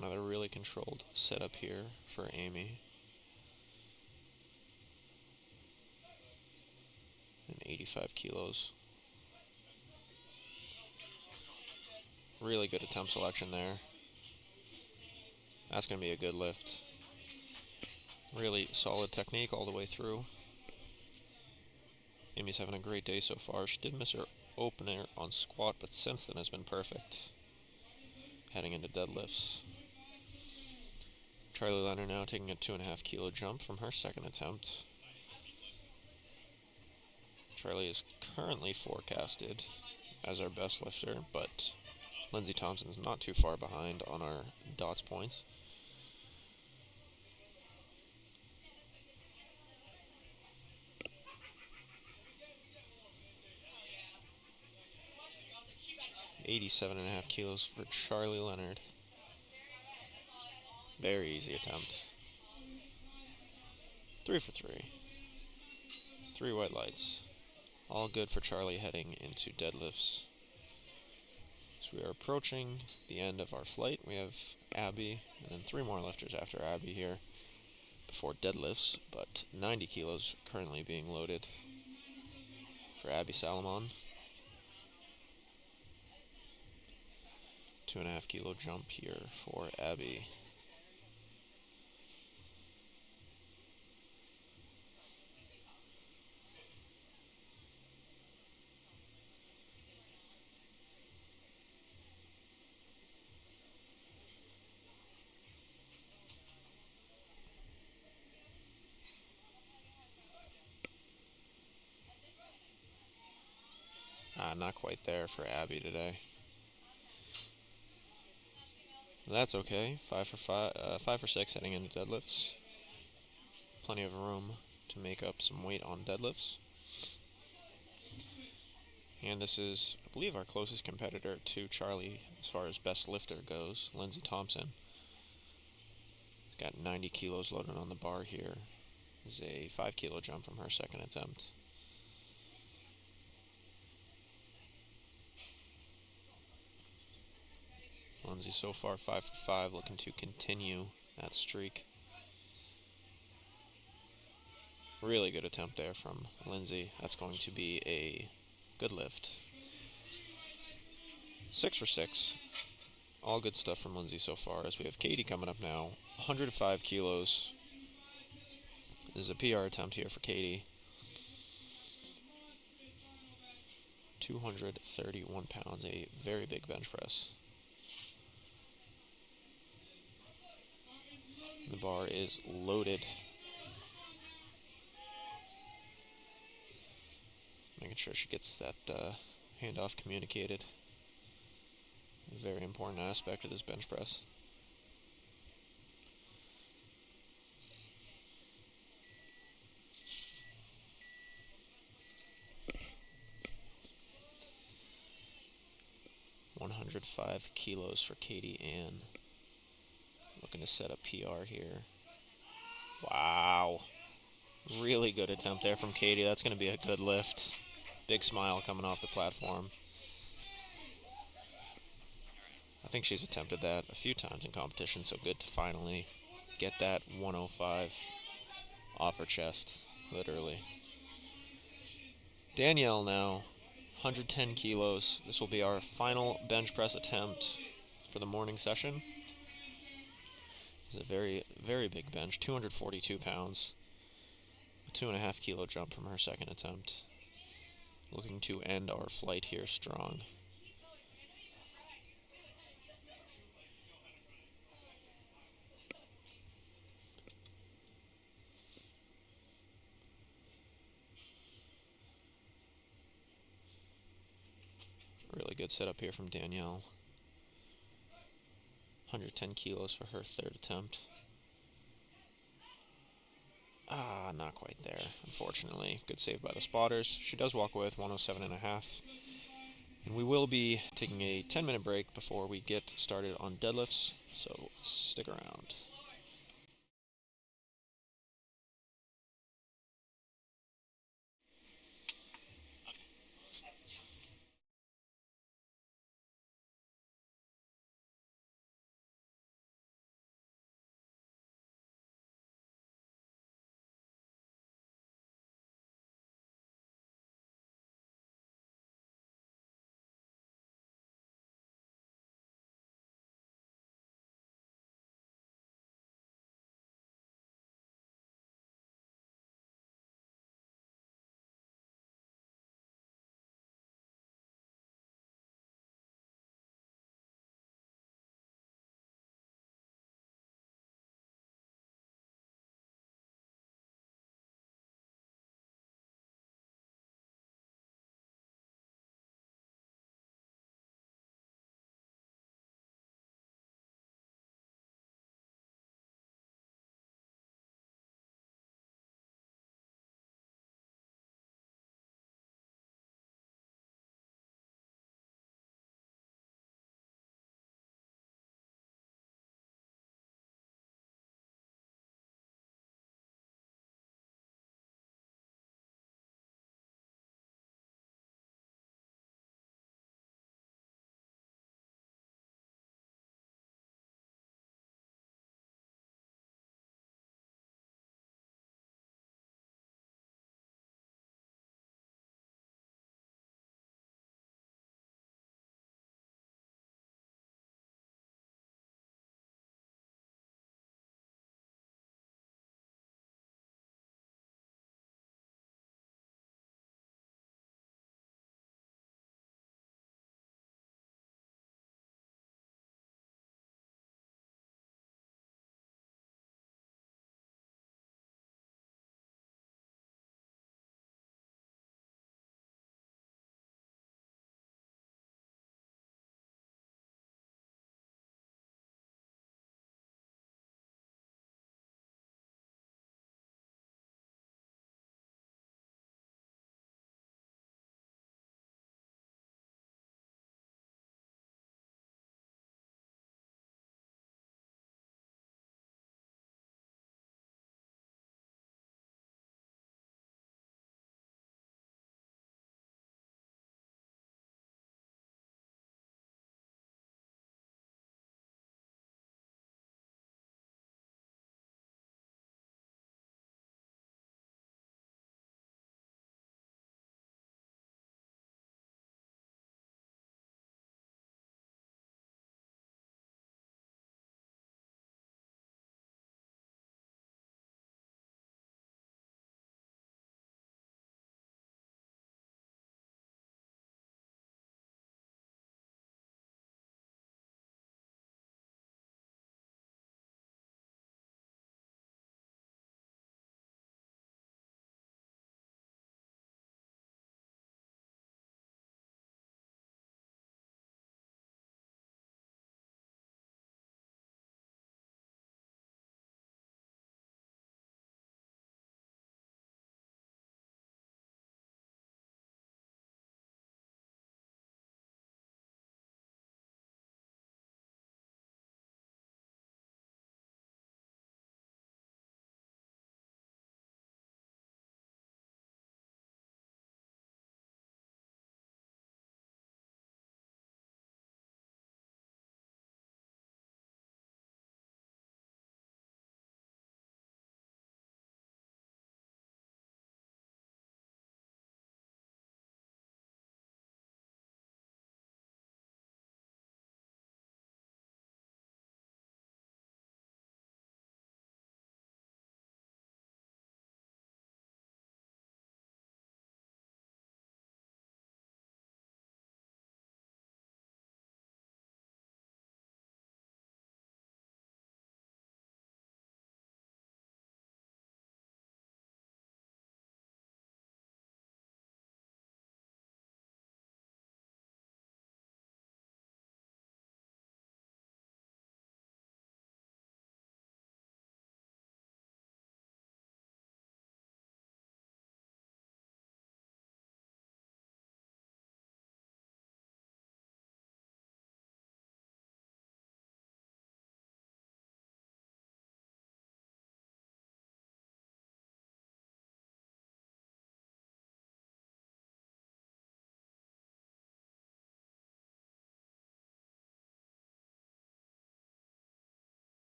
Another really controlled setup here for Amy. And 85 kilos. Really good attempt selection there. That's going to be a good lift. Really solid technique all the way through. Amy's having a great day so far. She did miss her opener on squat, but since then has been perfect. Heading into deadlifts. Charlie Leonard now taking a 2.5 kilo jump from her second attempt. Charlie is currently forecasted as our best lifter, but Lindsay Thompson's not too far behind on our DOTS points. $87.5 kilos for Charlie Leonard. Very easy attempt. 3 for 3. 3 white lights. All good for Charlie heading into deadlifts. So we are approaching the end of our flight. We have Abby and then 3 more lifters after Abby here before deadlifts, but 90 kilos currently being loaded for Abby Salomon. 2.5 kilo jump here for Abby. Not quite there for Abby today. That's okay. 5 for 6 heading into deadlifts. Plenty of room to make up some weight on deadlifts. And this is, I believe, our closest competitor to Charlie as far as best lifter goes, Lindsay Thompson. Got 90 kilos loaded on the bar here. This is a 5 kilo jump from her second attempt. Lindsay so far 5 for 5, looking to continue that streak. Really good attempt there from Lindsay. That's going to be a good lift. 6 for 6. All good stuff from Lindsay so far, as we have Katie coming up now. 105 kilos. This is a PR attempt here for Katie. 231 pounds, a very big bench press. The bar is loaded. Making sure she gets that handoff communicated. A very important aspect of this bench press. $105 kilos for Katie Ann. Looking to set a PR here. Wow. Really good attempt there from Katie. That's going to be a good lift. Big smile coming off the platform. I think she's attempted that a few times in competition, so good to finally get that 105 off her chest, literally. Danielle now, 110 kilos. This will be our final bench press attempt for the morning session. It's a very, very big bench, 242 pounds. A 2.5 kilo jump from her second attempt. Looking to end our flight here strong. Really good setup here from Danielle. 110 kilos for her third attempt. Not quite there, unfortunately. Good save by the spotters. She does walk away with 107.5. And we will be taking a 10-minute break before we get started on deadlifts, so stick around.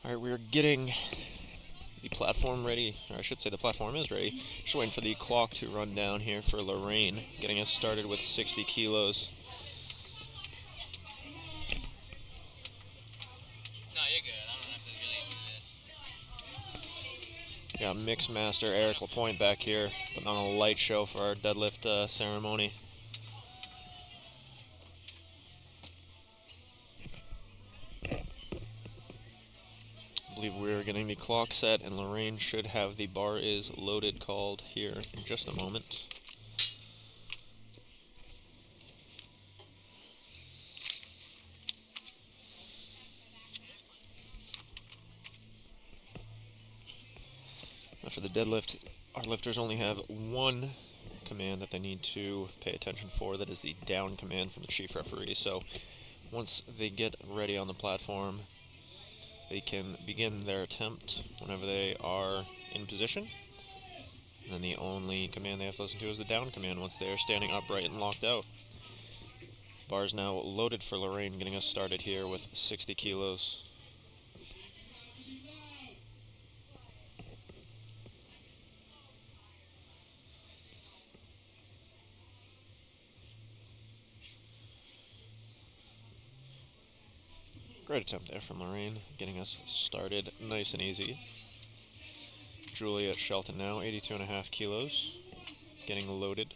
All right, we're getting the platform ready, or I should say the platform is ready. Just waiting for the clock to run down here for Lorraine, getting us started with 60 kilos.
No, you're good. I don't have to really do this.
Got Mix Master Eric Lapointe back here, putting on a light show for our deadlift ceremony. I believe we're getting the clock set, and Lorraine should have the bar is loaded called here in just a moment. Now for the deadlift, our lifters only have one command that they need to pay attention for. That is the down command from the chief referee. So once they get ready on the platform, they can begin their attempt whenever they are in position. And then the only command they have to listen to is the down command once they are standing upright and locked out. Bar is now loaded for Lorraine, getting us started here with 60 kilos. Great attempt there from Lorraine, getting us started nice and easy. Julia Shelton now, 82.5 kilos, getting loaded.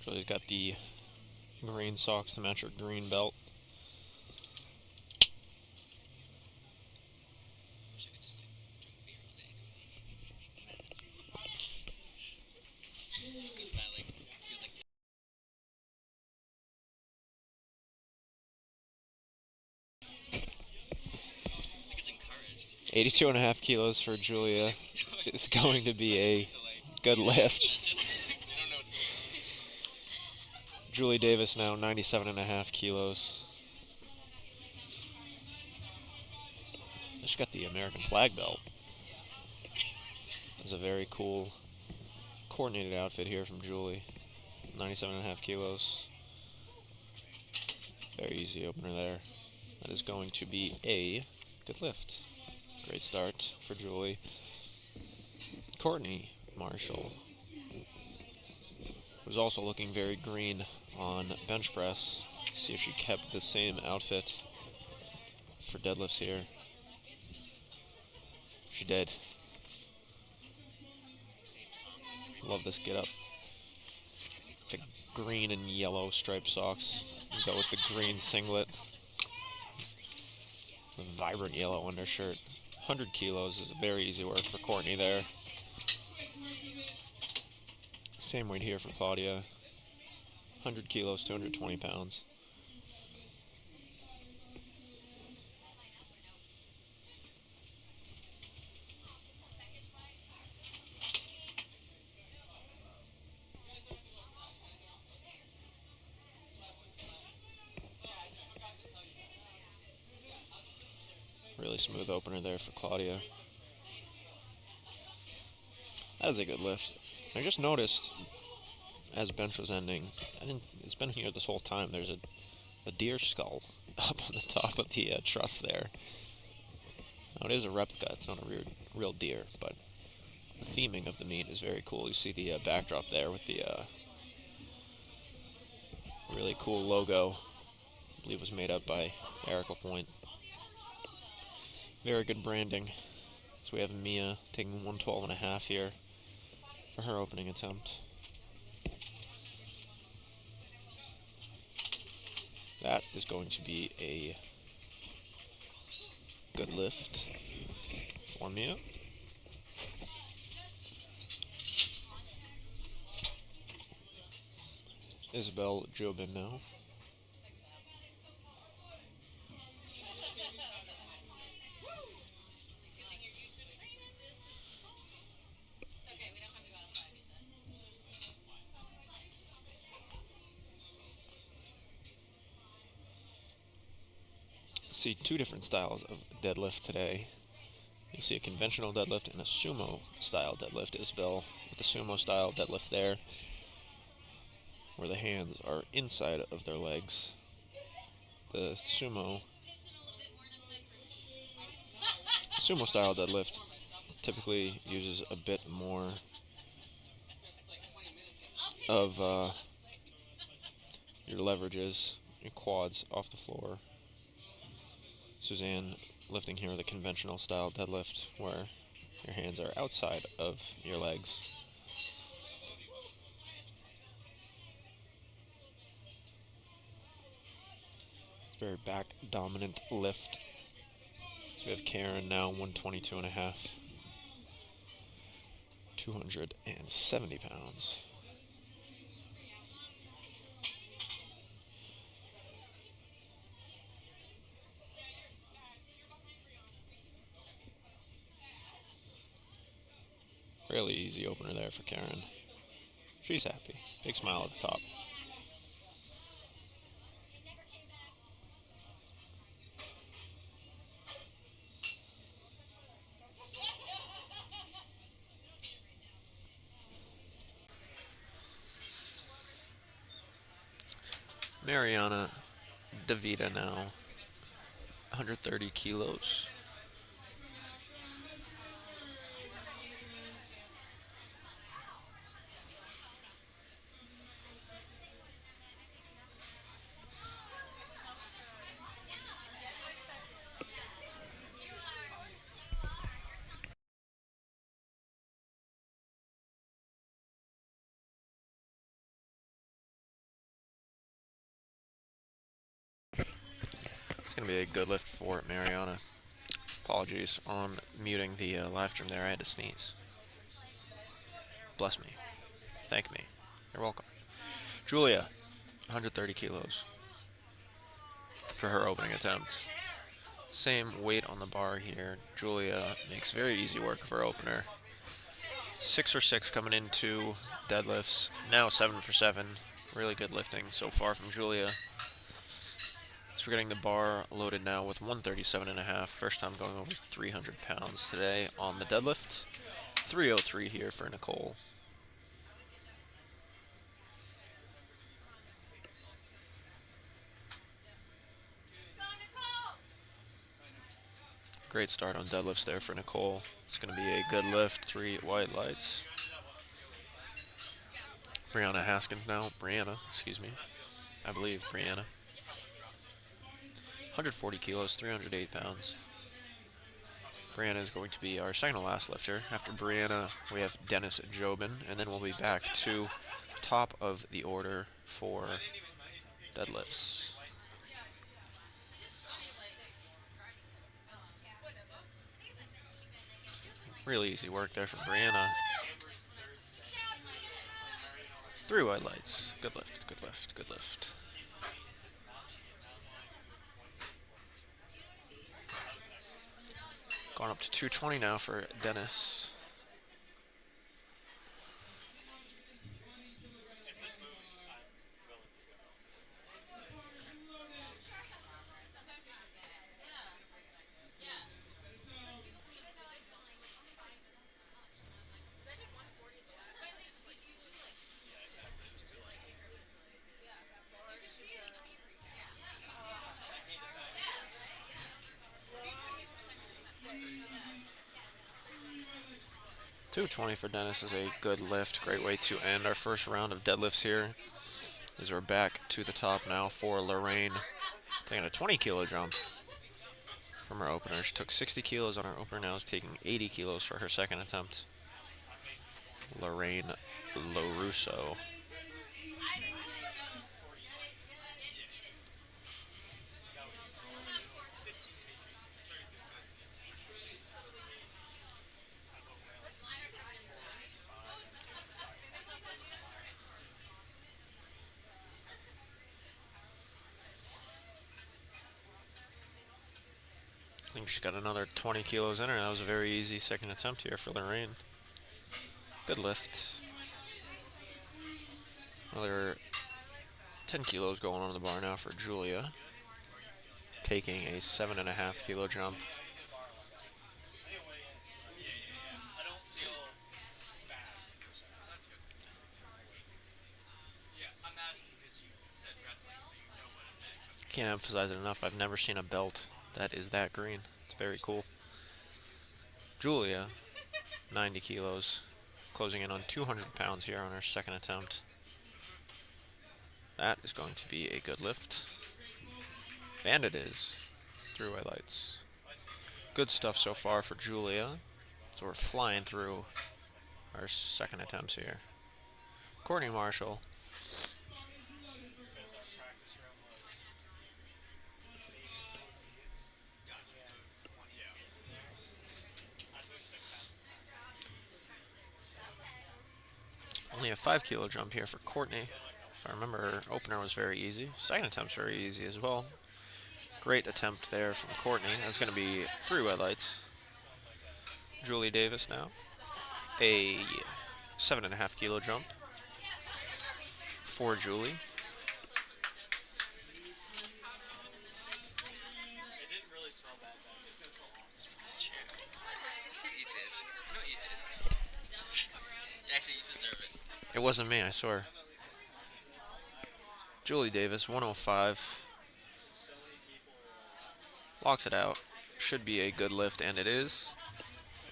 Julia's got the green socks to match her green belt.
Wish I could just like drink beer all day. Just goes by like feels like. I think it's encouraged.
82.5 kilos for Julia is going to be a good lift.
I don't know what's going on.
Julie Davis now, 97.5 kilos. She's got the American flag belt. It's a very cool, coordinated outfit here from Julie. 97.5 kilos. Very easy opener there. That is going to be a good lift. Great start for Julie. Courtney Marshall was also looking very green on bench press. See if she kept the same outfit for deadlifts here. She did. Love this get up. The green and yellow striped socks. Go with the green singlet. The vibrant yellow undershirt. 100 kilos is very easy work for Courtney there. Same weight here for Claudia. 100 kilos, 220 pounds. Really smooth opener there for Claudia. That is a good lift. I just noticed as bench was ending, it's been here this whole time, there's a deer skull up on the top of the truss there. Now it is a replica, it's not a real deer, but the theming of the meat is very cool. You see the backdrop there with the really cool logo. I believe it was made up by Eric Lapointe. Very good branding. So we have Mia taking 112.5 here for her opening attempt. That is going to be a good lift for Mia. Isabel Jobin now. See two different styles of deadlift today. You'll see a conventional deadlift and a sumo style deadlift. Isabel with the sumo style deadlift there, where the hands are inside of their legs. The sumo style deadlift typically uses a bit more of your leverages, your quads off the floor. Suzanne lifting here with a conventional style deadlift where your hands are outside of your legs. Very back dominant lift. So we have Karen now 122.5, 270 pounds. Fairly easy opener there for Karen. She's happy. Big smile at the top. Mariana DeVita now, 130 kilos. It's going to be a good lift for Mariana. Apologies on muting the live stream there. I had to sneeze. Bless me. Thank me. You're welcome. Julia, 130 kilos for her opening attempt. Same weight on the bar here. Julia makes very easy work of her opener. 6 for 6 coming into deadlifts. Now 7 for 7. Really good lifting so far from Julia. So we're getting the bar loaded now with 137.5. First time going over 300 pounds today on the deadlift. 303 here for Nicole. Great start on deadlifts there for Nicole. It's going to be a good lift. 3 white lights. Brianna, excuse me. I believe Brianna. 140 kilos, 308 pounds. Brianna is going to be our second to last lifter. After Brianna, we have Dennis Jobin, and then we'll be back to top of the order for deadlifts. Really easy work there from Brianna. 3 white lights. Good lift, good lift, good lift. Going up to 220 now for Dennis. $220 for Dennis is a good lift. Great way to end our first round of deadlifts here. As we're back to the top now for Lorraine. Taking a 20 kilo jump from her opener. She took 60 kilos on her opener, now is taking 80 kilos for her second attempt. Lorraine LaRusso. I think she's got another 20 kilos in her. That was a very easy second attempt here for Lorraine. Good lift. Another 10 kilos going on the bar now for Julia. Taking a 7.5 kilo jump. Can't emphasize it enough. I've never seen a belt that is that green. It's very cool. Julia, 90 kilos, closing in on 200 pounds here on her second attempt. That is going to be a good lift. And it is. 3 white lights. Good stuff so far for Julia. So we're flying through our second attempts here. Courtney Marshall. Only a 5 kilo jump here for Courtney. If I remember, her opener was very easy. Second attempt's very easy as well. Great attempt there from Courtney. That's going to be 3 red lights. Julie Davis now. A 7.5 kilo jump for Julie.
Actually, you deserve it.
It wasn't me, I swear. Julie Davis, 105. Locks it out. Should be a good lift, and it is.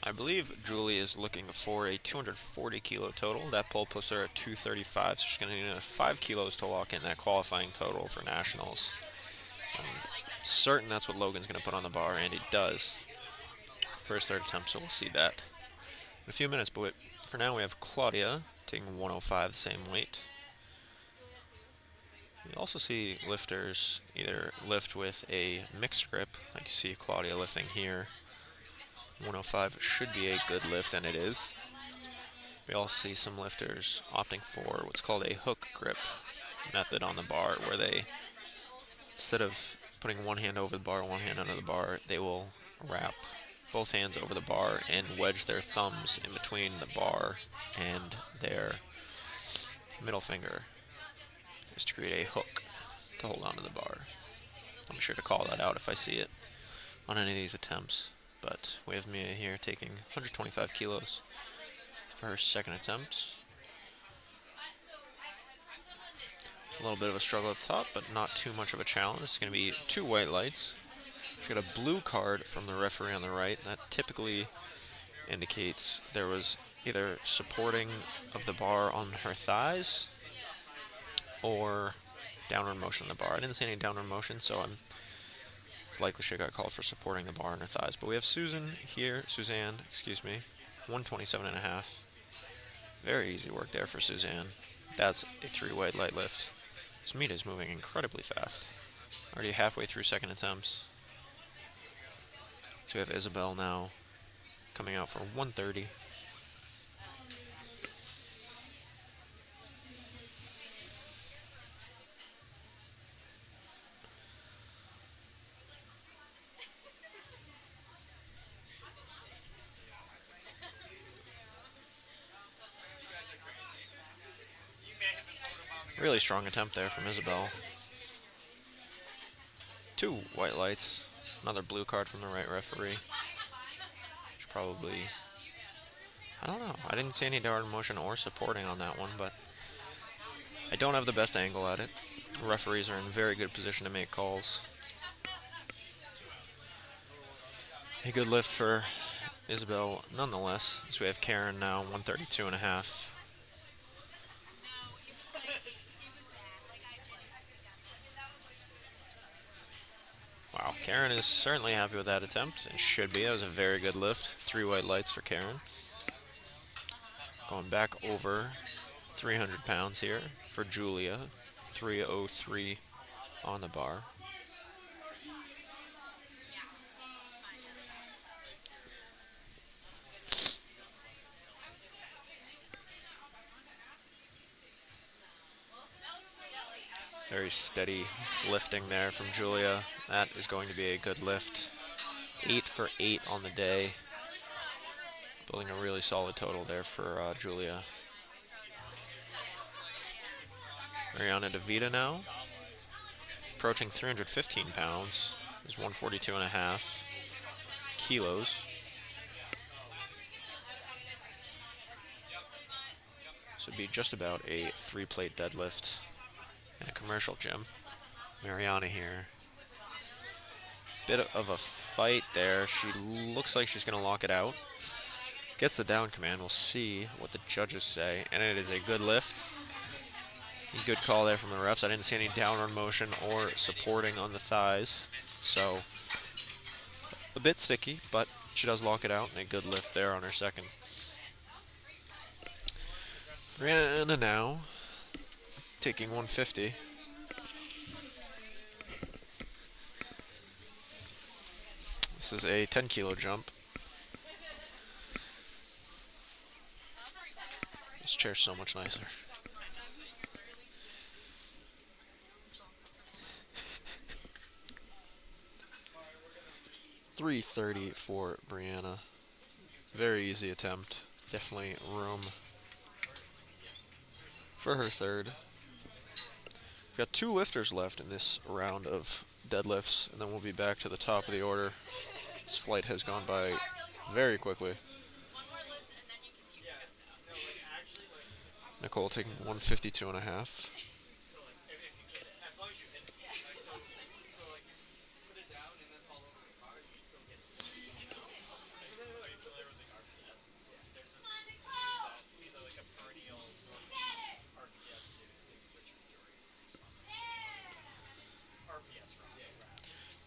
I believe Julie is looking for a 240 kilo total. That pull puts her at 235, so she's going to need another 5 kilos to lock in that qualifying total for nationals. I'm certain that's what Logan's going to put on the bar, and he does. First, third attempt, so we'll see that in a few minutes. But for now, we have Claudia taking 105, the same weight. We also see lifters either lift with a mixed grip, like you see Claudia lifting here. 105 should be a good lift, and it is. We also see some lifters opting for what's called a hook grip method on the bar, where they, instead of putting one hand over the bar, one hand under the bar, they will wrap both hands over the bar and wedge their thumbs in between the bar and their middle finger, just to create a hook to hold onto the bar. I'll be sure to call that out if I see it on any of these attempts. But we have Mia here taking 125 kilos for her second attempt. A little bit of a struggle at the top, but not too much of a challenge. It's going to be 2 white lights. She got a blue card from the referee on the right. That typically indicates there was either supporting of the bar on her thighs or downward motion on the bar. I didn't see any downward motion, so it's likely she got called for supporting the bar on her thighs. But we have Suzanne, excuse me, 127.5. Very easy work there for Suzanne. That's a 3 white light lift. This meet is moving incredibly fast. Already halfway through second attempts. So we have Isabel now coming out for 130. Really strong attempt there from Isabel. 2 white lights. Another blue card from the right referee. Should probably, I don't know. I didn't see any downward motion or supporting on that one, but I don't have the best angle at it. Referees are in very good position to make calls. A good lift for Isabel nonetheless. So we have Karen now 132.5. Wow, Karen is certainly happy with that attempt, and should be. That was a very good lift. 3 white lights for Karen. Going back over 300 pounds here for Julia. 303 on the bar. Very steady lifting there from Julia. That is going to be a good lift. 8 for 8 on the day. Building a really solid total there for Julia. Mariana DeVita now. Approaching 315 pounds. Is 142.5 kilos. So it'd be just about a 3-plate deadlift in a commercial gym. Mariana here. Bit of a fight there. She looks like she's going to lock it out. Gets the down command. We'll see what the judges say. And it is a good lift. Good call there from the refs. I didn't see any downward motion or supporting on the thighs. So a bit sticky, but she does lock it out. And a good lift there on her second. Brianna now taking 150. This is a 10 kilo jump. This chair's so much nicer. .330 for Brianna. Very easy attempt. Definitely room for her third. We've got 2 lifters left in this round of deadlifts, and then we'll be back to the top of the order. This flight has gone by very quickly. Nicole taking 152.5.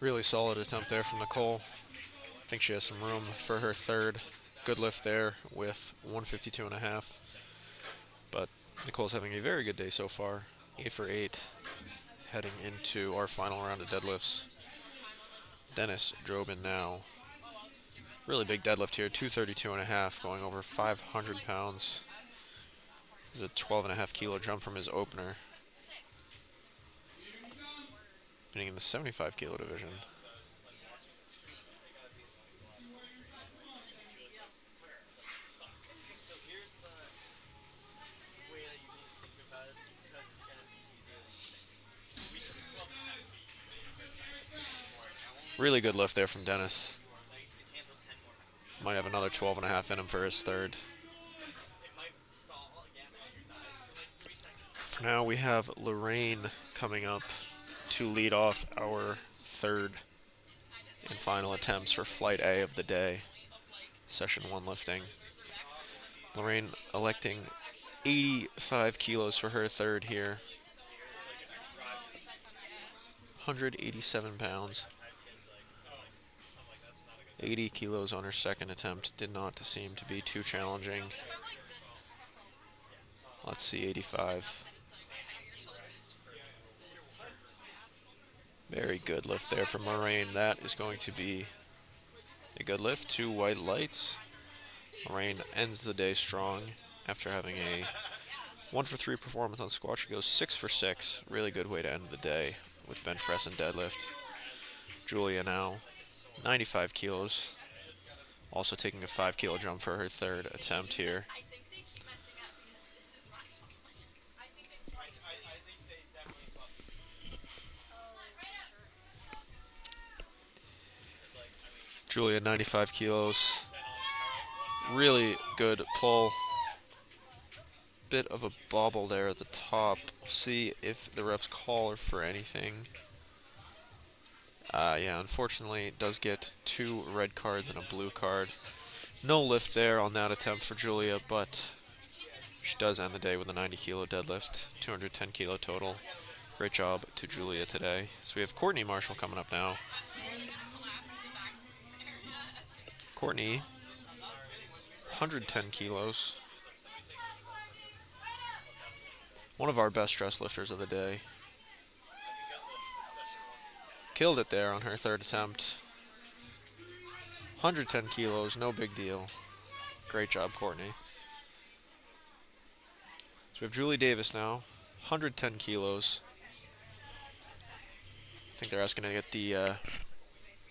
Really solid attempt there from Nicole. I think she has some room for her third. Good lift there with 152.5. But Nicole's having a very good day so far. 8 for 8 heading into our final round of deadlifts. Dennis Drobin now. Really big deadlift here, 232.5, going over 500 pounds. This is a 12.5 kilo jump from his opener. Hitting in the 75 kilo division. Really good lift there from Dennis. Might have another 12.5 in him for his third. For now, we have Lorraine coming up to lead off our third and final attempts for Flight A of the day, Session 1 lifting. Lorraine electing 85 kilos for her third here. 187 pounds. 80 kilos on her second attempt. Did not seem to be too challenging. Let's see, 85. Very good lift there from Lorraine. That is going to be a good lift. 2 white lights. Lorraine ends the day strong after having a 1 for 3 performance on squat. She goes 6 for 6. Really good way to end the day with bench press and deadlift. Julia now 95 kilos. Also taking a 5 kilo jump for her third attempt here. Julia 95 kilos. Really good pull. Bit of a bobble there at the top. We'll see if the refs call her for anything. Yeah, unfortunately, it does get 2 red cards and a blue card. No lift there on that attempt for Julia, but she does end the day with a 90 kilo deadlift, 210 kilo total. Great job to Julia today. So we have Courtney Marshall coming up now. Courtney, 110 kilos. One of our best stress lifters of the day. Killed it there on her third attempt. 110 kilos, no big deal. Great job, Courtney. So we have Julie Davis now, 110 kilos. I think they're asking to get the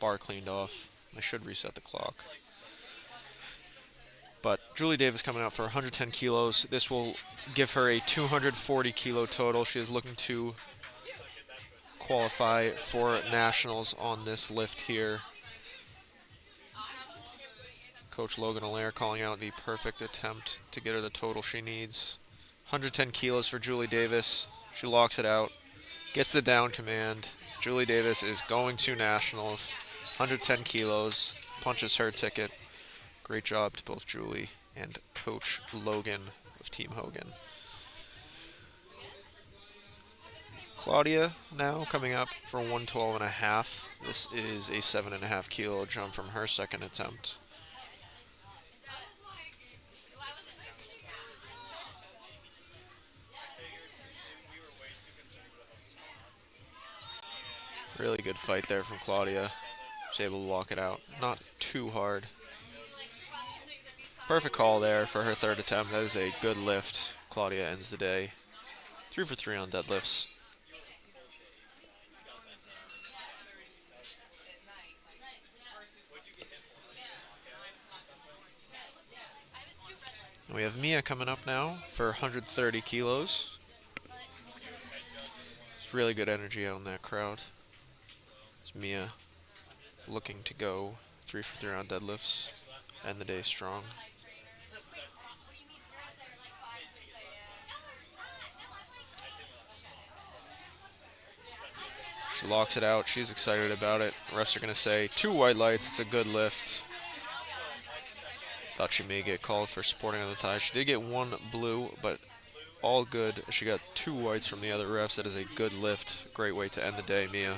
bar cleaned off. I should reset the clock. But Julie Davis coming out for 110 kilos. This will give her a 240 kilo total. She is looking to qualify for nationals on this lift here. Coach Logan Allaire calling out the perfect attempt to get her the total she needs. 110 kilos for Julie Davis. She locks it out, gets the down command. Julie Davis is going to nationals. 110 kilos, punches her ticket. Great job to both Julie and Coach Logan of Team Hogan. Claudia now coming up for 112.5. This is a 7.5 kilo jump from her second attempt. Really good fight there from Claudia. She's able to walk it out. Not too hard. Perfect call there for her third attempt. That is a good lift. Claudia ends the day 3 for 3 on deadlifts. And we have Mia coming up now for 130 kilos. It's really good energy out in that crowd. It's Mia looking to go 3 for 3 on deadlifts. End the day strong. She locks it out. She's excited about it. Refs are going to say 2 white lights. It's a good lift. Thought she may get called for supporting on the thigh. She did get 1 blue, but all good. She got 2 whites from the other refs. That is a good lift. Great way to end the day, Mia.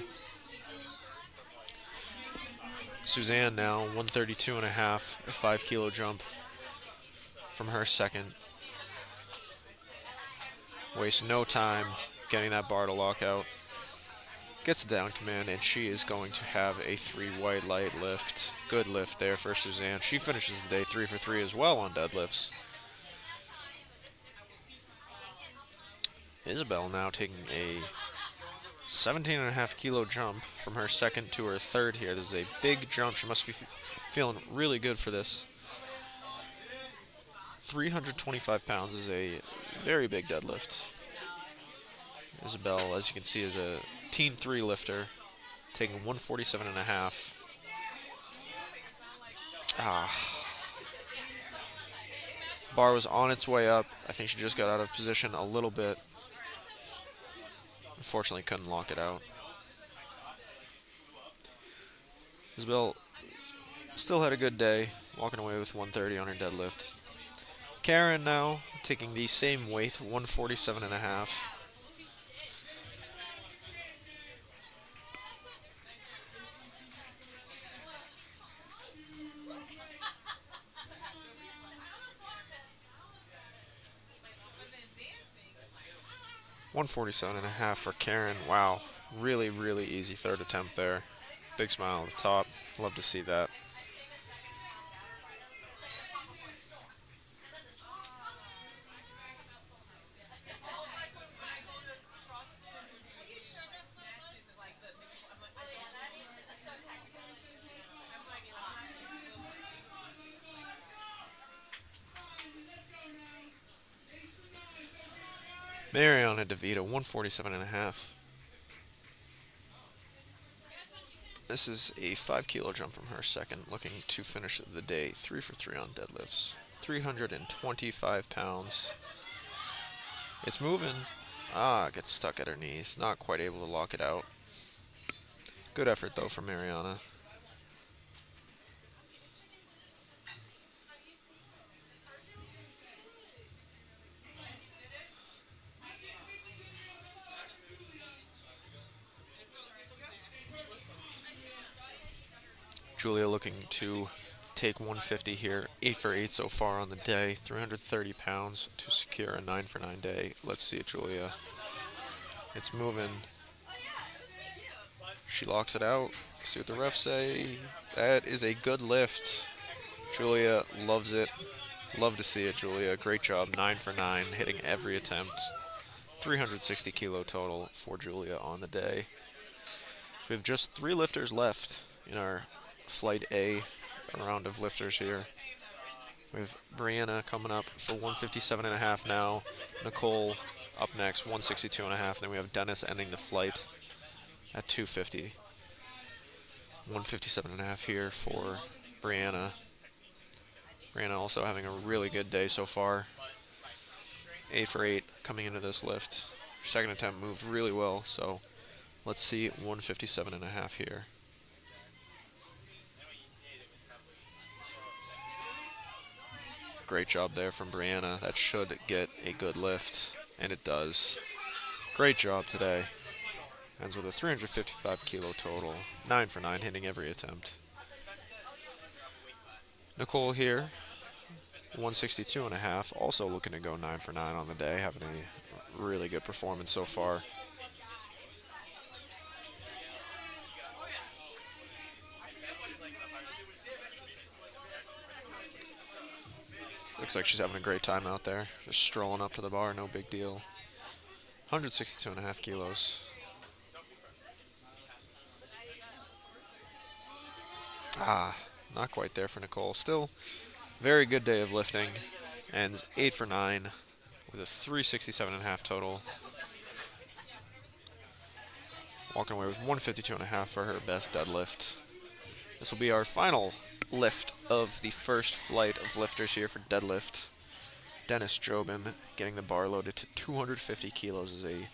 Suzanne now, 132.5, a 5 kilo jump from her second. Wastes no time getting that bar to lock out. Gets a down command, and she is going to have a 3 white light lift. Good lift there for Suzanne. She finishes the day 3 for 3 as well on deadlifts. Isabel now taking a 17.5 kilo jump from her second to her third here. This is a big jump. She must be feeling really good for this. 325 pounds is a very big deadlift. Isabel, as you can see, is a Teen 3 lifter, taking 147.5. Bar was on its way up. I think she just got out of position a little bit. Unfortunately, couldn't lock it out. Isabel still had a good day, walking away with 130 on her deadlift. Karen now taking the same weight, 147.5. $147.5 for Karen. Wow, really, really easy third attempt there. Big smile on the top. Love to see that. Mariana DeVito, 147.5. This is a 5 kilo jump from her second, looking to finish the day 3 for 3 on deadlifts. 325 pounds. It's moving. Gets stuck at her knees. Not quite able to lock it out. Good effort though from Mariana. Julia looking to take 150 here. 8 for 8 so far on the day. 330 pounds to secure a 9 for 9 day. Let's see it, Julia. It's moving. She locks it out. See what the refs say. That is a good lift. Julia loves it. Love to see it, Julia. Great job. 9 for 9, hitting every attempt. 360 kilo total for Julia on the day. We have just 3 lifters left in our Flight A round of lifters here. We have Brianna coming up for 157.5 now. Nicole up next, 162.5. Then we have Dennis ending the flight at 250. 157.5 here for Brianna. Brianna also having a really good day so far. 8 for 8 coming into this lift. Her second attempt moved really well, so let's see 157.5 here. Great job there from Brianna. That should get a good lift, and it does. Great job today. Ends with a 355 kilo total. 9 for 9, hitting every attempt. Nicole here, 162.5, also looking to go 9 for 9 on the day, having a really good performance so far. Looks like she's having a great time out there, just strolling up to the bar, no big deal. 162.5 kilos. Not quite there for Nicole. Still, very good day of lifting. Ends 8 for 9 with a 367.5 total. Walking away with 152.5 for her best deadlift. This will be our final lift of the first flight of lifters here for deadlift. Dennis Jobin getting the bar loaded to 250 kilos is a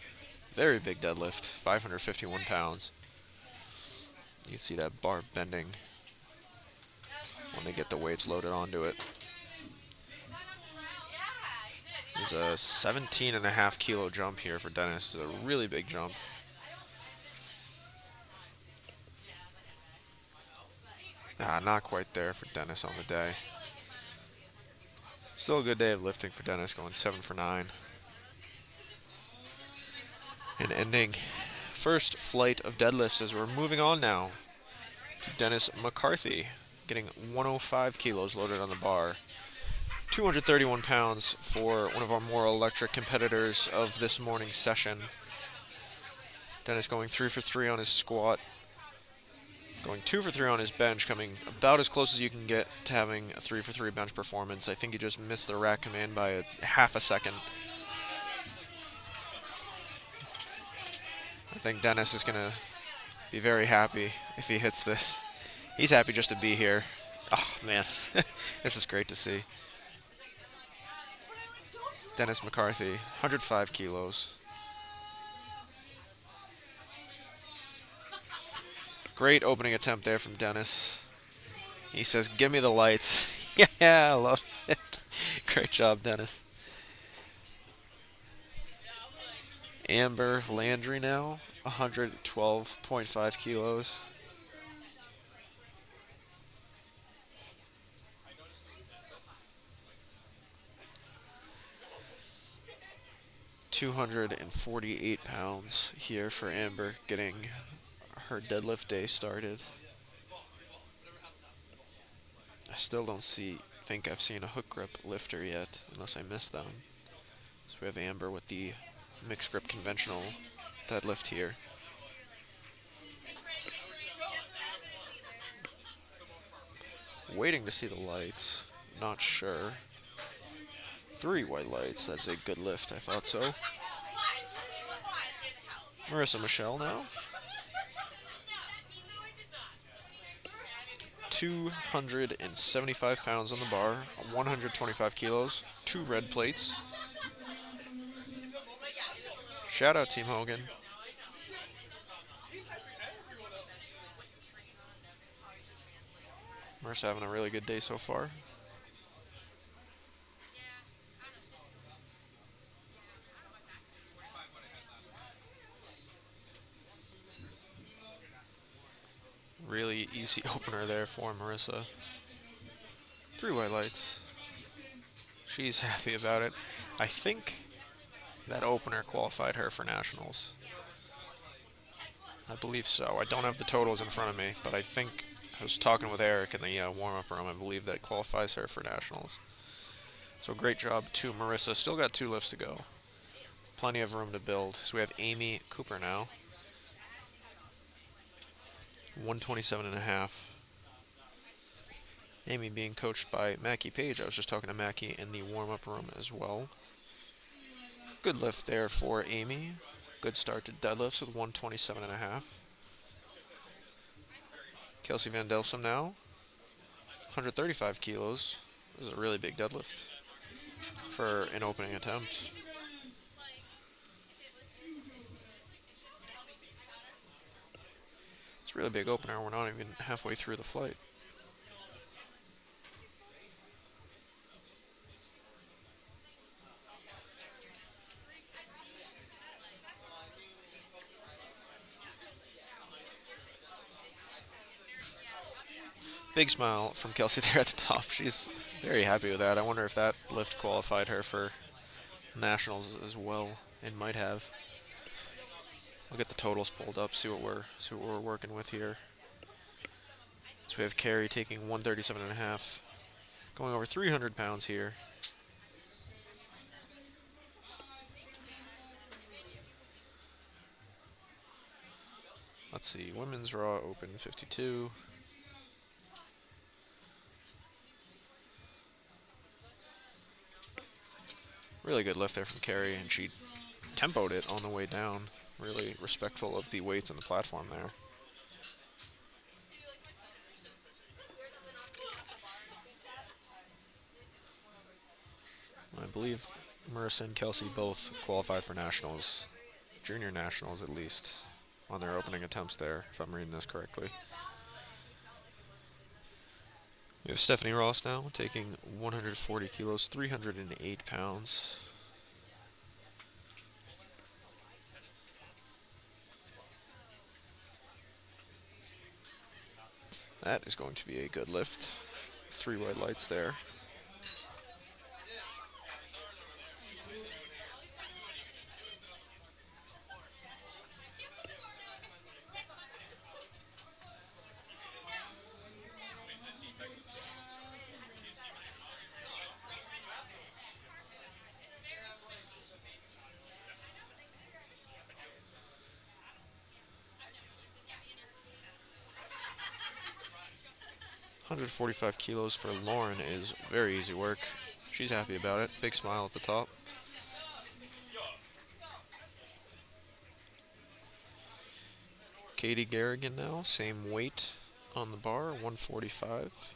very big deadlift, 551 pounds. You can see that bar bending when they get the weights loaded onto it. There's a 17.5 kilo jump here for Dennis. It's a really big jump. Not quite there for Dennis on the day. Still a good day of lifting for Dennis, going 7 for 9. And ending first flight of deadlifts as we're moving on now to Dennis McCarthy, getting 105 kilos loaded on the bar. 231 pounds for one of our more electric competitors of this morning's session. Dennis going 3 for 3 on his squat. Going 2 for 3 on his bench, coming about as close as you can get to having a 3 for 3 bench performance. I think he just missed the rack command by a half a second. I think Dennis is going to be very happy if he hits this. He's happy just to be here. Oh, man. This is great to see. Dennis McCarthy, 105 kilos. Great opening attempt there from Dennis. He says, "Give me the lights." Yeah, I love it. Great job, Dennis. Amber Landry now, 112.5 kilos. $248 here for Amber, getting her deadlift day started. I still don't think I've seen a hook grip lifter yet, unless I missed them. So we have Amber with the mixed grip conventional deadlift here. Waiting to see the lights, not sure. 3 white lights, that's a good lift, I thought so. Marissa Michelle now. 275 pounds on the bar, 125 kilos, 2 red plates. Shout out Team Hogan. Marissa having a really good day so far. Really easy opener there for Marissa. 3 white lights. She's happy about it. I think that opener qualified her for nationals. I believe so. I don't have the totals in front of me, but I think I was talking with Eric in the warm-up room. I believe that qualifies her for nationals. So great job to Marissa. Still got 2 lifts to go. Plenty of room to build. So we have Amy Cooper now. 127.5. Amy being coached by Mackie Page. I was just talking to Mackie in the warm-up room as well. Good lift there for Amy. Good start to deadlifts with 127.5. Kelsey Van Delsum now. 135 kilos. This is a really big deadlift for an opening attempt. It's a really big opener. We're not even halfway through the flight. Big smile from Kelsey there at the top. She's very happy with that. I wonder if that lift qualified her for nationals as well. It might have. I'll get the totals pulled up, see what we're working with here. So we have Carrie taking 137.5, going over 300 pounds here. Let's see, women's raw open 52. Really good lift there from Carrie, and she tempoed it on the way down. Really respectful of the weights on the platform there. I believe Marissa and Kelsey both qualified for nationals, junior nationals at least, on their opening attempts there, if I'm reading this correctly. We have Stephanie Ross now, taking 140 kilos, 308 pounds. That is going to be a good lift. 3 white lights there. $145 kilos for Lauren is very easy work. She's happy about it. Big smile at the top. Katie Garrigan now, same weight on the bar, 145.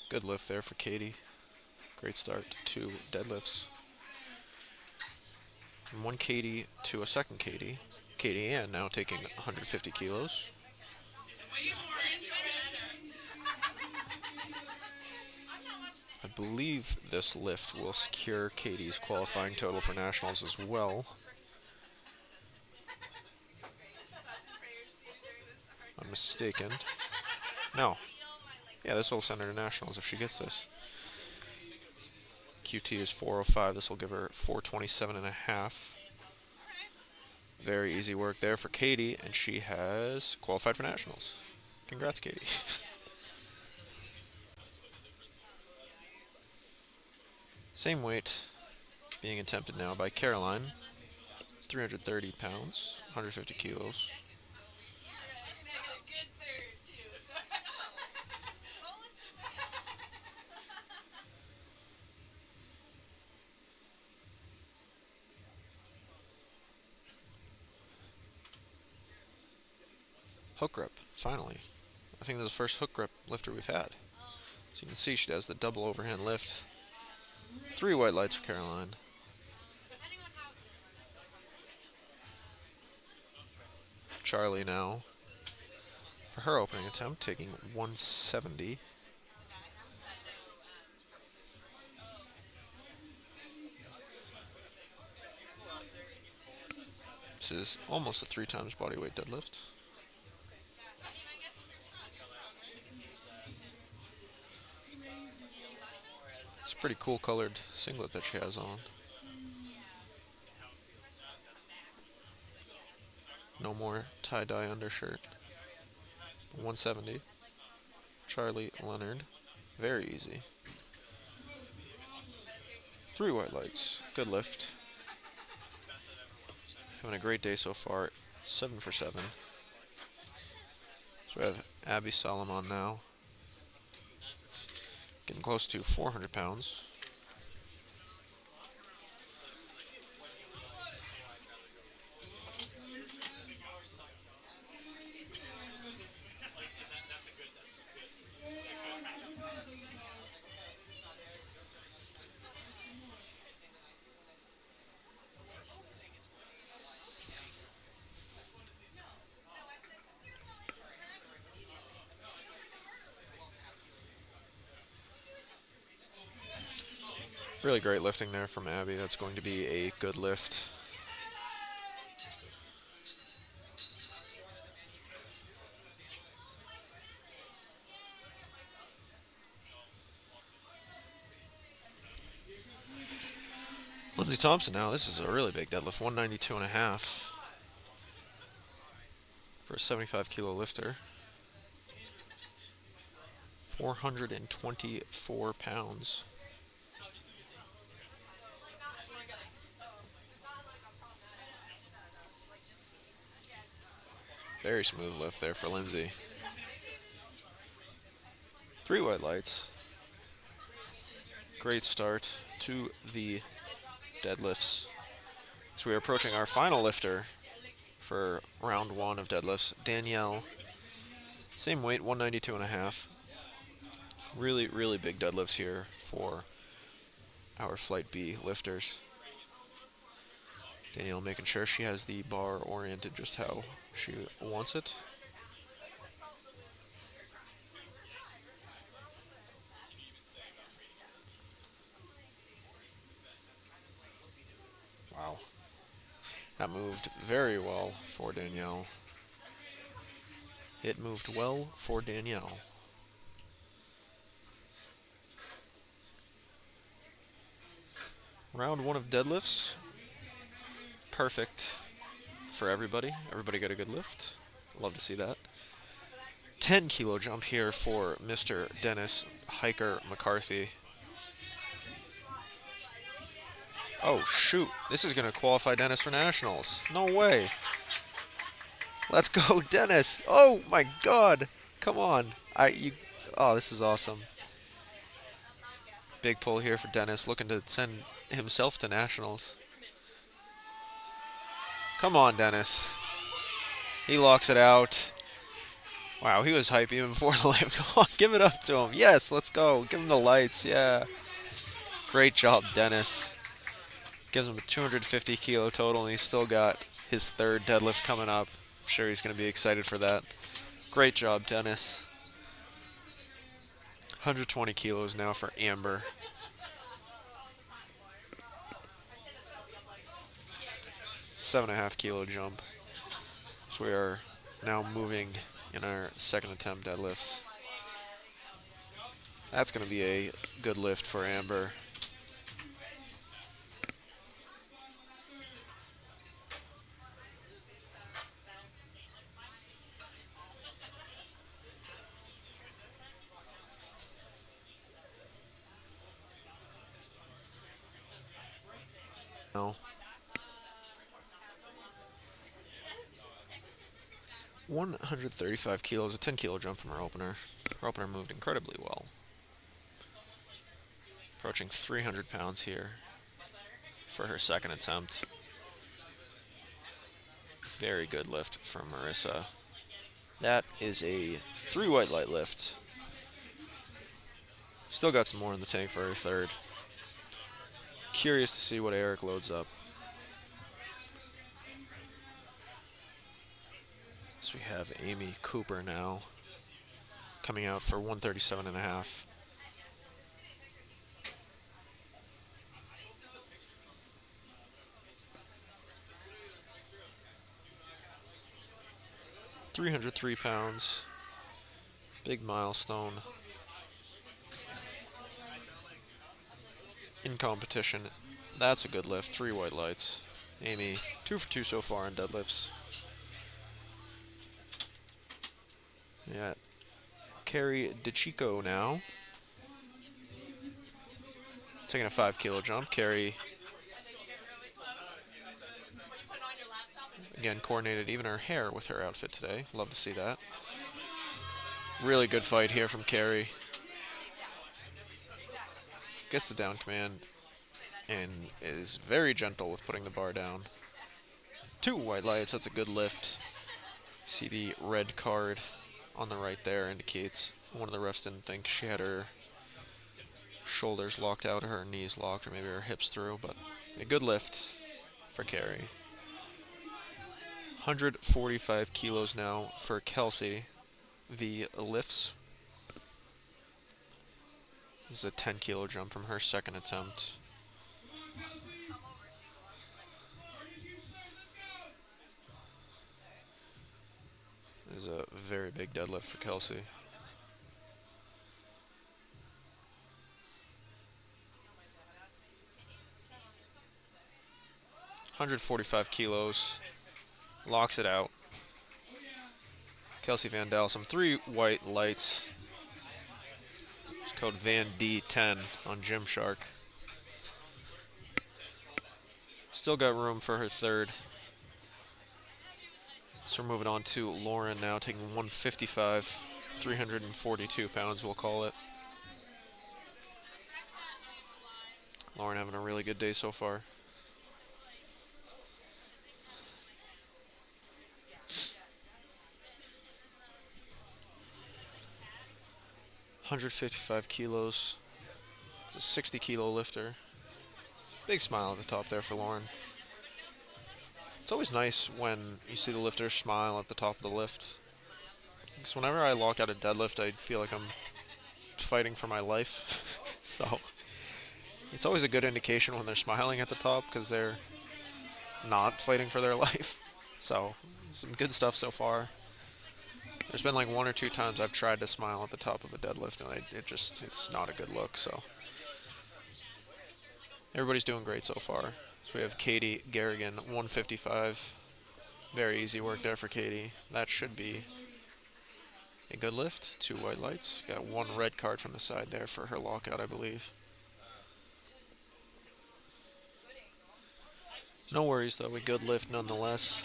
Good lift there for Katie. Great start to deadlifts. From one Katie to a second Katie. Katie Ann now taking 150 kilos. I believe this lift will secure Katie's qualifying total for nationals as well. I'm mistaken. No. Yeah, this will send her to nationals if she gets this. QT is 405. This will give her 427.5. Very easy work there for Katie, and she has qualified for nationals. Congrats, Katie. Same weight being attempted now by Caroline. 330 pounds, 150 kilos. Hook grip, finally. I think this is the first hook grip lifter we've had. So you can see she does the double overhand lift. 3 white lights for Caroline. Charlie now for her opening attempt, taking 170. This is almost a 3 times body weight deadlift. It's a pretty cool colored singlet that she has on. No more tie-dye undershirt. 170. Charlie Leonard. Very easy. 3 white lights. Good lift. Having a great day so far. 7 for 7. So we have Abby Solomon now. Getting close to 400 pounds. Really great lifting there from Abby. That's going to be a good lift. Lindsay Thompson now. This is a really big deadlift. 192.5 for a 75 kilo lifter. 424 pounds. Very smooth lift there for Lindsay. 3 white lights. Great start to the deadlifts. So we are approaching our final lifter for round 1 of deadlifts. Danielle. Same weight, 192.5. Really, really big deadlifts here for our Flight B lifters. Danielle making sure she has the bar oriented just how she wants it. Wow. That moved very well for Danielle. It moved well for Danielle. Round 1 of deadlifts. Perfect for everybody. Everybody got a good lift. Love to see that. 10 kilo jump here for Mr. Dennis Hiker McCarthy. Oh shoot, this is gonna qualify Dennis for nationals. No way. Let's go, Dennis. Oh my God. Come on. Oh, this is awesome. Big pull here for Dennis, looking to send himself to nationals. Come on, Dennis. He locks it out. Wow, he was hype even before the lift. Give it up to him. Yes, let's go. Give him the lights. Yeah. Great job, Dennis. Gives him a 250 kilo total, and he's still got his 3rd deadlift coming up. I'm sure he's going to be excited for that. Great job, Dennis. 120 kilos now for Amber. Seven and a half kilo jump. So we are now moving in our 2nd attempt deadlifts. That's going to be a good lift for Amber. No. 135 kilos, a 10 kilo jump from our opener. Our opener moved incredibly well. Approaching 300 pounds here for her 2nd attempt. Very good lift from Marissa. That is a 3 white light lift. Still got some more in the tank for her 3rd. Curious to see what Eric loads up. So we have Amy Cooper now coming out for 137.5. £303, big milestone in competition. That's a good lift, 3 white lights. Amy, 2 for 2 so far in deadlifts. Yeah, Carrie DeChico now. Taking a 5 kilo jump. Carrie, again, coordinated even her hair with her outfit today. Love to see that. Really good fight here from Carrie. Gets the down command and is very gentle with putting the bar down. 2 white lights, that's a good lift. See the red card on the right there indicates one of the refs didn't think she had her shoulders locked out or her knees locked or maybe her hips through, but a good lift for Carrie. 145 kilos now for Kelsey. The lifts. This is a 10 kilo jump from her second attempt. This is a very big deadlift for Kelsey. $145 kilos. Locks it out. Kelsey Van Dal, some 3 white lights. It's code Van D10 on Gymshark. Still got room for her third. So we're moving on to Lauren now, taking 155, 342 pounds, we'll call it. Lauren having a really good day so far. $155 kilos. It's a 60 kilo lifter. Big smile at the top there for Lauren. It's always nice when you see the lifter smile at the top of the lift. Because whenever I lock out a deadlift, I feel like I'm fighting for my life. So it's always a good indication when they're smiling at the top because they're not fighting for their life. So some good stuff so far. There's been like 1 or 2 times I've tried to smile at the top of a deadlift and it's not a good look. So everybody's doing great so far. So we have Katie Garrigan, 155. Very easy work there for Katie. That should be a good lift. 2 white lights. Got 1 red card from the side there for her lockout, I believe. No worries though, a good lift nonetheless.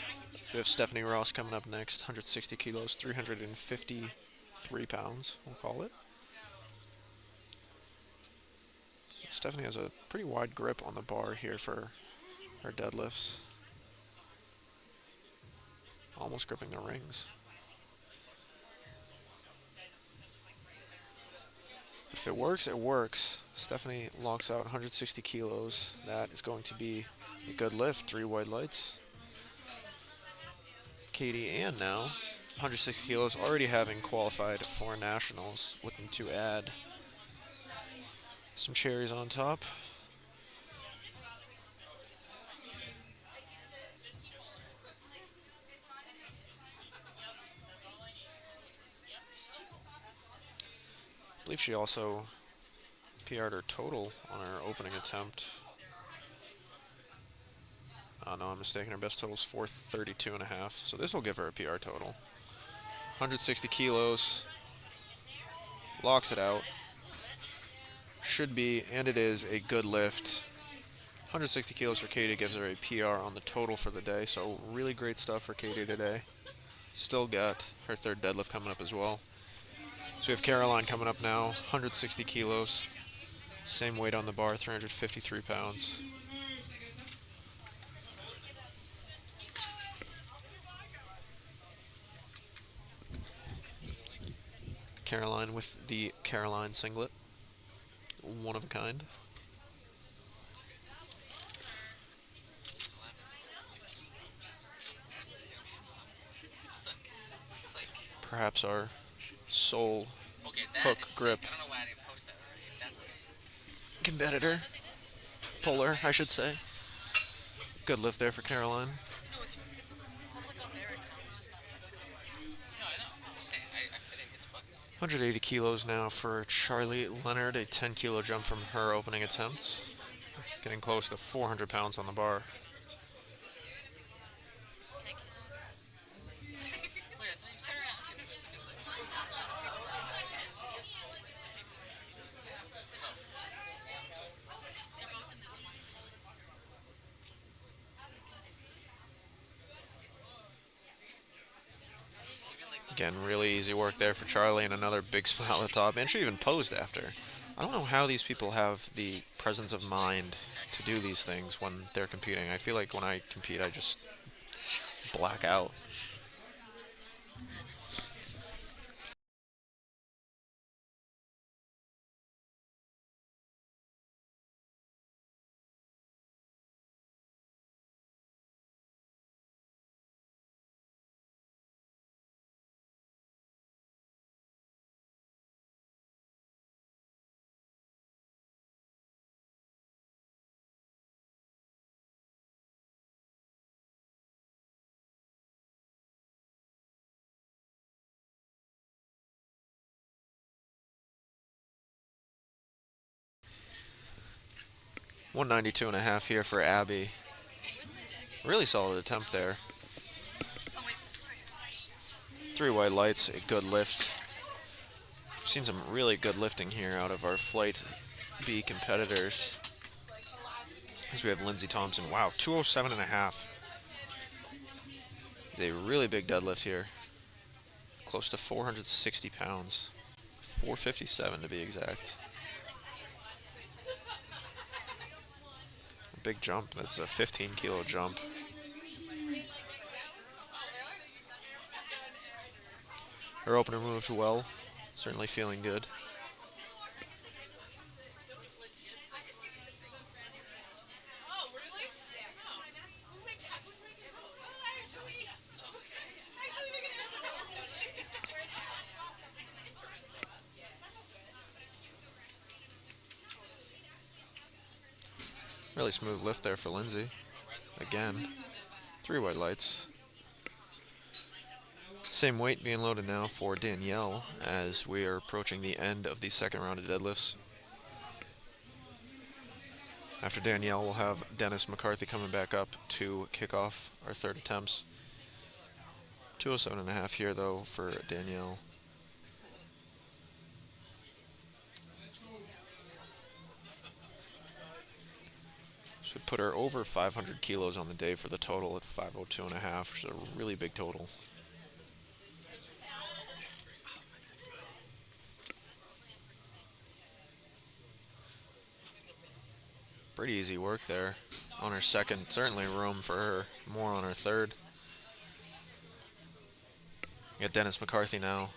We have Stephanie Ross coming up next, 160 kilos, 353 pounds, we'll call it. Stephanie has a pretty wide grip on the bar here for her deadlifts. Almost gripping the rings. If it works, it works. Stephanie locks out 160 kilos. That is going to be a good lift, 3 white lights. Katie Ann now, 160 kilos, already having qualified for nationals, looking to add some cherries on top. I believe she also PR'd her total on her opening attempt. Oh no, I'm mistaken. Her best total is 432.5. So this will give her a PR total. 160 kilos. Locks it out. Should be, and it is, a good lift. 160 kilos for Katie gives her a PR on the total for the day. So really great stuff for Katie today. Still got her third deadlift coming up as well. So we have Caroline coming up now, 160 kilos. Same weight on the bar, 353 pounds. Caroline with the Caroline singlet. One of a kind. perhaps our sole
Okay, that
hook
is sick.
grip
I don't know why I didn't post that already. That's
competitor. Puller, I should say. Good lift there for Caroline.
No, it's public on their account. It's just not public on mine.
no, I know. I'm just saying. I didn't hit the button.
180 kilos now for Charlie Leonard, a 10 kilo jump from her opening attempt. Getting close to 400 pounds on the bar.
Wait, I thought you said this tip was stiff.
They're both in this one.
Again, really easy work there for Charlie, and another big smile at the top. And she even posed after. I don't know how these people have the presence of mind to do these things when they're competing. I feel like when I compete, I just black out. $192.5 here for Abby. Really solid attempt there.
Oh wait, it's right here.
3 white lights, a good lift. We've seen some really good lifting here out of our Flight B competitors. As we have Lindsay Thompson. Wow, 207.5. It's a really big deadlift here. Close to 460 pounds. 457 to be exact. Big jump. That's a 15 kilo jump. Her opener moved well. Certainly feeling good. Really smooth lift there for Lindsay. Again, 3 white lights. Same weight being loaded now for Danielle as we are approaching the end of the second round of deadlifts. After Danielle, we'll have Dennis McCarthy coming back up to kick off our third attempts. 207.5 here though for Danielle. Should put her over 500 kilos on the day for the total at 502.5, which is a really big total. Pretty easy work there on her second. Certainly room for her. More on her third. We got Dennis McCarthy now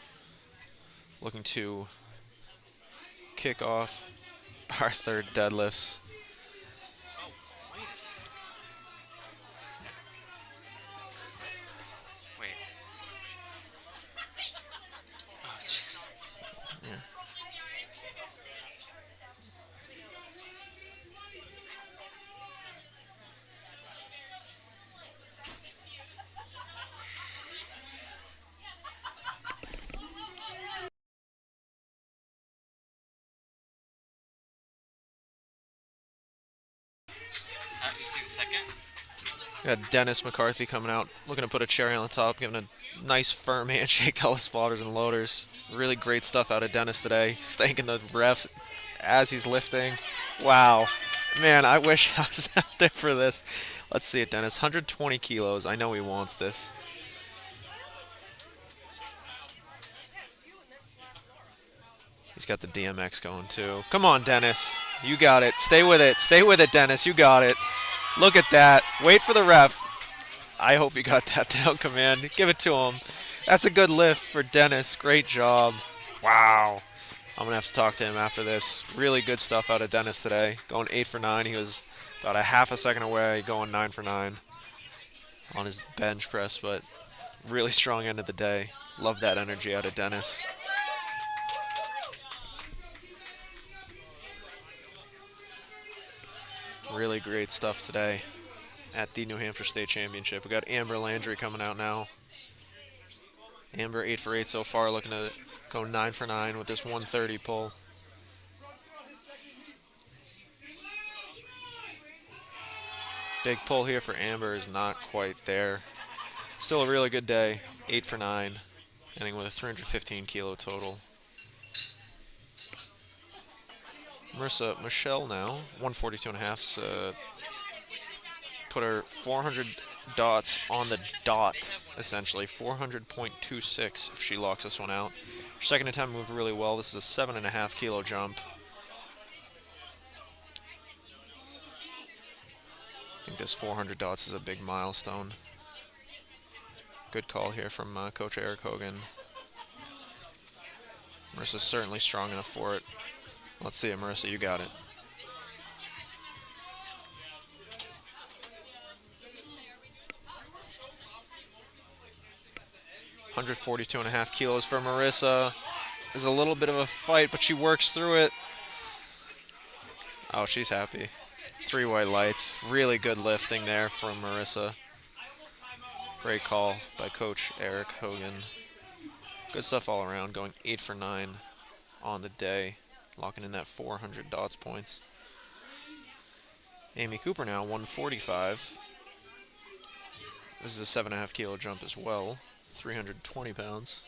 looking to kick off our third deadlifts.
Wait a sec. Wait. Oh, jeez.
Yeah.
You see the second?
We got Dennis McCarthy coming out, looking to put a cherry on the top, giving a nice firm handshake to all the spotters and loaders. Really great stuff out of Dennis today. He's thanking the refs as he's lifting. Wow. Man, I wish I was out there for this. Let's see it, Dennis. 120 kilos. I know he wants this. He's got the DMX going too. Come on, Dennis. You got it. Stay with it. Stay with it, Dennis. You got it. Look at that. Wait for the ref. I hope you got that down, command. Give it to him. That's a good lift for Dennis. Great job. Wow. I'm going to have to talk to him after this. Really good stuff out of Dennis today. Going 8 for 9. He was about a half a second away, going 9 for 9 on his bench press, but really strong end of the day. Love that energy out of Dennis. Really great stuff today at the New Hampshire State Championship. We got Amber Landry coming out now. Amber 8 for 8 so far, looking to go 9 for 9 with this 130 pull. Big pull here for Amber is not quite there. Still a really good day, 8 for 9, ending with a 315 kilo total. Marissa Michelle now, 142.5, put her 400 dots on the dot, essentially, 400.26 if she locks this one out. Her second attempt moved really well. This is a 7.5 kilo jump. I think this 400 dots is a big milestone. Good call here from Coach Eric Hogan. Marissa's certainly strong enough for it. Let's see it, Marissa, you got it. $142.5 kilos for Marissa. Is a little bit of a fight, but she works through it. Oh, she's happy. 3 white lights. Really good lifting there from Marissa. Great call by Coach Eric Hogan. Good stuff all around, going 8 for 9 on the day, locking in that 400 dots points. Amy Cooper now, 145. This is a 7.5 kilo jump as well, 320 pounds.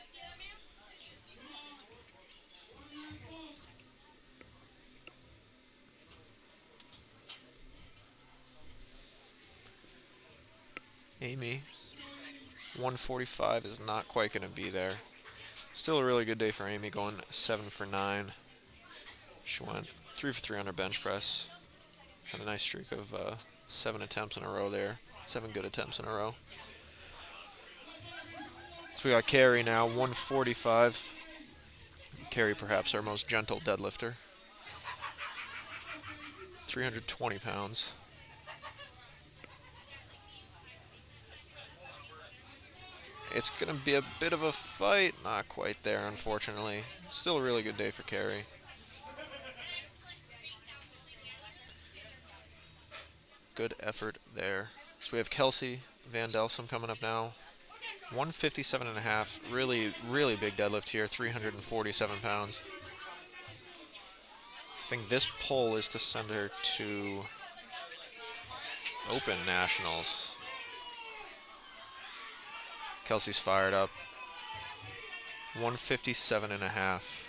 Amy, 145 is not quite going to be there. Still a really good day for Amy, going 7 for 9. She went 3 for 3 on her bench press. Had a nice streak of 7 attempts in a row there. 7 good attempts in a row. So we got Carrie now, 145. Carrie, perhaps our most gentle deadlifter. 320 pounds. It's going to be a bit of a fight. Not quite there, unfortunately. Still a really good day for Carrie. Good effort there. So we have Kelsey Van Delsum coming up now. 157.5. Really, really big deadlift here. 347 pounds. I think this pull is to send her to Open Nationals. Kelsey's fired up. 157.5.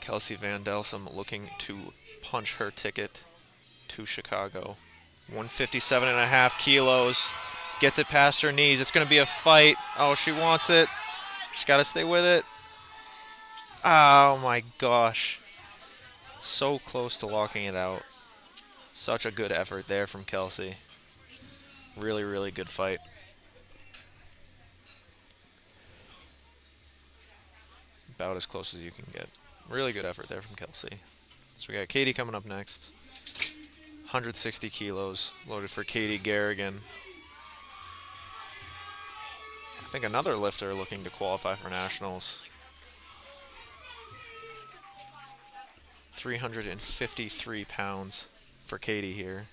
Kelsey Van Delsum looking to punch her ticket to Chicago. 157.5 kilos. Gets it past her knees. It's going to be a fight. Oh, she wants it. She's got to stay with it. Oh my gosh. So close to locking it out. Such a good effort there from Kelsey. Really, really good fight. About as close as you can get. Really good effort there from Kelsey. So we got Katie coming up next. 160 kilos loaded for Katie Garrigan. I think another lifter looking to qualify for nationals. 353 pounds for Katie here.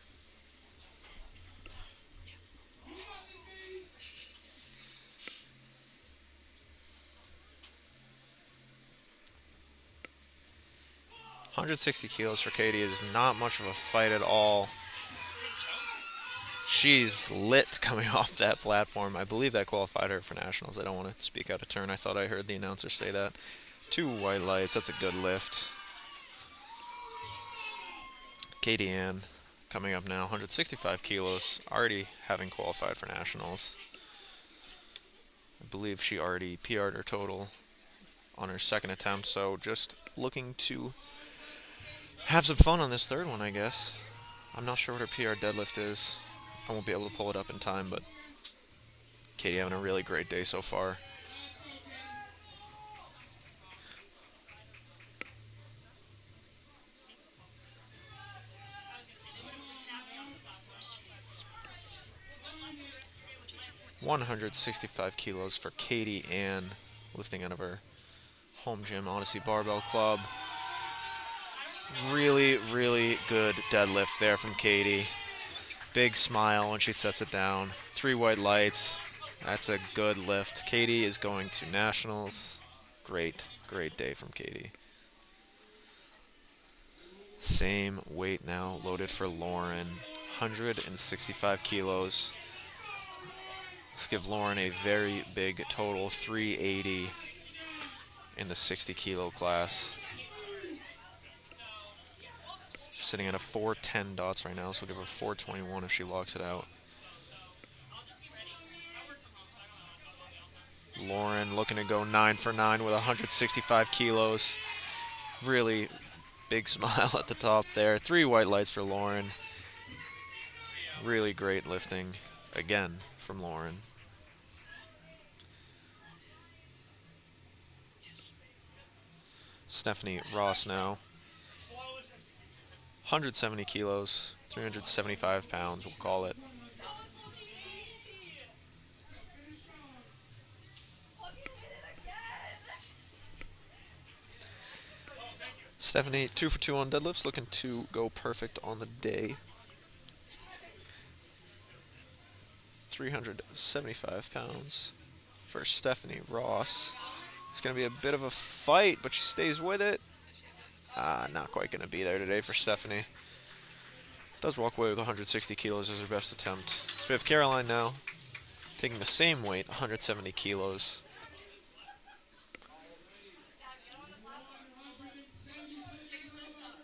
$160 kilos for Katie is not much of a fight at all. She's lit coming off that platform. I believe that qualified her for nationals. I don't want to speak out of turn. I thought I heard the announcer say that. 2 white lights. That's a good lift. Katie Ann coming up now. 165 kilos. Already having qualified for nationals. I believe she already PR'd her total on her second attempt. So just looking to have some fun on this third one, I guess. I'm not sure what her PR deadlift is. I won't be able to pull it up in time, but Katie having a really great day so far.
Jeez.
165 kilos for Katie Ann, lifting out of her home gym, Odyssey Barbell Club. Really, really good deadlift there from Katie. Big smile when she sets it down. 3 white lights. That's a good lift. Katie is going to nationals. Great, great day from Katie. Same weight now loaded for Lauren. 165 kilos. Let's give Lauren a very big total, 380 in the 60 kilo class. Sitting at a 410 dots right now, so we'll give her 421 if she locks it out. Lauren looking to go 9 for 9 with 165 kilos. Really big smile at the top there. 3 white lights for Lauren. Really great lifting again from Lauren. Stephanie Ross now. 170 kilos, 375 pounds, we'll call it. Stephanie, 2 for 2 on deadlifts, looking to go perfect on the day. 375 pounds for Stephanie Ross. It's going to be a bit of a fight, but she stays with it. Not quite going to be there today for Stephanie. Does walk away with 160 kilos as her best attempt. So we have Caroline now, taking the same weight, 170 kilos.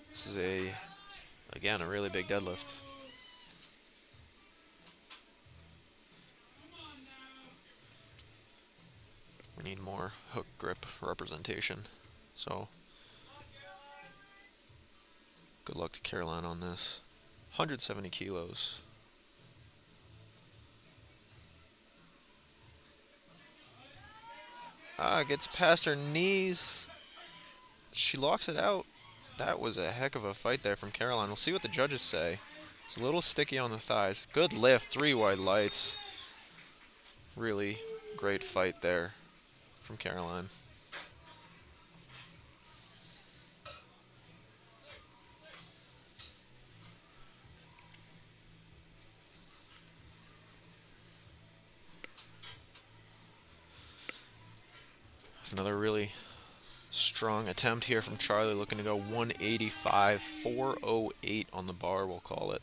This is again, a really big deadlift. We need more hook grip representation. So good luck to Caroline on this. 170 kilos. Gets past her knees. She locks it out. That was a heck of a fight there from Caroline. We'll see what the judges say. It's a little sticky on the thighs. Good lift, 3 white lights. Really great fight there from Caroline. Another really strong attempt here from Charlie, looking to go 185, 408 on the bar, we'll call it.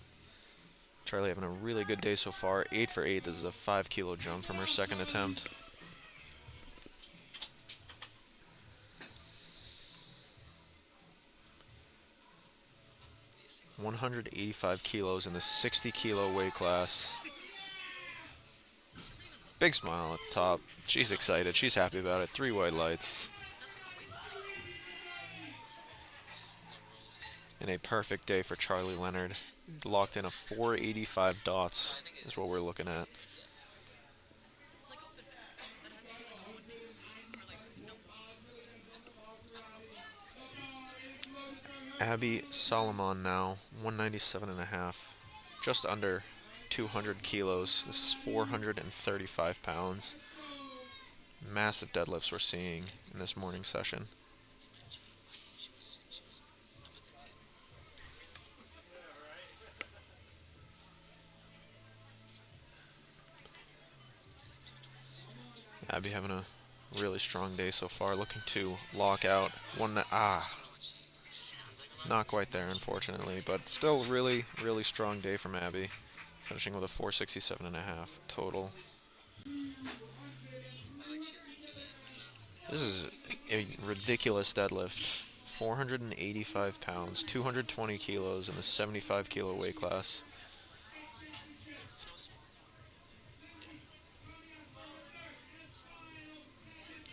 Charlie having a really good day so far, 8 for 8. This is a 5 kilo jump from her second attempt. $185 kilos in the 60 kilo weight class. Big smile at the top. She's excited. She's happy about it. 3 white lights. And a perfect day for Charlie Leonard. Locked in a 485 dots is what we're looking at.
It's like open back. That had to be like a one piece. Or like, no. I don't know.
Abby Solomon now, 197.5. Just under 200 kilos. This is 435 pounds. Massive deadlifts we're seeing in this morning session. Abby having a really strong day so far, looking to lock out not quite there unfortunately, but still really, really strong day from Abby, finishing with a 467.5 total. This is a ridiculous deadlift. 485 pounds, 220 kilos in the 75 kilo weight class.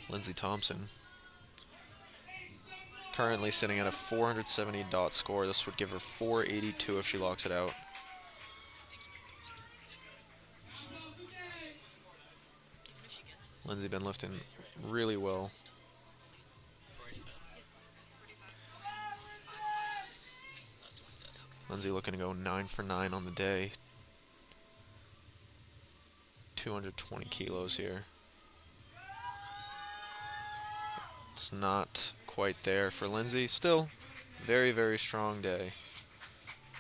Lindsay Thompson currently sitting at a 470 dot score. This would give her 482 if she locks it out. Lindsay been lifting really well.
485. 556. Not doing that.
Lindsay looking to go 9 for 9 on the day. 220 kilos here. It's not quite there for Lindsay. Still, very, very strong day.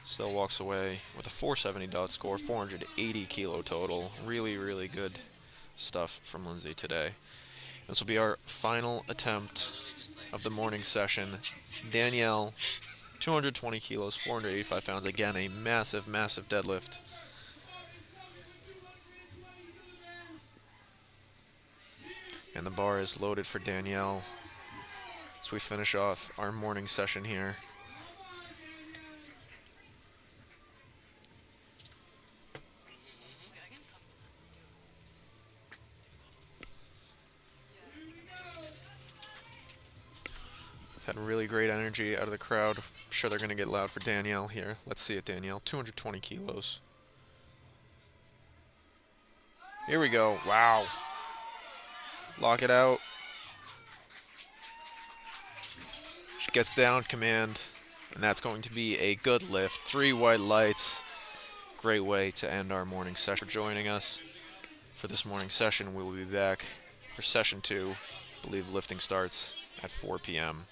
Still walks away with a 470 dot score, 480 kilo total. Really, really good stuff from Lindsay today. This will be our final attempt
Literally just like
of the morning session. Danielle, 220 kilos, 485 pounds. Again, a massive, massive deadlift. And the bar is loaded for Danielle as we finish off our morning session here. We've had really great energy out of the crowd. I'm sure they're going to get loud for Danielle here. Let's see it, Danielle. 220 kilos. Here we go. Wow. Lock it out. She gets down command, and that's going to be a good lift. 3 white lights. Great way to end our morning session. For joining us for this morning session, we will be back for session 2. I believe lifting starts at 4 p.m.